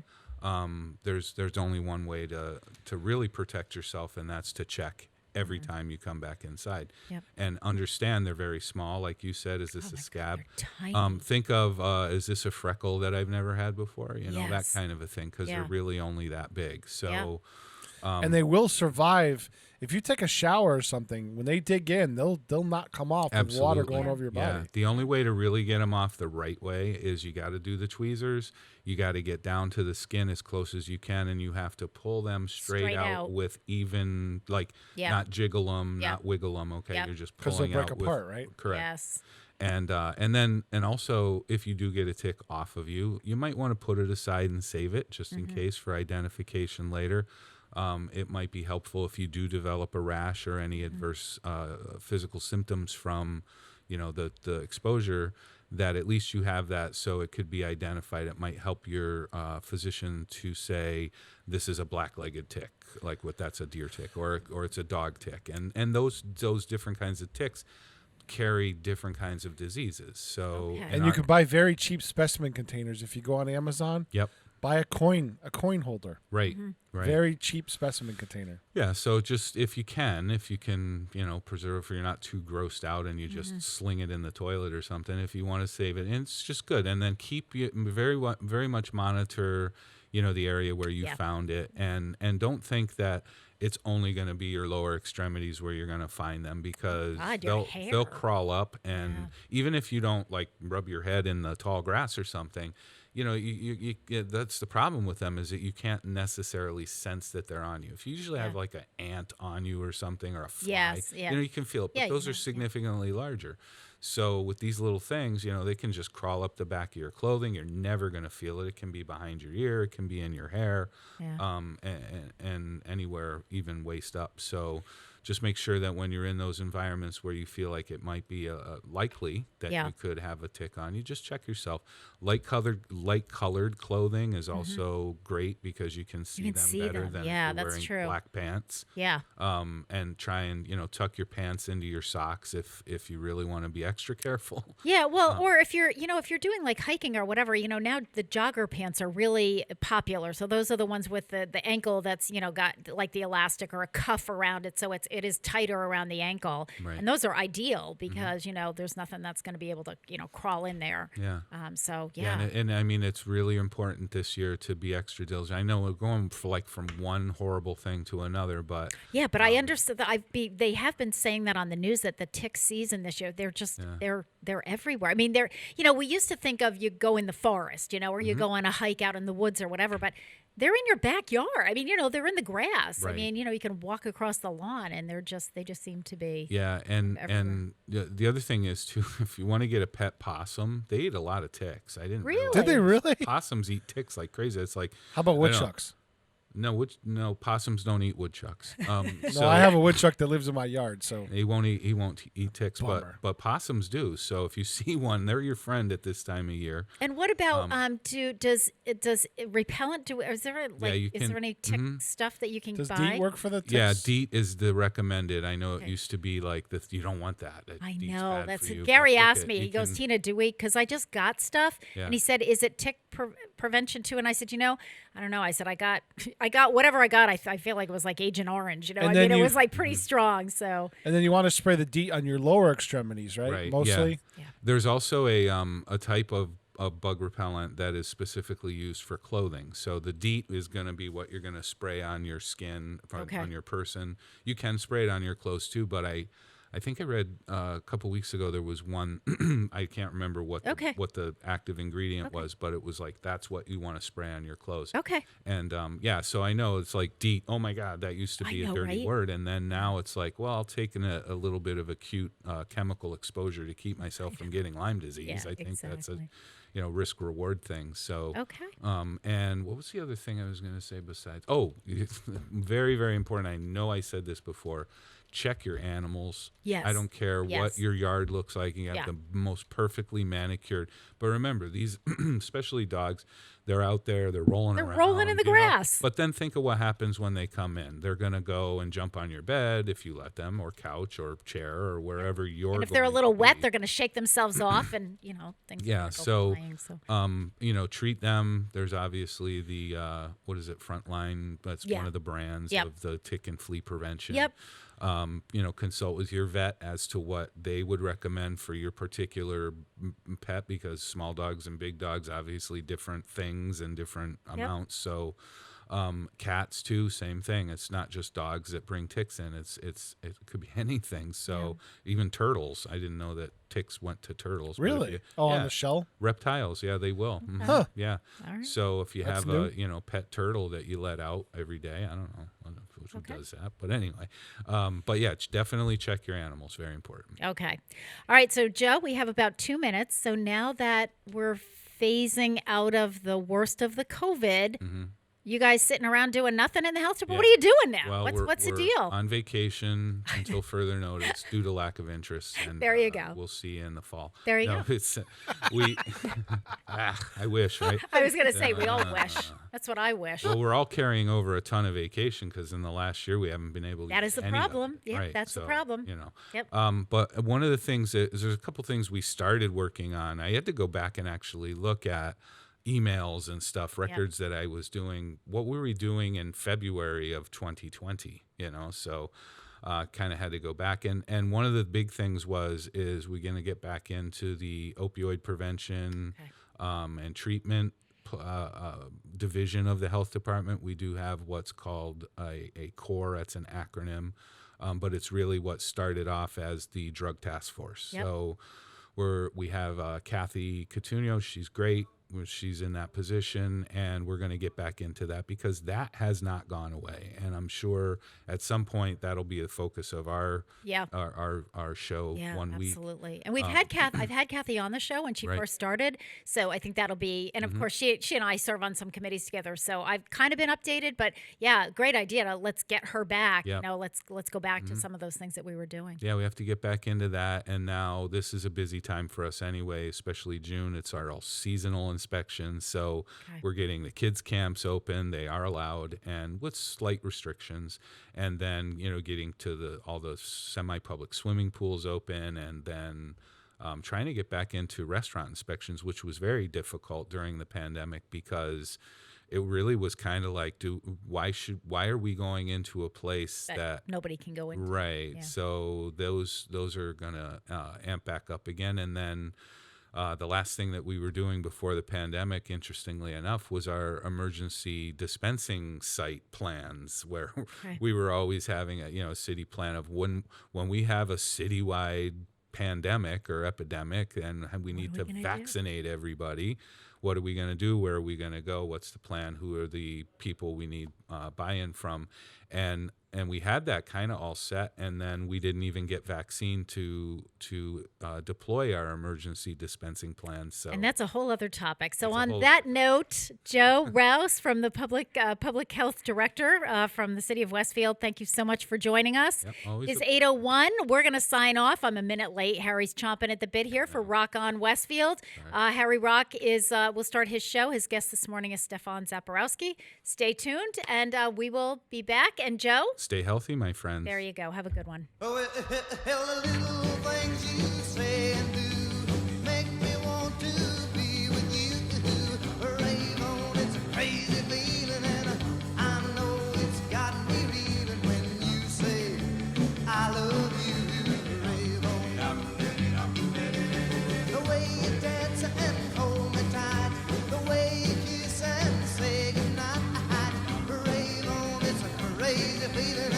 K: there's only one way to really protect yourself, and that's to check every time you come back inside.
D: Yep.
K: And understand they're very small. Like you said, is this a scab?
D: Tiny.
K: Think of, is this a freckle that I've never had before? That
D: Yes.
K: kind of a thing, because they're really only that big. So,
H: And they will survive. If you take a shower or something, when they dig in, they'll not come off with water going over your body.
K: Yeah. The only way to really get them off the right way is you got to do the tweezers. You got to get down to the skin as close as you can, and you have to pull them straight out with even, not jiggle them, not wiggle them. Okay, you're just pulling
H: they'll
K: out
H: break apart, right?
K: Correct.
D: Yes.
K: And also, if you do get a tick off of you, you might want to put it aside and save it just in case for identification later. It might be helpful if you do develop a rash or any adverse physical symptoms from, the exposure, that at least you have that so it could be identified. It might help your physician to say this is a black-legged tick, like that's a deer tick, or it's a dog tick. And those different kinds of ticks carry different kinds of diseases. So
H: and you can buy very cheap specimen containers if you go on Amazon.
K: Yep.
H: Buy a coin holder.
K: Right. Right.
H: Very cheap specimen container.
K: Yeah, so just if you can, preserve, or you're not too grossed out and you just sling it in the toilet or something, if you want to save it, and it's just good. And then keep very much monitor, the area where you found it, and don't think that it's only going to be your lower extremities where you're going to find them, because they'll crawl up, and even if you don't like rub your head in the tall grass or something, you that's the problem with them, is that you can't necessarily sense that they're on you. If you usually have like an ant on you or something, or a fly, you can feel it, but those are significantly larger. So with these little things, they can just crawl up the back of your clothing. You're never going to feel it. It can be behind your ear. It can be in your hair, and anywhere, even waist up. So just make sure that when you're in those environments where you feel like it might be likely that you could have a tick on you, just check yourself. Light-colored clothing is also great, because you can see them better than if you're wearing black pants.
D: Yeah.
K: And try and tuck your pants into your socks if you really want to be extra careful.
D: Yeah. Well, or if you're doing like hiking or whatever, now the jogger pants are really popular. So those are the ones with the ankle that's got like the elastic or a cuff around it, so it is tighter around the ankle.
K: Right.
D: And those are ideal because there's nothing that's going to be able to crawl in there.
K: Yeah.
D: So
K: and I mean, it's really important this year to be extra diligent. I know we're going from one horrible thing to another, but
D: I understood that they have been saying that on the news, that the tick season this year, they're just they're everywhere. I mean, they're we used to think of you go in the forest, or you go on a hike out in the woods or whatever, but they're in your backyard. I mean, they're in the grass.
K: Right.
D: I mean, you can walk across the lawn, and they just seem to be.
K: Yeah, and the other thing is too, if you want to get a pet possum, they eat a lot of ticks. I didn't realize.
H: Did they really?
K: Possums eat ticks like crazy. It's like,
H: how about woodchucks?
K: No, possums don't eat woodchucks.
H: So I have a woodchuck that lives in my yard, so
K: he won't eat ticks, but possums do. So if you see one, they're your friend at this time of year.
D: And what about does repellent do? Is there is there any tick stuff that you can buy?
H: Does DEET work for the ticks?
K: Yeah, DEET is the recommended. I know it used to be like you don't want that.
D: I
K: DEET's
D: know
K: bad
D: that's
K: for you,
D: Gary asked me. He goes, Tina, do we? Because I just got stuff,
K: Yeah.
D: and he said, "Is it tick prevention too?" And I said, I don't know. I said, I got whatever I got. I feel like it was like Agent Orange. I mean, it was like pretty strong. So.
H: And then you want to spray the DEET on your lower extremities, right?
K: Right.
H: Mostly.
K: Yeah. There's also a type of bug repellent that is specifically used for clothing. So the DEET is going to be what you're going to spray on your skin, on your person. You can spray it on your clothes too, but I think I read a couple weeks ago there was one. I can't remember what the active ingredient was, but it was like that's what you want to spray on your clothes.
D: Okay.
K: And so I know it's like DEET. Oh my God, that used to be a dirty word, and then now it's like, well, I'll take a little bit of acute chemical exposure to keep myself from getting Lyme disease.
D: Yeah,
K: I think that's a risk reward thing. So and what was the other thing I was going to say besides? Oh, very, very important. I know I said this before. Check your animals.
D: Yes.
K: I don't care what your yard looks like. You have the most perfectly manicured. But remember, these, especially dogs, they're out there. They're rolling around.
D: They're rolling in the grass.
K: But then think of what happens when they come in. They're going to go and jump on your bed if you let them, or couch or chair or wherever you're going.
D: And if they're a little wet, they're going to shake themselves off, and things.
K: Yeah.
D: So flying,
K: treat them. There's obviously the Frontline. That's one of the brands of the tick and flea prevention.
D: Yep.
K: Consult with your vet as to what they would recommend for your particular pet, because small dogs and big dogs, obviously different things and different amounts. So cats too, same thing. It's not just dogs that bring ticks in. It could be anything. So even turtles. I didn't know that ticks went to turtles.
H: Really? On the shell?
K: Reptiles, they will. Mm-hmm.
H: Huh.
K: Yeah.
D: All right.
K: So if you
H: That's
K: have
H: new.
K: a pet turtle that you let out every day, I don't know who does that, but anyway. But yeah, definitely check your animals. Very important.
D: Okay. All right. So Joe, we have about 2 minutes. So now that we're phasing out of the worst of the COVID, You guys sitting around doing nothing in the health department? What are you doing now?
K: Well,
D: what's the
K: we're
D: deal?
K: on vacation until further notice due to lack of interest. And
D: there you go.
K: We'll see you in the fall.
D: There you go.
K: It's we. I wish, right?
D: I was going to say we all wish. That's what I wish.
K: Well, we're all carrying over a ton of vacation because in the last year we haven't been able to.
D: That is the problem. Yeah,
K: right?
D: that's the problem. Yep.
K: But one of the things there's a couple things we started working on. I had to go back and actually look at emails and stuff, records that I was doing. What were we doing in February of 2020? So kind of had to go back. And one of the big things is we're going to get back into the opioid prevention and treatment division of the health department. We do have what's called a CORE. That's an acronym, but it's really what started off as the Drug Task Force.
D: Yep.
K: So we have Kathy Coutinho. She's great. She's in that position, and we're going to get back into that because that has not gone away. And I'm sure at some point that'll be the focus of our show one week.
D: Absolutely. And I've had Kathy on the show when she first started, so I think that'll be. And of course, she and I serve on some committees together, so I've kind of been updated. But yeah, great idea. Let's get her back.
K: Yep.
D: Let's go back to some of those things that we were doing.
K: Yeah, we have to get back into that. And now this is a busy time for us anyway, especially June. It's our all seasonal inspections, so we're getting the kids camps open. They are allowed, and with slight restrictions, and then getting to all the semi-public swimming pools open, and then trying to get back into restaurant inspections, which was very difficult during the pandemic because it really was kind of like, why are we going into a place that
D: nobody can go into?
K: Right.
D: Yeah.
K: So those are gonna amp back up again, and then. The last thing that we were doing before the pandemic, interestingly enough, was our emergency dispensing site plans, where we were always having a city plan of when we have a citywide pandemic or epidemic and we need to vaccinate everybody. What are we going to do? Where are we going to go? What's the plan? Who are the people we need buy-in from? And we had that kind of all set, and then we didn't even get vaccine to deploy our emergency dispensing plan. So,
D: and that's a whole other topic. So on that note, Joe Rouse from the public health director from the city of Westfield, thank you so much for joining us.
K: Yep,
D: it's 8:01. We're going to sign off. I'm a minute late. Harry's chomping at the bit here for Rock on Westfield. Harry Rock will start his show. His guest this morning is Stefan Zaporowski. Stay tuned, and we will be back. And Joe?
K: Stay healthy, my friends.
D: There you go. Have a good one.
Q: Oh, the little things you say and do make me want to be with you. Rave on, it's a crazy feeling, and I know it's got me reeling when you say I love you. Rave on. The way you dance and hold me tight, the way you kiss and say goodnight. Rave on, it's a crazy feeling.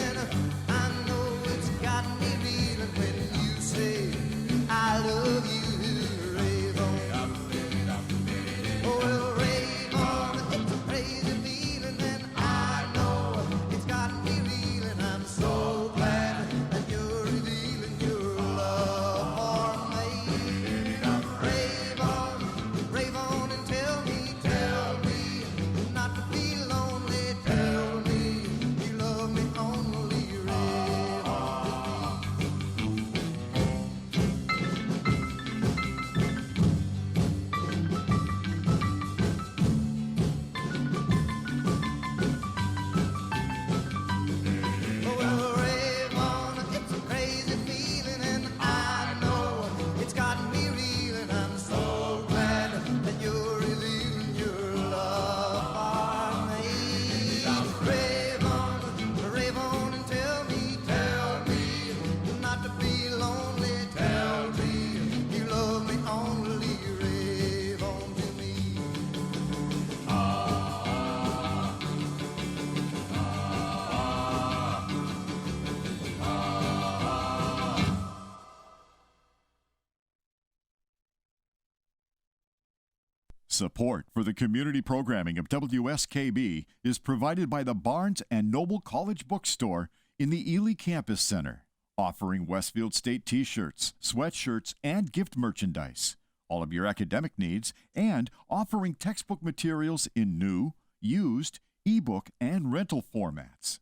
Q: I love you, rave on. Oh, well, rave on. It's a crazy feeling, and I know it's got me reeling. I'm so glad that you're revealing your love for me. Rave on and tell me not to be lonely. Tell me you love me only. Rave on.
M: Support for the community programming of WSKB is provided by the Barnes & Noble College Bookstore in the Ely Campus Center, offering Westfield State T-shirts, sweatshirts, and gift merchandise, all of your academic needs, and offering textbook materials in new, used, ebook, and rental formats.